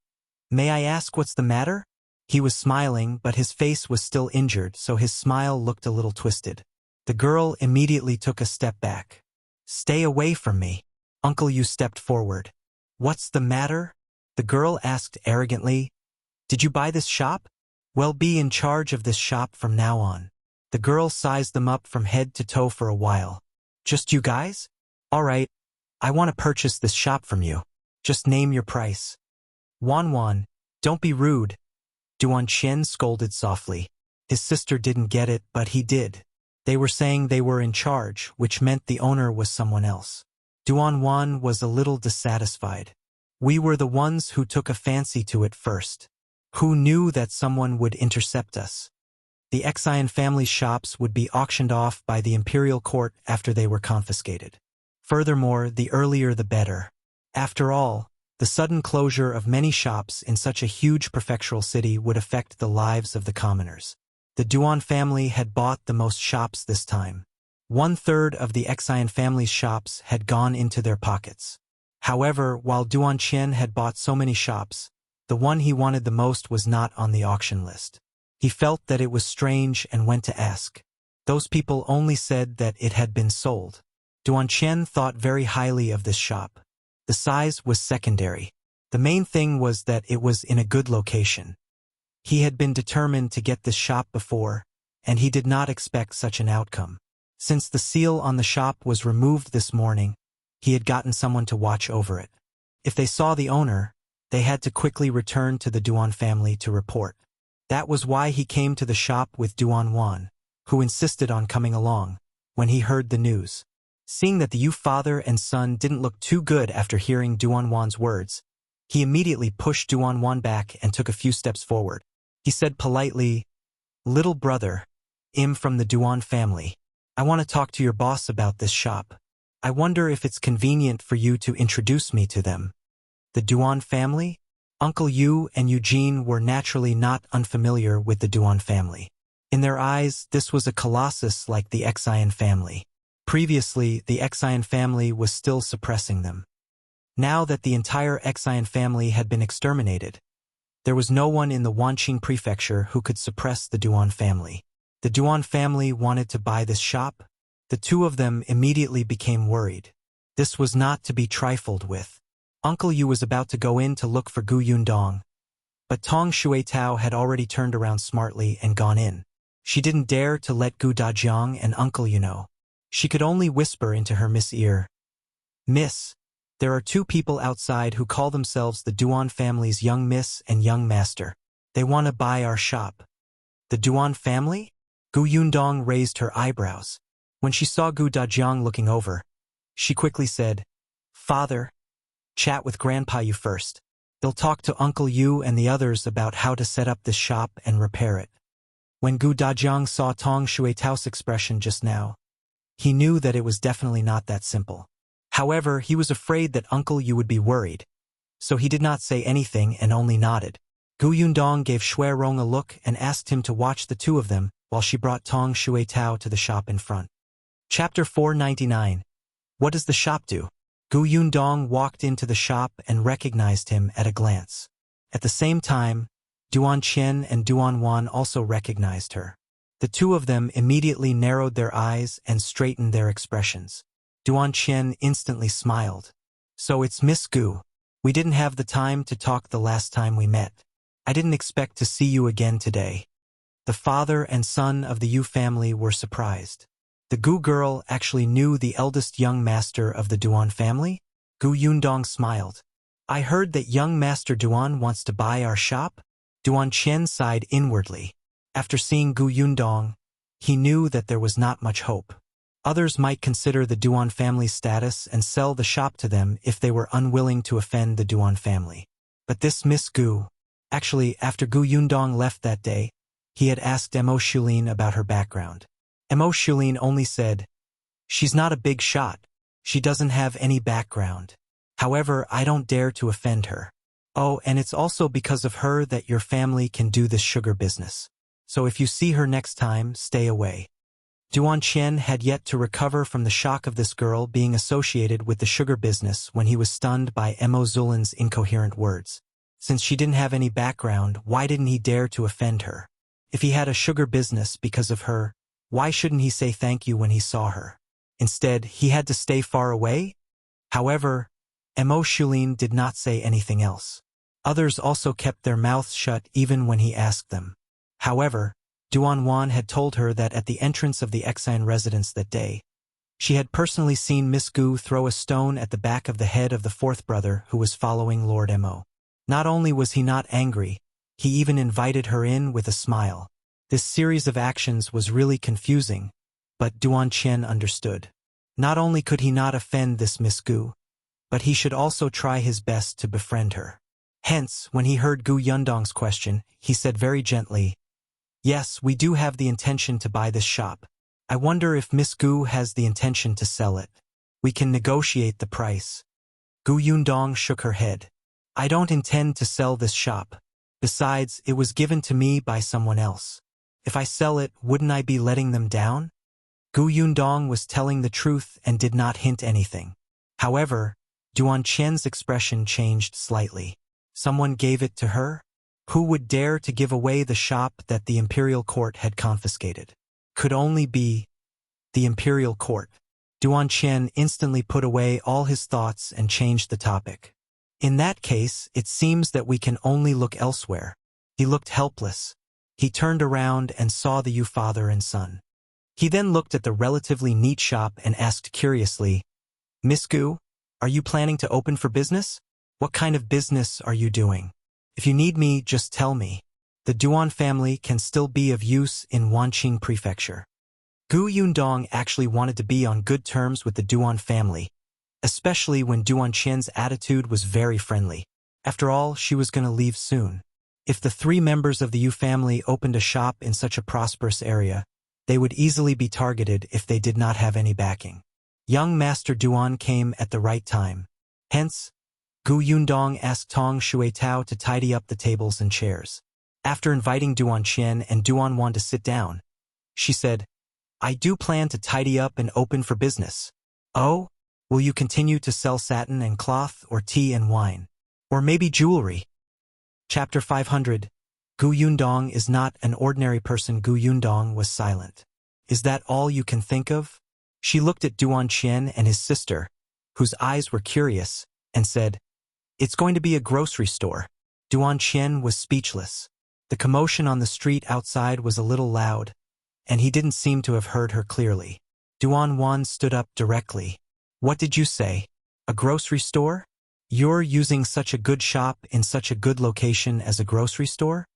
Speaker 1: "May I ask what's the matter?" He was smiling, but his face was still injured, so his smile looked a little twisted. The girl immediately took a step back. "Stay away from me." Uncle Yu stepped forward. "What's the matter?" the girl asked arrogantly. "Did you buy this shop?" "Well, be in charge of this shop from now on." The girl sized them up from head to toe for a while. "Just you guys? All right, I want to purchase this shop from you. Just name your price." "Wan, don't be rude," Duan Qian scolded softly. His sister didn't get it, but he did. They were saying they were in charge, which meant the owner was someone else. Duan Wan was a little dissatisfied. "We were the ones who took a fancy to it first. Who knew that someone would intercept us?" The Xian family's shops would be auctioned off by the imperial court after they were confiscated. Furthermore, the earlier the better. After all, the sudden closure of many shops in such a huge prefectural city would affect the lives of the commoners. The Duan family had bought the most shops this time. 1/3 of the Xian family's shops had gone into their pockets. However, while Duan Qian had bought so many shops, the one he wanted the most was not on the auction list. He felt that it was strange and went to ask. Those people only said that it had been sold. Duan Qian thought very highly of this shop. The size was secondary. The main thing was that it was in a good location. He had been determined to get this shop before, and he did not expect such an outcome. Since the seal on the shop was removed this morning, he had gotten someone to watch over it. If they saw the owner, they had to quickly return to the Duan family to report. That was why he came to the shop with Duan Wan, who insisted on coming along, when he heard the news. Seeing that the Yu father and son didn't look too good after hearing Duan Wan's words, he immediately pushed Duan Wan back and took a few steps forward. He said politely, "Little brother, I'm from the Duan family. I want to talk to your boss about this shop. I wonder if it's convenient for you to introduce me to them." The Duan family? Uncle Yu and Eugene were naturally not unfamiliar with the Duan family. In their eyes, this was a colossus like the Xian family. Previously, the Xian family was still suppressing them. Now that the entire Xian family had been exterminated, there was no one in the Wanqing prefecture who could suppress the Duan family. The Duan family wanted to buy this shop. The two of them immediately became worried. This was not to be trifled with. Uncle Yu was about to go in to look for Gu Yundong, but Tong Shuitao had already turned around smartly and gone in. She didn't dare to let Gu Dajiang and Uncle Yu know. She could only whisper into her Miss ear, "Miss, there are two people outside who call themselves the Duan family's young miss and young master. They want to buy our shop." "The Duan family?" Gu Yundong raised her eyebrows. When she saw Gu Dajiang looking over, she quickly said, "Father, chat with Grandpa Yu first. They'll talk to Uncle Yu and the others about how to set up this shop and repair it." When Gu Dajiang saw Tong Shuitao's expression just now, he knew that it was definitely not that simple. However, he was afraid that Uncle Yu would be worried, so he did not say anything and only nodded. Gu Yundong gave Shui Rong a look and asked him to watch the two of them while she brought Tong Shuitao to the shop in front. Chapter 499. What does the shop do? Gu Yundong walked into the shop and recognized him at a glance. At the same time, Duan Qian and Duan Wan also recognized her. The two of them immediately narrowed their eyes and straightened their expressions. Duan Qian instantly smiled. "So it's Miss Gu. We didn't have the time to talk the last time we met. I didn't expect to see you again today." The father and son of the Yu family were surprised. The Gu girl actually knew the eldest young master of the Duan family? Gu Yundong smiled. "I heard that young Master Duan wants to buy our shop?" Duan Qian sighed inwardly. After seeing Gu Yundong, he knew that there was not much hope. Others might consider the Duan family's status and sell the shop to them if they were unwilling to offend the Duan family. But this Miss Gu... Actually, after Gu Yundong left that day, he had asked Am Mo Xulin about her background. Am Mo Xulin only said, "She's not a big shot. She doesn't have any background." However, I don't dare to offend her. Oh, and it's also because of her that your family can do this sugar business. So if you see her next time, stay away. Duan Qian had yet to recover from the shock of this girl being associated with the sugar business when he was stunned by Am Mo Xulin's incoherent words. Since she didn't have any background, why didn't he dare to offend her? If he had a sugar business because of her, why shouldn't he say thank you when he saw her? Instead, he had to stay far away? However, Am Mo Xulin did not say anything else. Others also kept their mouths shut even when he asked them. However, Duan Wan had told her that at the entrance of the Exine residence that day, she had personally seen Miss Gu throw a stone at the back of the head of the fourth brother who was following Lord Mo. Not only was he not angry, he even invited her in with a smile. This series of actions was really confusing, but Duan Qian understood. Not only could he not offend this Miss Gu, but he should also try his best to befriend her. Hence, when he heard Gu Yundong's question, he said very gently, "Yes, we do have the intention to buy this shop. I wonder if Miss Gu has the intention to sell it. We can negotiate the price." Gu Yundong shook her head. "I don't intend to sell this shop. Besides, it was given to me by someone else. If I sell it, wouldn't I be letting them down?" Gu Yundong was telling the truth and did not hint anything. However, Duan Qian's expression changed slightly. Someone gave it to her? Who would dare to give away the shop that the imperial court had confiscated? Could only be the imperial court. Duan Qian instantly put away all his thoughts and changed the topic. "In that case, it seems that we can only look elsewhere." He looked helpless. He turned around and saw the Yu father and son. He then looked at the relatively neat shop and asked curiously, "Miss Gu, are you planning to open for business? What kind of business are you doing? If you need me, just tell me. The Duan family can still be of use in Wanqing Prefecture." Gu Yundong actually wanted to be on good terms with the Duan family, especially when Duan Qian's attitude was very friendly. After all, she was going to leave soon. If the three members of the Yu family opened a shop in such a prosperous area, they would easily be targeted if they did not have any backing. Young Master Duan came at the right time. Hence, Gu Yundong asked Tong Xuetao to tidy up the tables and chairs. After inviting Duan Qian and Duan Wan to sit down, she said, "I do plan to tidy up and open for business." "Oh? Will you continue to sell satin and cloth or tea and wine? Or maybe jewelry?" Chapter 500. Gu Yundong is not an ordinary person. Gu Yundong was silent. "Is that all you can think of?" She looked at Duan Qian and his sister, whose eyes were curious, and said, "It's going to be a grocery store." Duan Qian was speechless. The commotion on the street outside was a little loud, and he didn't seem to have heard her clearly. Duan Wan stood up directly. "What did you say? A grocery store? You're using such a good shop in such a good location as a grocery store?"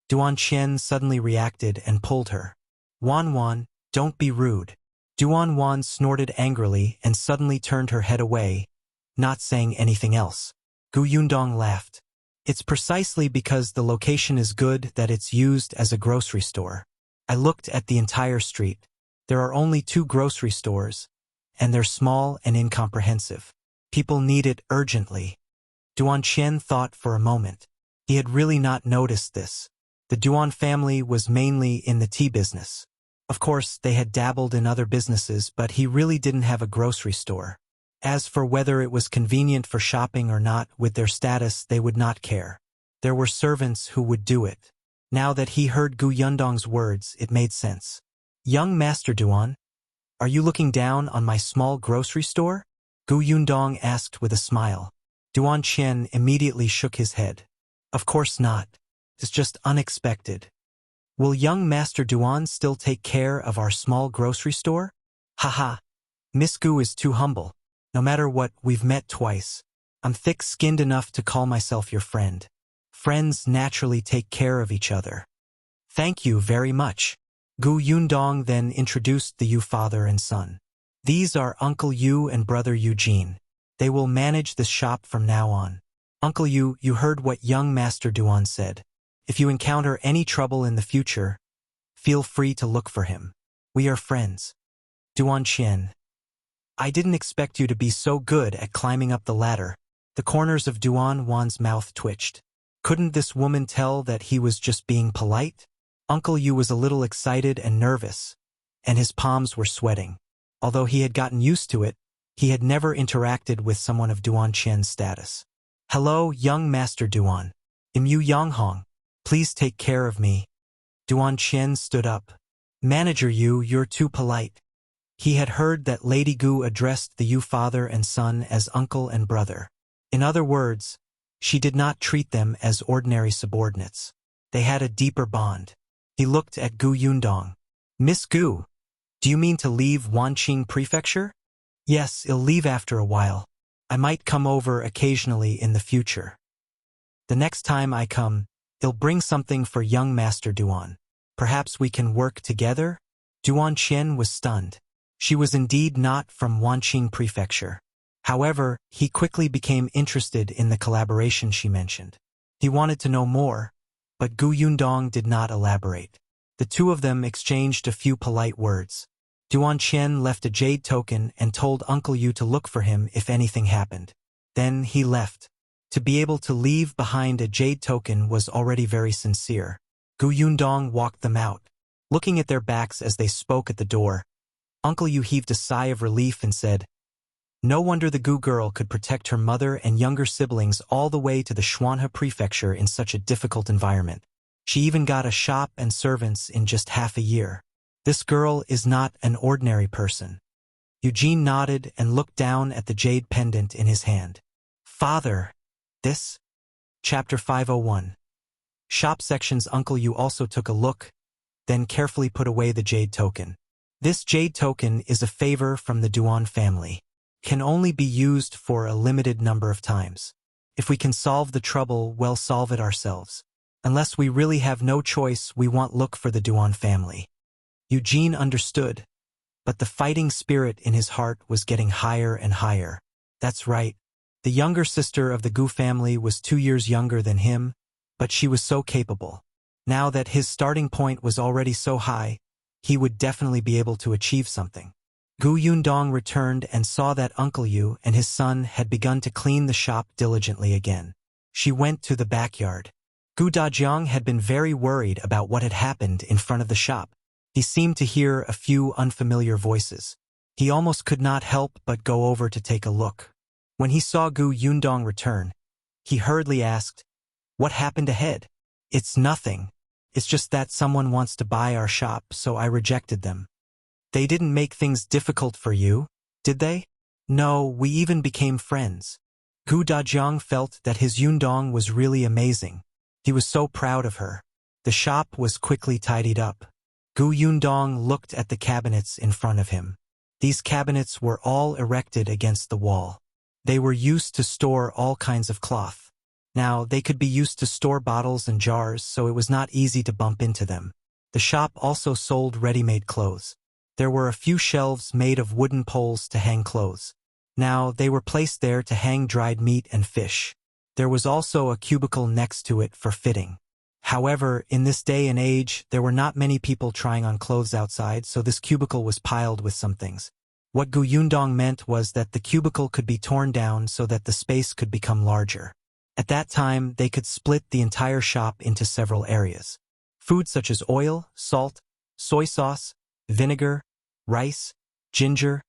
Speaker 1: Duan Qian suddenly reacted and pulled her. "Wan Wan, don't be rude." Duan Wan snorted angrily and suddenly turned her head away, not saying anything else. Gu Yundong laughed. "It's precisely because the location is good that it's used as a grocery store. I looked at the entire street. There are only 2 grocery stores, and they're small and incomprehensive. People need it urgently." Duan Qian thought for a moment. He had really not noticed this. The Duan family was mainly in the tea business. Of course, they had dabbled in other businesses, but he really didn't have a grocery store. As for whether it was convenient for shopping or not, with their status, they would not care. There were servants who would do it. Now that he heard Gu Yundong's words, it made sense. "Young Master Duan, are you looking down on my small grocery store?" Gu Yundong asked with a smile. Duan Qian immediately shook his head. "Of course not. It's just unexpected. Will young Master Duan still take care of our small grocery store?" "Haha. Miss Gu is too humble. No matter what, we've met twice. I'm thick-skinned enough to call myself your friend. Friends naturally take care of each other." "Thank you very much." Gu Yundong then introduced the Yu father and son. "These are Uncle Yu and Brother Eugene. They will manage this shop from now on. Uncle Yu, you heard what young Master Duan said. If you encounter any trouble in the future, feel free to look for him. We are friends." Duan Qian. "I didn't expect you to be so good at climbing up the ladder." The corners of Duan Wan's mouth twitched. Couldn't this woman tell that he was just being polite? Uncle Yu was a little excited and nervous, and his palms were sweating. Although he had gotten used to it, he had never interacted with someone of Duan Qian's status. "Hello, young Master Duan. Am Yu Yanghong. Please take care of me." Duan Qian stood up. "Manager Yu, you're too polite." He had heard that Lady Gu addressed the Yu father and son as uncle and brother. In other words, she did not treat them as ordinary subordinates. They had a deeper bond. He looked at Gu Yundong. "Miss Gu, do you mean to leave Wanqing Prefecture?" "Yes, I'll leave after a while. I might come over occasionally in the future. The next time I come, I'll bring something for young Master Duan. Perhaps we can work together?" Duan Qian was stunned. She was indeed not from Wanqing Prefecture. However, he quickly became interested in the collaboration she mentioned. He wanted to know more, but Gu Yundong did not elaborate. The two of them exchanged a few polite words. Duan Qian left a jade token and told Uncle Yu to look for him if anything happened. Then he left. To be able to leave behind a jade token was already very sincere. Gu Yundong walked them out. Looking at their backs as they spoke at the door, Uncle Yu heaved a sigh of relief and said, "No wonder the Gu girl could protect her mother and younger siblings all the way to the Xuanhe Prefecture in such a difficult environment. She even got a shop and servants in just half a year. This girl is not an ordinary person." Eugene nodded and looked down at the jade pendant in his hand. "Father, this?" Chapter 501. Shop section's Uncle Yu also took a look, then carefully put away the jade token. This jade token is a favor from the Duan family. Can only be used for a limited number of times. If we can solve the trouble, we'll solve it ourselves. Unless we really have no choice, we won't look for the Duan family. Eugene understood, but the fighting spirit in his heart was getting higher and higher. That's right. The younger sister of the Gu family was 2 years younger than him, but she was so capable. Now that his starting point was already so high, he would definitely be able to achieve something. Gu Yundong returned and saw that Uncle Yu and his son had begun to clean the shop diligently again. She went to the backyard. Gu Dajiang had been very worried about what had happened in front of the shop. He seemed to hear a few unfamiliar voices. He almost could not help but go over to take a look. When he saw Gu Yundong return, he hurriedly asked, "What happened ahead?" "It's nothing. It's just that someone wants to buy our shop, so I rejected them." "They didn't make things difficult for you, did they?" "No, we even became friends." Gu Dajiang felt that his Yundong was really amazing. He was so proud of her. The shop was quickly tidied up. Gu Yundong looked at the cabinets in front of him. These cabinets were all erected against the wall. They were used to store all kinds of cloth. Now, they could be used to store bottles and jars, so it was not easy to bump into them. The shop also sold ready-made clothes. There were a few shelves made of wooden poles to hang clothes. Now, they were placed there to hang dried meat and fish. There was also a cubicle next to it for fitting. However, in this day and age, there were not many people trying on clothes outside, so this cubicle was piled with some things. What Gu Yundong meant was that the cubicle could be torn down so that the space could become larger. At that time, they could split the entire shop into several areas. Food such as oil, salt, soy sauce, vinegar, rice, ginger,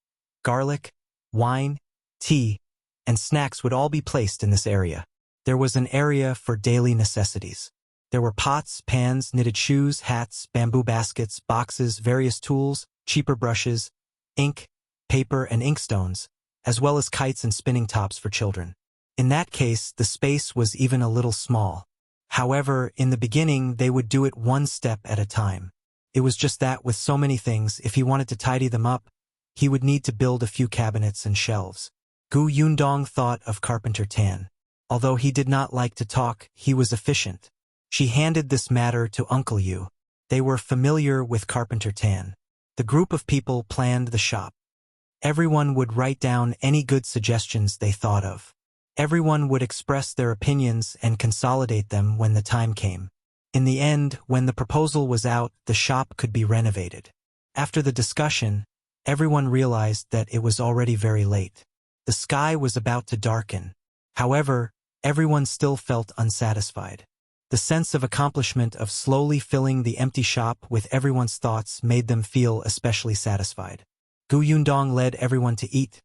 Speaker 1: garlic, wine, tea, and snacks would all be placed in this area. There was an area for daily necessities. There were pots, pans, knitted shoes, hats, bamboo baskets, boxes, various tools, cheaper brushes, ink, paper, and inkstones, as well as kites and spinning tops for children. In that case, the space was even a little small. However, in the beginning, they would do it one step at a time. It was just that with so many things, if he wanted to tidy them up, he would need to build a few cabinets and shelves. Gu Yundong thought of Carpenter Tan. Although he did not like to talk, he was efficient. She handed this matter to Uncle Yu. They were familiar with Carpenter Tan. The group of people planned the shop. Everyone would write down any good suggestions they thought of. Everyone would express their opinions and consolidate them when the time came. In the end, when the proposal was out, the shop could be renovated. After the discussion, everyone realized that it was already very late. The sky was about to darken. However, everyone still felt unsatisfied. The sense of accomplishment of slowly filling the empty shop with everyone's thoughts made them feel especially satisfied. Gu Yundong led everyone to eat,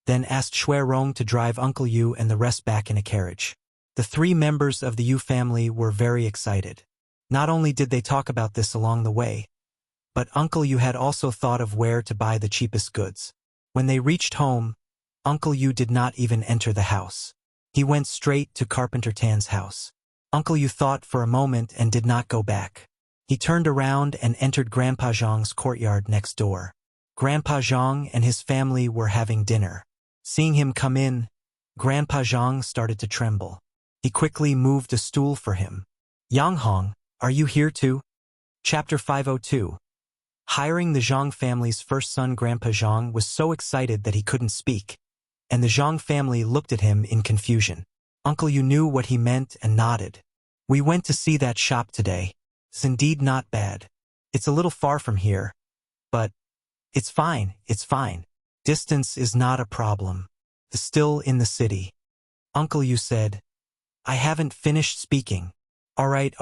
Speaker 1: then asked Shui Rong to drive Uncle Yu and the rest back in a carriage. The 3 members of the Yu family were very excited. Not only did they talk about this along the way, but Uncle Yu had also thought of where to buy the cheapest goods. When they reached home, Uncle Yu did not even enter the house. He went straight to Carpenter Tan's house. Uncle Yu thought for a moment and did not go back. He turned around and entered Grandpa Zhang's courtyard next door. Grandpa Zhang and his family were having dinner. Seeing him come in, Grandpa Zhang started to tremble. He quickly moved a stool for him. "Yang Hong, are you here too?" Chapter 502. Hiring the Zhang family's first son. Grandpa Zhang was so excited that he couldn't speak, and the Zhang family looked at him in confusion. Uncle Yu knew what he meant and nodded. "We went to see that shop today. It's indeed not bad. It's a little far from here, but it's fine, it's fine. Distance is not a problem. It's still in the city." Uncle Yu said, "I haven't finished speaking." All right.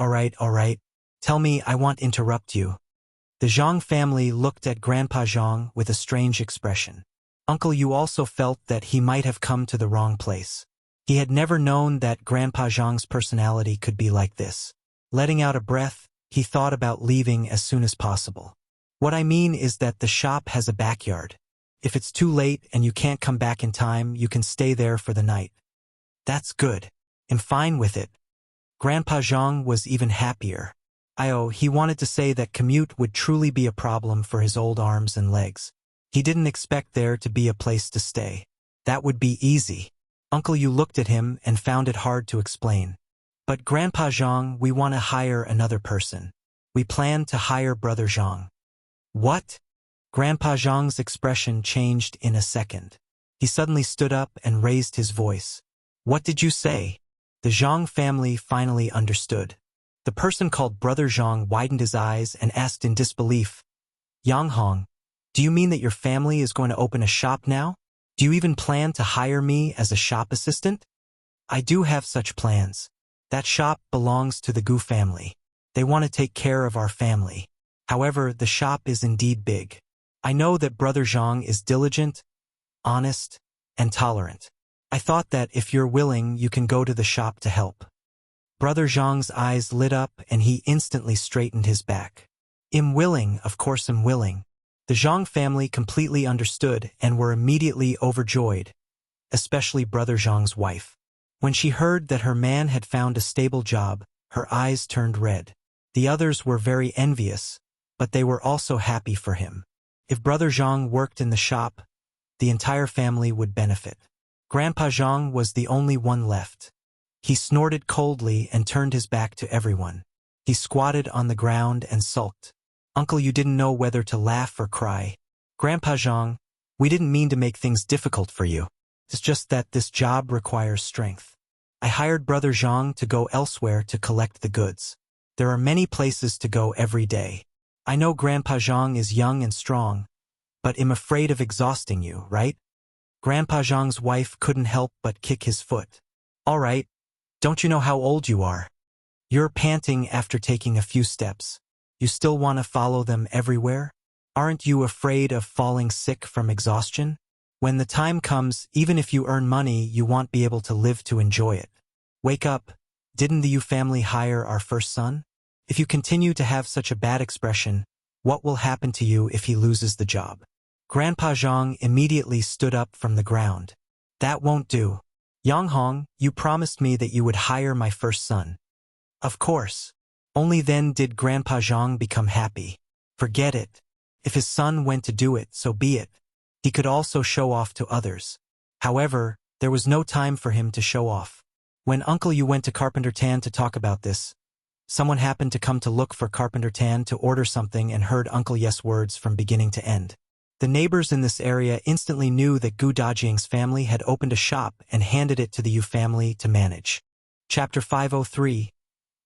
Speaker 1: Tell me, I won't interrupt you." The Zhang family looked at Grandpa Zhang with a strange expression. Uncle Yu also felt that he might have come to the wrong place. He had never known that Grandpa Zhang's personality could be like this. Letting out a breath, he thought about leaving as soon as possible. "What I mean is that the shop has a backyard. If it's too late and you can't come back in time, you can stay there for the night." "That's good. I'm fine with it." Grandpa Zhang was even happier. He wanted to say that commute would truly be a problem for his old arms and legs. He didn't expect there to be a place to stay. That would be easy. Uncle Yu looked at him and found it hard to explain. "But Grandpa Zhang, we want to hire another person. We plan to hire Brother Zhang." "What?" Grandpa Zhang's expression changed in a second. He suddenly stood up and raised his voice. "What did you say?" The Zhang family finally understood. The person called Brother Zhang widened his eyes and asked in disbelief, "Yang Hong, do you mean that your family is going to open a shop now? Do you even plan to hire me as a shop assistant?" "I do have such plans. That shop belongs to the Gu family. They want to take care of our family. However, the shop is indeed big. I know that Brother Zhang is diligent, honest, and tolerant. I thought that if you're willing, you can go to the shop to help." Brother Zhang's eyes lit up and he instantly straightened his back. "I'm willing, of course I'm willing." The Zhang family completely understood and were immediately overjoyed, especially Brother Zhang's wife. When she heard that her man had found a stable job, her eyes turned red. The others were very envious, but they were also happy for him. If Brother Zhang worked in the shop, the entire family would benefit. Grandpa Zhang was the only one left. He snorted coldly and turned his back to everyone. He squatted on the ground and sulked. "Uncle, you didn't know whether to laugh or cry." "Grandpa Zhang, we didn't mean to make things difficult for you. It's just that this job requires strength. I hired Brother Zhang to go elsewhere to collect the goods. There are many places to go every day. I know Grandpa Zhang is young and strong, but I'm afraid of exhausting you, right?" Grandpa Zhang's wife couldn't help but kick his foot. "All right. Don't you know how old you are? You're panting after taking a few steps. You still want to follow them everywhere? Aren't you afraid of falling sick from exhaustion? When the time comes, even if you earn money, you won't be able to live to enjoy it. Wake up. Didn't the Yu family hire our first son? If you continue to have such a bad expression, what will happen to you if he loses the job?" Grandpa Zhang immediately stood up from the ground. "That won't do. Yang Hong, you promised me that you would hire my first son." "Of course." Only then did Grandpa Zhang become happy. Forget it. If his son went to do it, so be it. He could also show off to others. However, there was no time for him to show off. When Uncle Yu went to Carpenter Tan to talk about this, someone happened to come to look for Carpenter Tan to order something and heard Uncle Yes' words from beginning to end. The neighbors in this area instantly knew that Gu Dajiang's family had opened a shop and handed it to the Yu family to manage. Chapter 503.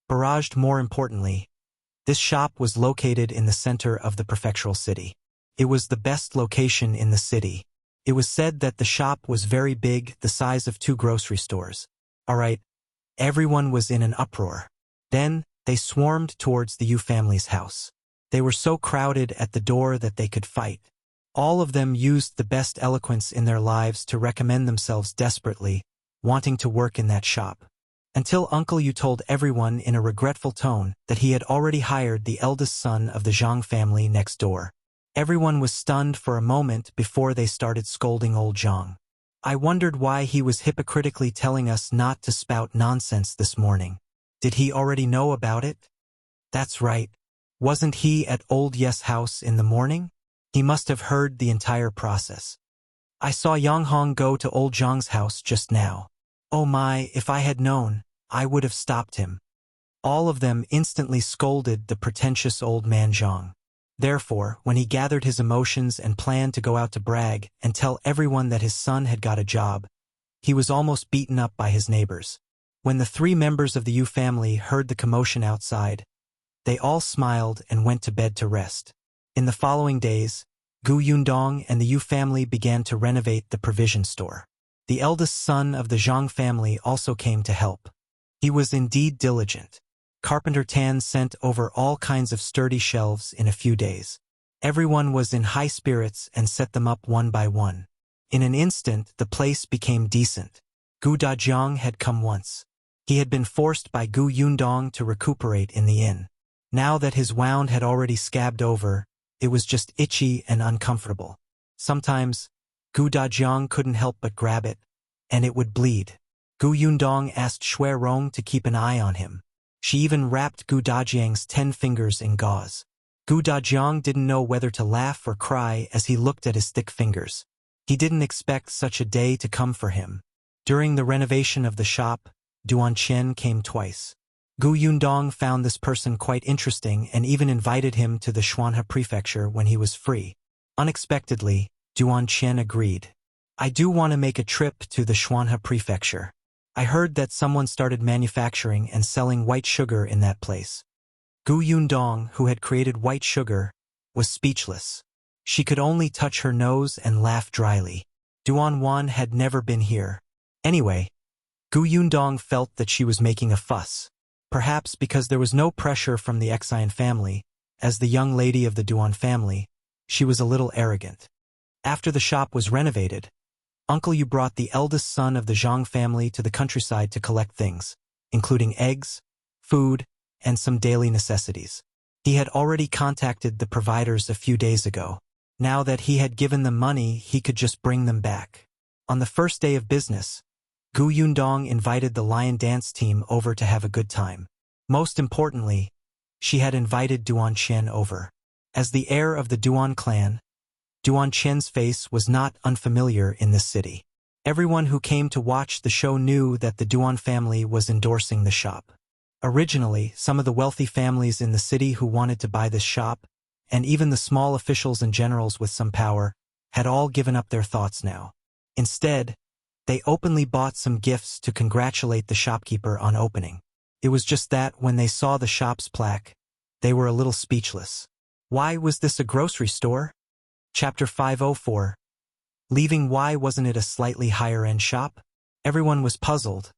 Speaker 1: Barraged. More importantly, this shop was located in the center of the prefectural city. It was the best location in the city. It was said that the shop was very big, the size of 2 grocery stores. All right, everyone was in an uproar. Then, they swarmed towards the Yu family's house. They were so crowded at the door that they could fight. All of them used the best eloquence in their lives to recommend themselves desperately, wanting to work in that shop. Until Uncle Yu told everyone in a regretful tone that he had already hired the eldest son of the Zhang family next door. Everyone was stunned for a moment before they started scolding old Zhang. I wondered why he was hypocritically telling us not to spout nonsense this morning. Did he already know about it? That's right. Wasn't he at old Yes' house in the morning? He must have heard the entire process. I saw Yang Hong go to old Zhang's house just now. Oh my, if I had known, I would have stopped him. All of them instantly scolded the pretentious old man Zhang. Therefore, when he gathered his emotions and planned to go out to brag and tell everyone that his son had got a job, he was almost beaten up by his neighbors. When the 3 members of the Yu family heard the commotion outside, they all smiled and went to bed to rest. In the following days, Gu Yundong and the Yu family began to renovate the provision store. The eldest son of the Zhang family also came to help. He was indeed diligent. Carpenter Tan sent over all kinds of sturdy shelves in a few days. Everyone was in high spirits and set them up one by one. In an instant, the place became decent. Gu Dajiang had come once. He had been forced by Gu Yundong to recuperate in the inn. Now that his wound had already scabbed over, it was just itchy and uncomfortable. Sometimes, Gu Dajiang couldn't help but grab it, and it would bleed. Gu Yundong asked Rong to keep an eye on him. She even wrapped Gu Dajiang's 10 fingers in gauze. Gu Dajiang didn't know whether to laugh or cry as he looked at his thick fingers. He didn't expect such a day to come for him. During the renovation of the shop, Duan Qian came twice. Gu Yundong found this person quite interesting and even invited him to the Xuanhe prefecture when he was free. Unexpectedly, Duan Qian agreed. I do want to make a trip to the Xuanhe prefecture. I heard that someone started manufacturing and selling white sugar in that place. Gu Yundong, who had created white sugar, was speechless. She could only touch her nose and laugh dryly. Duan Wan had never been here. Anyway, Gu Yundong felt that she was making a fuss. Perhaps because there was no pressure from the Xian family, as the young lady of the Duan family, she was a little arrogant. After the shop was renovated, Uncle Yu brought the eldest son of the Zhang family to the countryside to collect things, including eggs, food, and some daily necessities. He had already contacted the providers a few days ago. Now that he had given them money, he could just bring them back. On the first day of business, Gu Yundong invited the lion dance team over to have a good time. Most importantly, she had invited Duan Qian over. As the heir of the Duan clan, Duan Qian's face was not unfamiliar in this city. Everyone who came to watch the show knew that the Duan family was endorsing the shop. Originally, some of the wealthy families in the city who wanted to buy this shop, and even the small officials and generals with some power, had all given up their thoughts now. Instead, they openly bought some gifts to congratulate the shopkeeper on opening. It was just that when they saw the shop's plaque, they were a little speechless. Why was this a grocery store? Chapter 504. Leaving. Why wasn't it a slightly higher-end shop? Everyone was puzzled,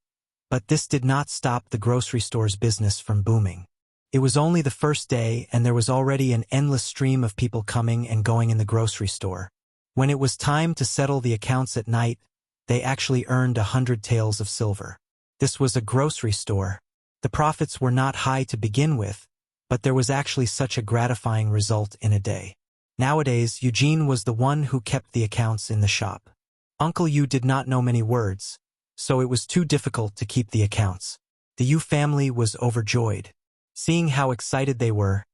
Speaker 1: but this did not stop the grocery store's business from booming. It was only the first day and there was already an endless stream of people coming and going in the grocery store. When it was time to settle the accounts at night, they actually earned 100 taels of silver. This was a grocery store. The profits were not high to begin with, but there was actually such a gratifying result in a day. Nowadays, Eugene was the one who kept the accounts in the shop. Uncle Yu did not know many words, so it was too difficult to keep the accounts. The Yu family was overjoyed. Seeing how excited they were,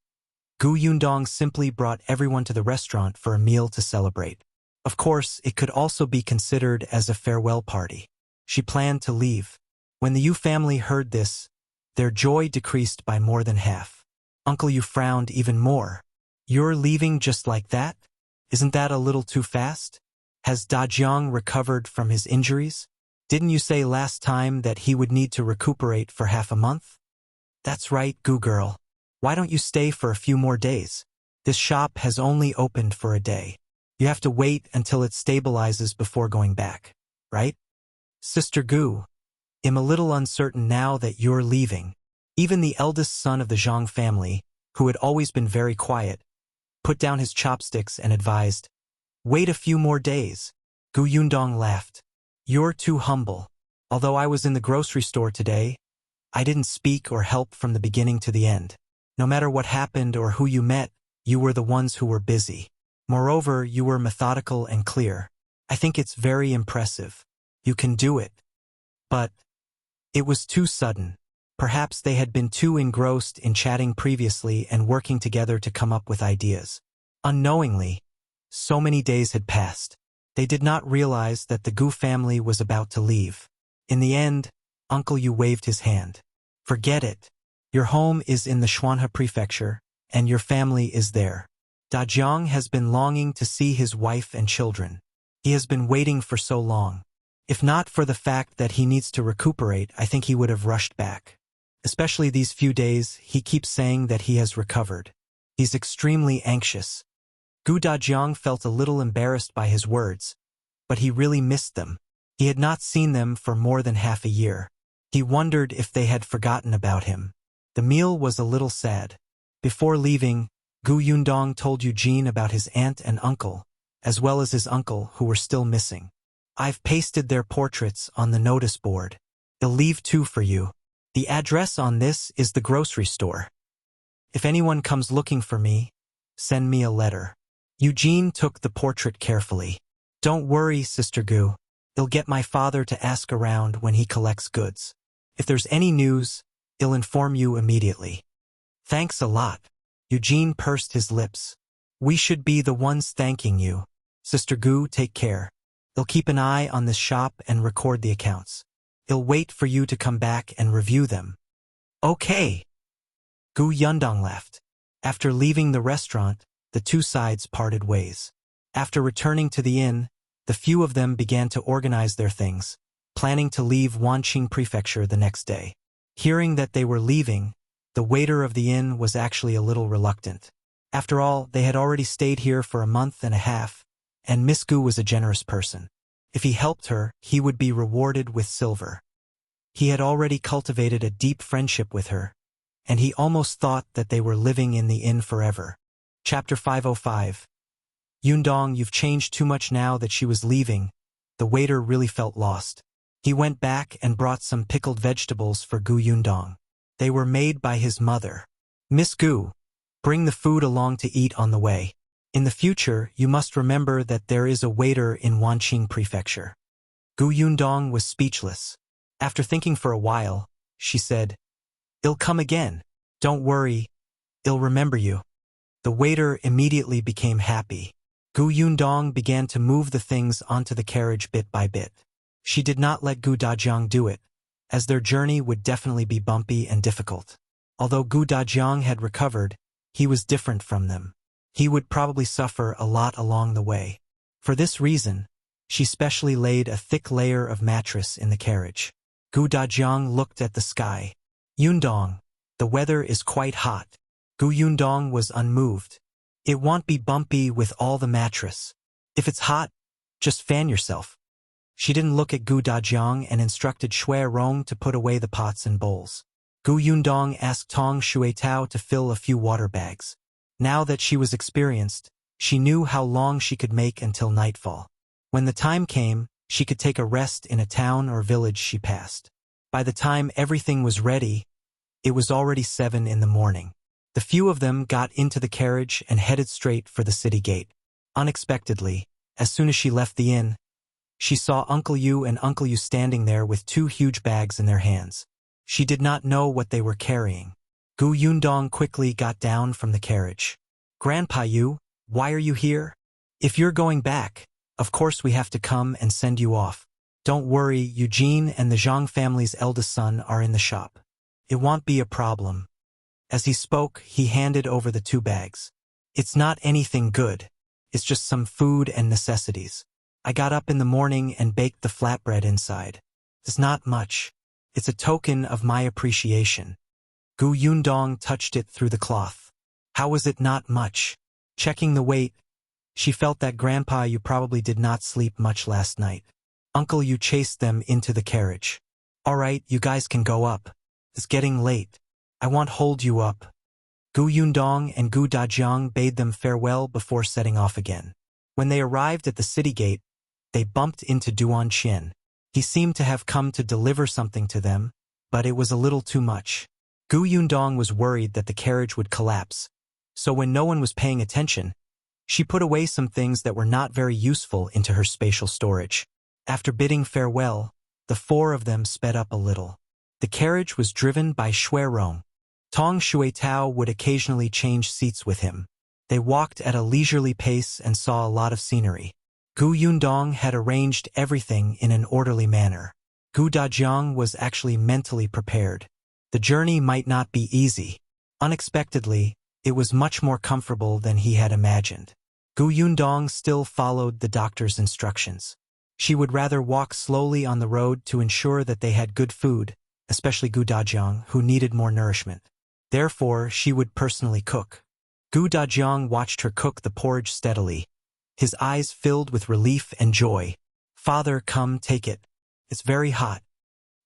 Speaker 1: Gu Yundong simply brought everyone to the restaurant for a meal to celebrate. Of course, it could also be considered as a farewell party. She planned to leave. When the Yu family heard this, their joy decreased by more than half. Uncle Yu frowned even more. You're leaving just like that? Isn't that a little too fast? Has Dajiang recovered from his injuries? Didn't you say last time that he would need to recuperate for half a month? That's right, Gu girl. Why don't you stay for a few more days? This shop has only opened for a day. You have to wait until it stabilizes before going back, right? Sister Gu, I'm a little uncertain now that you're leaving. Even the eldest son of the Zhang family, who had always been very quiet, put down his chopsticks and advised, "Wait a few more days." Gu Yundong laughed. "You're too humble. Although I was in the grocery store today, I didn't speak or help from the beginning to the end. No matter what happened or who you met, you were the ones who were busy. Moreover, you were methodical and clear. I think it's very impressive. You can do it." But it was too sudden. Perhaps they had been too engrossed in chatting previously and working together to come up with ideas. Unknowingly, so many days had passed. They did not realize that the Gu family was about to leave. In the end, Uncle Yu waved his hand. "Forget it. Your home is in the Xuanhe prefecture, and your family is there." Dajiang has been longing to see his wife and children. He has been waiting for so long. If not for the fact that he needs to recuperate, I think he would have rushed back. Especially these few days, he keeps saying that he has recovered. He's extremely anxious. Gu Dajiang felt a little embarrassed by his words, but he really missed them. He had not seen them for more than half a year. He wondered if they had forgotten about him. The meal was a little sad. Before leaving, Gu Yundong told Eugene about his aunt and uncle, as well as his uncle who were still missing. "I've pasted their portraits on the notice board. They'll leave two for you. The address on this is the grocery store. If anyone comes looking for me, send me a letter." Eugene took the portrait carefully. "Don't worry, Sister Gu. I'll get my father to ask around when he collects goods. If there's any news, I'll inform you immediately." "Thanks a lot." Eugene pursed his lips. "We should be the ones thanking you. Sister Gu, take care. I'll keep an eye on this shop and record the accounts. I'll wait for you to come back and review them." "Okay." Gu Yundong left. After leaving the restaurant, the two sides parted ways. After returning to the inn, the few of them began to organize their things, planning to leave Wanqing Prefecture the next day. Hearing that they were leaving, the waiter of the inn was actually a little reluctant. After all, they had already stayed here for a month and a half, and Miss Gu was a generous person. If he helped her, he would be rewarded with silver. He had already cultivated a deep friendship with her, and he almost thought that they were living in the inn forever. Chapter 505. "Yundong, you've changed too much now that she was leaving." The waiter really felt lost. He went back and brought some pickled vegetables for Gu Yundong. They were made by his mother. "Miss Gu, bring the food along to eat on the way. In the future, you must remember that there is a waiter in Wanqing Prefecture." Gu Yundong was speechless. After thinking for a while, she said, "I'll come again. Don't worry, I'll remember you." The waiter immediately became happy. Gu Yundong began to move the things onto the carriage bit by bit. She did not let Gu Dajiang do it, as their journey would definitely be bumpy and difficult. Although Gu Dajiang had recovered, he was different from them. He would probably suffer a lot along the way. For this reason, she specially laid a thick layer of mattress in the carriage. Gu Dajiang looked at the sky. "Yundong, the weather is quite hot." Gu Yundong was unmoved. "It won't be bumpy with all the mattress. If it's hot, just fan yourself." She didn't look at Gu Dajiang and instructed Shui Rong to put away the pots and bowls. Gu Yundong asked Tong Shuitao to fill a few water bags. Now that she was experienced, she knew how long she could make until nightfall. When the time came, she could take a rest in a town or village she passed. By the time everything was ready, it was already 7 in the morning. The few of them got into the carriage and headed straight for the city gate. Unexpectedly, as soon as she left the inn, she saw Uncle Yu and Uncle Yu standing there with 2 huge bags in their hands. She did not know what they were carrying. Gu Yundong quickly got down from the carriage. "Grandpa Yu, why are you here? If you're going back, of course we have to come and send you off. Don't worry, Eugene and the Zhang family's eldest son are in the shop. It won't be a problem." As he spoke, he handed over the 2 bags. "It's not anything good. It's just some food and necessities. I got up in the morning and baked the flatbread inside. It's not much. It's a token of my appreciation." Gu Yundong touched it through the cloth. "How was it not much?" Checking the weight, She felt that Grandpa, you probably did not sleep much last night. Uncle, you chased them into the carriage. All right, you guys can go up. It's getting late. I won't hold you up. Gu Yundong and Gu Dajiang bade them farewell before setting off again. When they arrived at the city gate, they bumped into Duan Qian. He seemed to have come to deliver something to them, but it was a little too much. Gu Yundong was worried that the carriage would collapse, so when no one was paying attention, she put away some things that were not very useful into her spatial storage. After bidding farewell, the four of them sped up a little. The carriage was driven by Rong. Tong Shuitao would occasionally change seats with him. They walked at a leisurely pace and saw a lot of scenery. Gu Yundong had arranged everything in an orderly manner. Gu Dajiang was actually mentally prepared. The journey might not be easy. Unexpectedly, it was much more comfortable than he had imagined. Gu Yundong still followed the doctor's instructions. She would rather walk slowly on the road to ensure that they had good food, especially Gu Dajiang, who needed more nourishment. Therefore, she would personally cook. Gu Dajiang watched her cook the porridge steadily, his eyes filled with relief and joy. Father, come take it. It's very hot.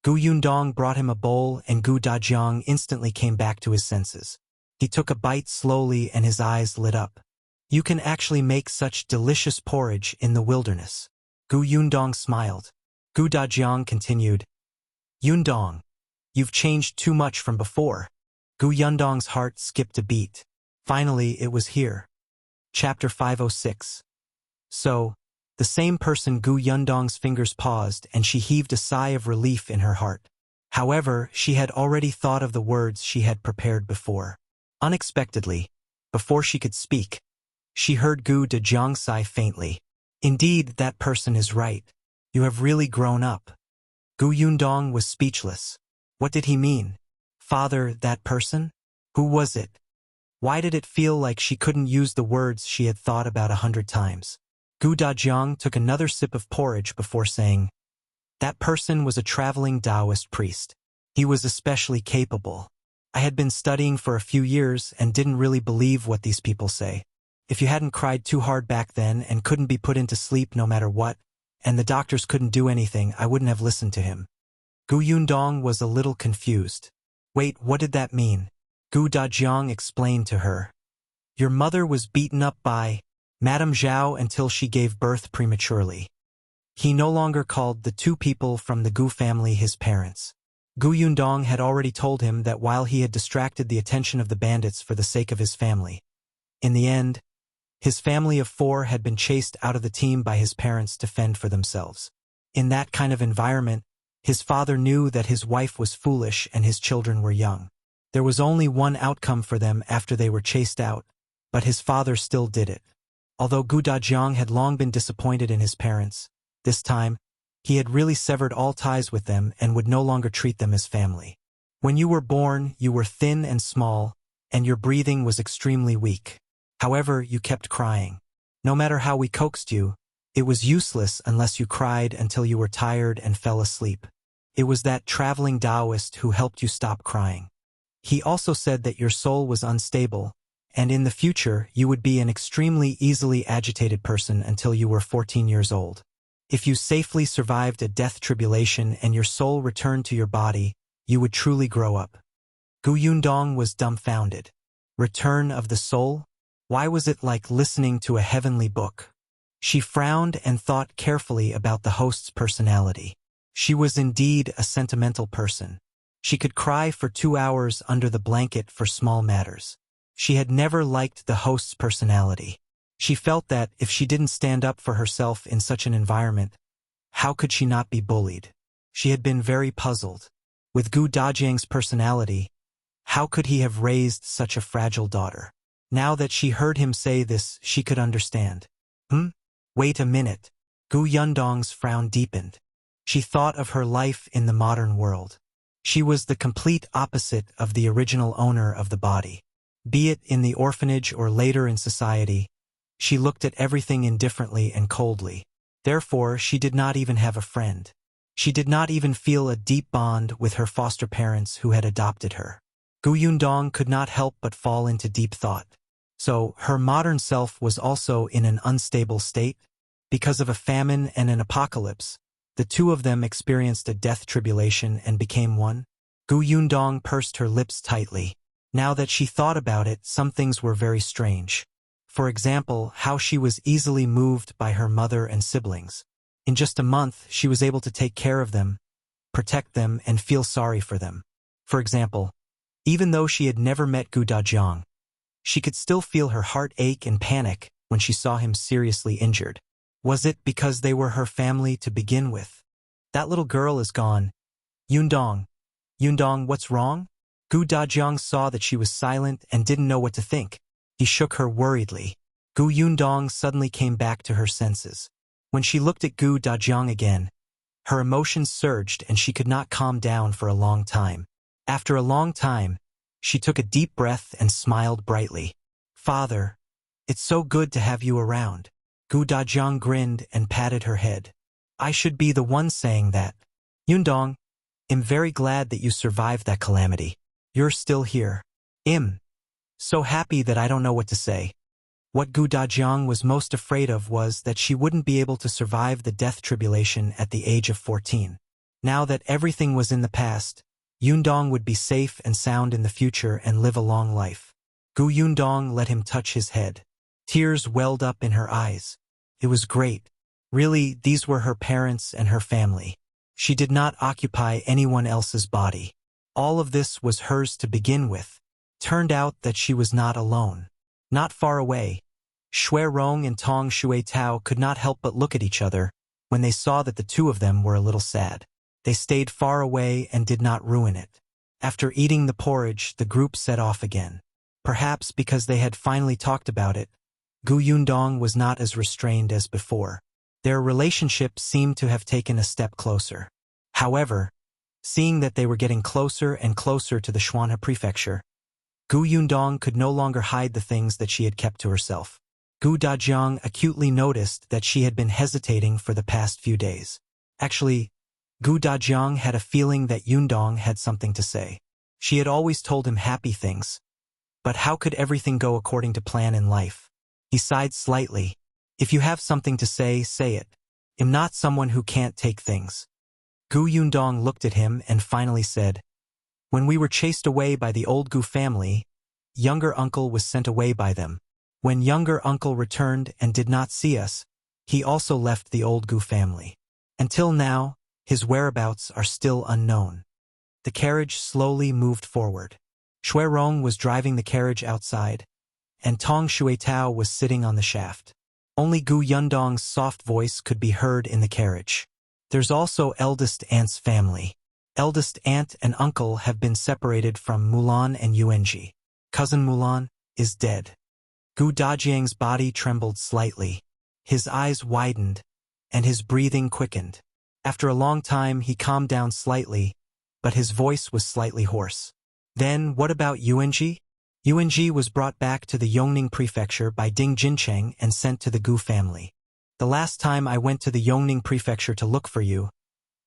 Speaker 1: Gu Yundong brought him a bowl and Gu Dajiang instantly came back to his senses. He took a bite slowly and his eyes lit up. You can actually make such delicious porridge in the wilderness. Gu Yundong smiled. Gu Dajiang continued, Yundong, you've changed too much from before. Gu Yundong's heart skipped a beat. Finally, it was here. Chapter 506. So, the same person. Gu Yundong's fingers paused and she heaved a sigh of relief in her heart. However, she had already thought of the words she had prepared before. Unexpectedly, before she could speak, she heard Gu Dajiang sigh faintly. Indeed, that person is right. You have really grown up. Gu Yundong was speechless. What did he mean? Father, that person? Who was it? Why did it feel like she couldn't use the words she had thought about 100 times? Gu Dajiang took another sip of porridge before saying, that person was a traveling Taoist priest. He was especially capable. I had been studying for a few years and didn't really believe what these people say. If you hadn't cried too hard back then and couldn't be put into sleep no matter what, and the doctors couldn't do anything, I wouldn't have listened to him. Gu Yundong was a little confused. Wait, what did that mean? Gu Dajiang explained to her. Your mother was beaten up by Madame Zhao until she gave birth prematurely. He no longer called the two people from the Gu family his parents. Gu Yundong had already told him that while he had distracted the attention of the bandits for the sake of his family, in the end, his family of 4 had been chased out of the team by his parents to fend for themselves. In that kind of environment, his father knew that his wife was foolish and his children were young. There was only one outcome for them after they were chased out, but his father still did it. Although Gu Dajiang had long been disappointed in his parents, this time, he had really severed all ties with them and would no longer treat them as family. When you were born, you were thin and small, and your breathing was extremely weak. However, you kept crying. No matter how we coaxed you, it was useless unless you cried until you were tired and fell asleep. It was that traveling Taoist who helped you stop crying. He also said that your soul was unstable, and in the future you would be an extremely easily agitated person until you were 14 years old. If you safely survived a death tribulation and your soul returned to your body, you would truly grow up. Gu Yundong was dumbfounded. Return of the soul? Why was it like listening to a heavenly book? She frowned and thought carefully about the host's personality. She was indeed a sentimental person. She could cry for 2 hours under the blanket for small matters. She had never liked the host's personality. She felt that if she didn't stand up for herself in such an environment, how could she not be bullied? She had been very puzzled. With Gu Dajiang's personality, how could he have raised such a fragile daughter? Now that she heard him say this, she could understand. Wait a minute. Gu Yundong's frown deepened. She thought of her life in the modern world. She was the complete opposite of the original owner of the body. Be it in the orphanage or later in society, she looked at everything indifferently and coldly. Therefore, she did not even have a friend. She did not even feel a deep bond with her foster parents who had adopted her. Gu Yundong could not help but fall into deep thought. So her modern self was also in an unstable state. Because of a famine and an apocalypse, the two of them experienced a death tribulation and became one. Gu Yundong pursed her lips tightly. Now that she thought about it, some things were very strange. For example, how she was easily moved by her mother and siblings. In just a month, she was able to take care of them, protect them, and feel sorry for them. For example, even though she had never met Gu Dajiang, she could still feel her heart ache and panic when she saw him seriously injured. Was it because they were her family to begin with? That little girl is gone. Yundong. Yundong, what's wrong? Gu Dajiang saw that she was silent and didn't know what to think. He shook her worriedly. Gu Yundong suddenly came back to her senses. When she looked at Gu Dajiang again, her emotions surged and she could not calm down for a long time. After a long time, she took a deep breath and smiled brightly. Father, it's so good to have you around. Gu Dajiang grinned and patted her head. I should be the one saying that. Yundong, I'm very glad that you survived that calamity. You're still here. I'm so happy that I don't know what to say. What Gu Dajiang was most afraid of was that she wouldn't be able to survive the death tribulation at the age of 14. Now that everything was in the past, Yundong would be safe and sound in the future and live a long life. Gu Yundong let him touch his head. Tears welled up in her eyes. It was great. Really, these were her parents and her family. She did not occupy anyone else's body. All of this was hers to begin with. Turned out that she was not alone. Not far away, Rong and Tong Shuetao could not help but look at each other when they saw that the two of them were a little sad. They stayed far away and did not ruin it. After eating the porridge, the group set off again. Perhaps because they had finally talked about it, Gu Yundong was not as restrained as before. Their relationship seemed to have taken a step closer. However, seeing that they were getting closer and closer to the Shuanhe prefecture, Gu Yundong could no longer hide the things that she had kept to herself. Gu Dajiang acutely noticed that she had been hesitating for the past few days. Actually, Gu Dajiang had a feeling that Yundong had something to say. She had always told him happy things. But how could everything go according to plan in life? He sighed slightly. If you have something to say it. I'm not someone who can't take things. Gu Yundong looked at him and finally said, when we were chased away by the old Gu family, younger uncle was sent away by them. When younger uncle returned and did not see us, he also left the old Gu family. Until now, his whereabouts are still unknown. The carriage slowly moved forward. Rong was driving the carriage outside, and Tong Shuetao was sitting on the shaft. Only Gu Yundong's soft voice could be heard in the carriage. There's also Eldest Aunt's family. Eldest Aunt and Uncle have been separated from Mulan and Yuanji. Cousin Mulan is dead. Gu Dajiang's body trembled slightly. His eyes widened, and his breathing quickened. After a long time, he calmed down slightly, but his voice was slightly hoarse. Then, what about Yuanji? Yuanji was brought back to the Yongning prefecture by Ding Jincheng and sent to the Gu family. The last time I went to the Yongning prefecture to look for you,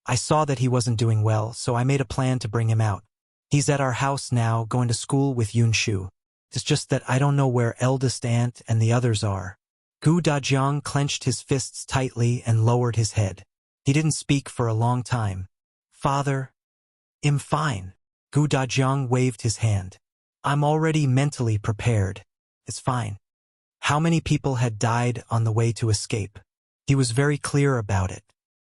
Speaker 1: I saw that he wasn't doing well, so I made a plan to bring him out. He's at our house now, going to school with Yun Shu. It's just that I don't know where Eldest Aunt and the others are. Gu Dajiang clenched his fists tightly and lowered his head. He didn't speak for a long time. Father, I'm fine. Gu Dajiang waved his hand. I'm already mentally prepared. It's fine. How many people had died on the way to escape? He was very clear about it.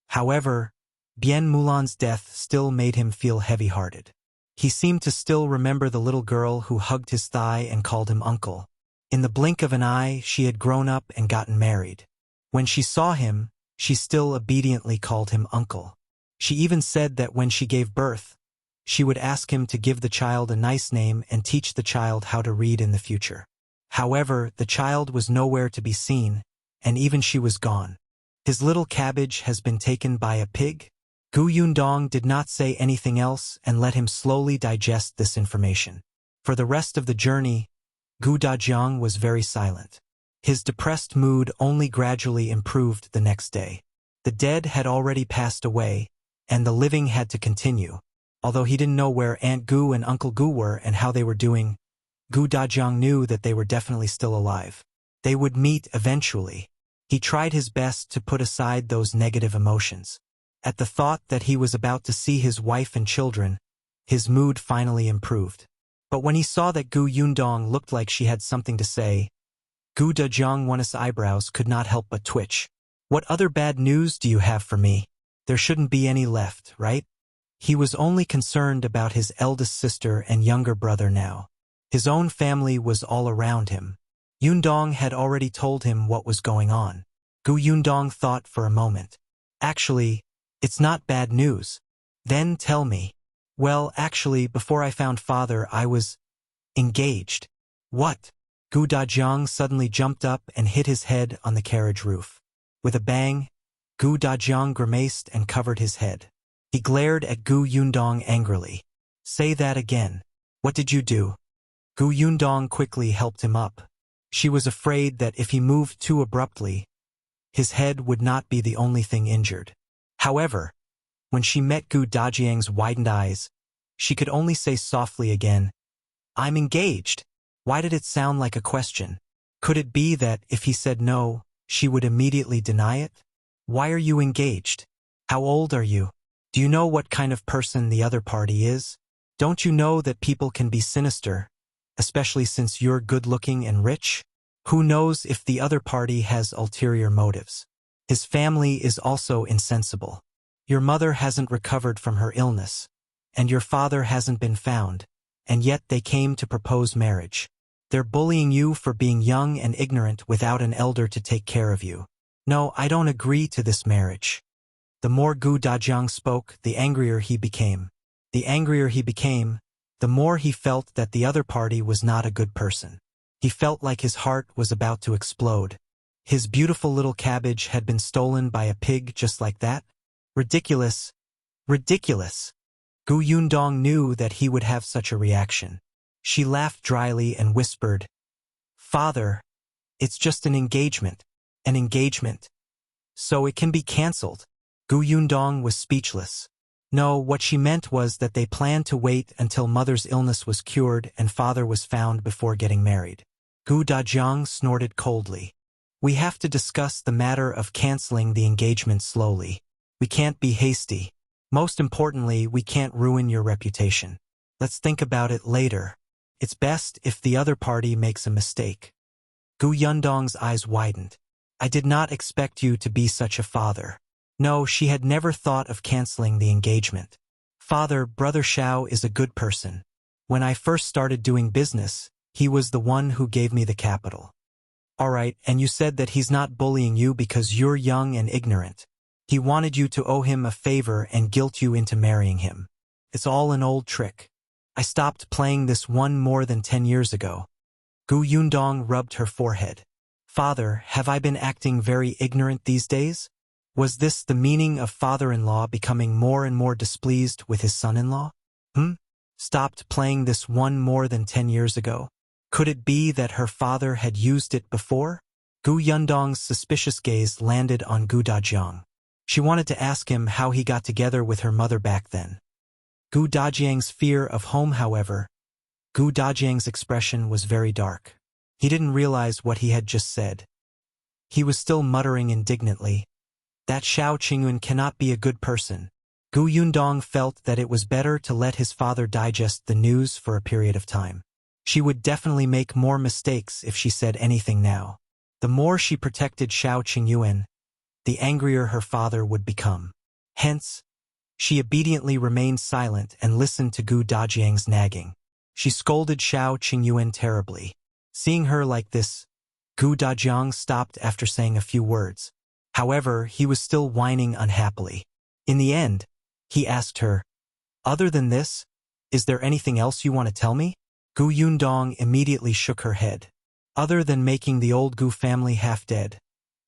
Speaker 1: However, Bien Mulan's death still made him feel heavy-hearted. He seemed to still remember the little girl who hugged his thigh and called him uncle. In the blink of an eye, she had grown up and gotten married. When she saw him, she still obediently called him uncle. She even said that when she gave birth, she would ask him to give the child a nice name and teach the child how to read in the future. However, the child was nowhere to be seen, and even she was gone. His little Cabbage has been taken by a pig? Gu Yundong did not say anything else and let him slowly digest this information. For the rest of the journey, Gu Dajiang was very silent. His depressed mood only gradually improved the next day. The dead had already passed away, and the living had to continue. Although he didn't know where Aunt Gu and Uncle Gu were and how they were doing, Gu Dajiang knew that they were definitely still alive. They would meet eventually. He tried his best to put aside those negative emotions. At the thought that he was about to see his wife and children, his mood finally improved. But when he saw that Gu Yundong looked like she had something to say, Gu Dajiang's eyebrows could not help but twitch. "What other bad news do you have for me? There shouldn't be any left, right?" He was only concerned about his eldest sister and younger brother now. His own family was all around him. Yundong had already told him what was going on. Gu Yundong thought for a moment. "Actually, it's not bad news." "Then tell me." "Well, actually, before I found father, I was engaged." "What?" Gu Dajiang suddenly jumped up and hit his head on the carriage roof. With a bang, Gu Dajiang grimaced and covered his head. He glared at Gu Yundong angrily. "Say that again. What did you do?" Gu Yundong quickly helped him up. She was afraid that if he moved too abruptly, his head would not be the only thing injured. However, when she met Gu Dajiang's widened eyes, she could only say softly again, "I'm engaged." Why did it sound like a question? Could it be that if he said no, she would immediately deny it? "Why are you engaged? How old are you? Do you know what kind of person the other party is? Don't you know that people can be sinister, especially since you're good-looking and rich? Who knows if the other party has ulterior motives? His family is also insensible. Your mother hasn't recovered from her illness, and your father hasn't been found, and yet they came to propose marriage. They're bullying you for being young and ignorant without an elder to take care of you. No, I don't agree to this marriage." The more Gu Dajiang spoke, the angrier he became. The angrier he became, the more he felt that the other party was not a good person. He felt like his heart was about to explode. His beautiful little Cabbage had been stolen by a pig just like that? Ridiculous. Ridiculous. Gu Yundong knew that he would have such a reaction. She laughed dryly and whispered, "Father, it's just an engagement. An engagement. So it can be cancelled." Gu Yundong was speechless. No, what she meant was that they planned to wait until mother's illness was cured and father was found before getting married. Gu Dajiang snorted coldly. "We have to discuss the matter of canceling the engagement slowly. We can't be hasty. Most importantly, we can't ruin your reputation. Let's think about it later. It's best if the other party makes a mistake." Gu Yundong's eyes widened. "I did not expect you to be such a father." No, she had never thought of canceling the engagement. "Father, Brother Xiao is a good person. When I first started doing business, he was the one who gave me the capital." "All right, and you said that he's not bullying you because you're young and ignorant. He wanted you to owe him a favor and guilt you into marrying him. It's all an old trick. I stopped playing this one more than 10 years ago." Gu Yundong rubbed her forehead. "Father, have I been acting very ignorant these days? Was this the meaning of father-in-law becoming more and more displeased with his son-in-law? Stopped playing this one more than 10 years ago? Could it be that her father had used it before?" Gu Yundong's suspicious gaze landed on Gu Dajiang. She wanted to ask him how he got together with her mother back then. Gu Dajiang's fear of home, however, Gu Dajiang's expression was very dark. He didn't realize what he had just said. He was still muttering indignantly, "That Xiao Qingyun cannot be a good person." Gu Yundong felt that it was better to let his father digest the news for a period of time. She would definitely make more mistakes if she said anything now. The more she protected Xiao Qingyun, the angrier her father would become. Hence, she obediently remained silent and listened to Gu Dajiang's nagging. She scolded Xiao Qingyun terribly. Seeing her like this, Gu Dajiang stopped after saying a few words. However, he was still whining unhappily. In the end, he asked her, "Other than this, is there anything else you want to tell me?" Gu Yundong immediately shook her head. Other than making the old Gu family half dead,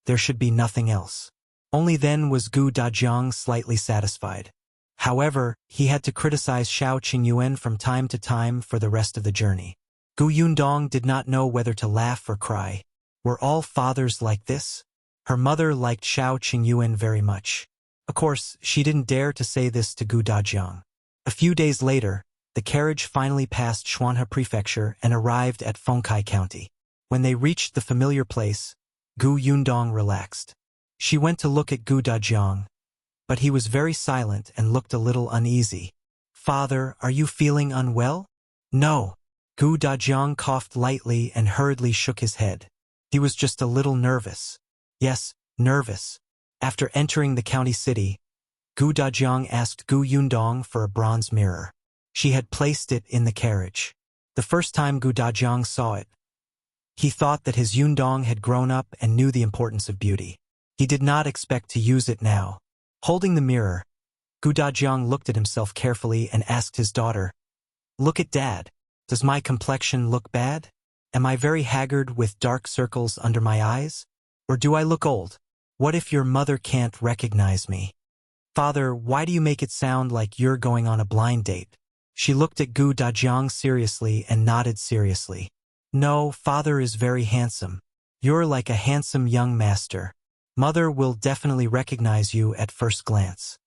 Speaker 1: there should be nothing else. Only then was Gu Dajiang slightly satisfied. However, he had to criticize Xiao Qingyun from time to time for the rest of the journey. Gu Yundong did not know whether to laugh or cry. Were all fathers like this? Her mother liked Xiao Qingyun very much. Of course, she didn't dare to say this to Gu Dajiang. A few days later, the carriage finally passed Xuanhe Prefecture and arrived at Fengkai County. When they reached the familiar place, Gu Yundong relaxed. She went to look at Gu Dajiang, but he was very silent and looked a little uneasy. "Father, are you feeling unwell?" "No." Gu Dajiang coughed lightly and hurriedly shook his head. He was just a little nervous. Yes, nervous. After entering the county city, Gu Dajiang asked Gu Yundong for a bronze mirror. She had placed it in the carriage. The first time Gu Dajiang saw it, he thought that his Yundong had grown up and knew the importance of beauty. He did not expect to use it now. Holding the mirror, Gu Dajiang looked at himself carefully and asked his daughter, "Look at Dad. Does my complexion look bad? Am I very haggard with dark circles under my eyes? Or do I look old? What if your mother can't recognize me?" "Father, why do you make it sound like you're going on a blind date?" She looked at Gu Dajiang seriously and nodded seriously. "No, Father is very handsome. You're like a handsome young master. Mother will definitely recognize you at first glance."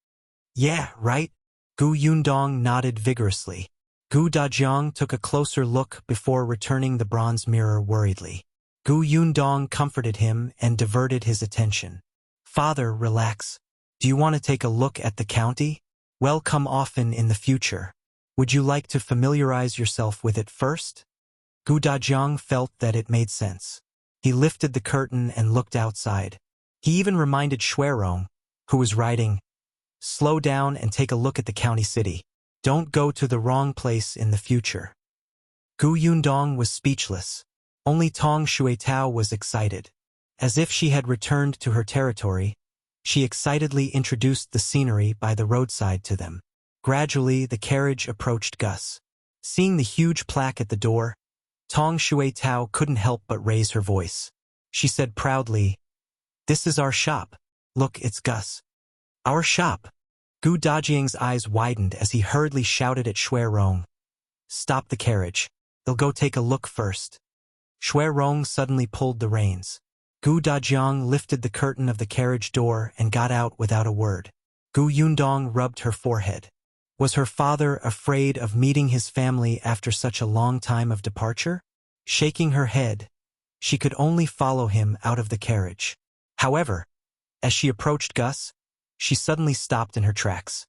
Speaker 1: "Yeah, right?" Gu Yundong nodded vigorously. Gu Dajiang took a closer look before returning the bronze mirror worriedly. Gu Yundong comforted him and diverted his attention. "Father, relax. Do you want to take a look at the county? Well, come often in the future. Would you like to familiarize yourself with it first?" Gu Dajiang felt that it made sense. He lifted the curtain and looked outside. He even reminded Rong, who was writing, "Slow down and take a look at the county city. Don't go to the wrong place in the future." Gu Yundong was speechless. Only Tong Xuetao was excited. As if she had returned to her territory, she excitedly introduced the scenery by the roadside to them. Gradually, the carriage approached Gus. Seeing the huge plaque at the door, Tong Xuetao couldn't help but raise her voice. She said proudly, "This is our shop. Look, it's Gus." "Our shop?" Gu Dajiang's eyes widened as he hurriedly shouted at Rong, "Stop the carriage. They'll go take a look first." Rong suddenly pulled the reins. Gu Dajiang lifted the curtain of the carriage door and got out without a word. Gu Yundong rubbed her forehead. Was her father afraid of meeting his family after such a long time of departure? Shaking her head, she could only follow him out of the carriage. However, as she approached Gus, she suddenly stopped in her tracks.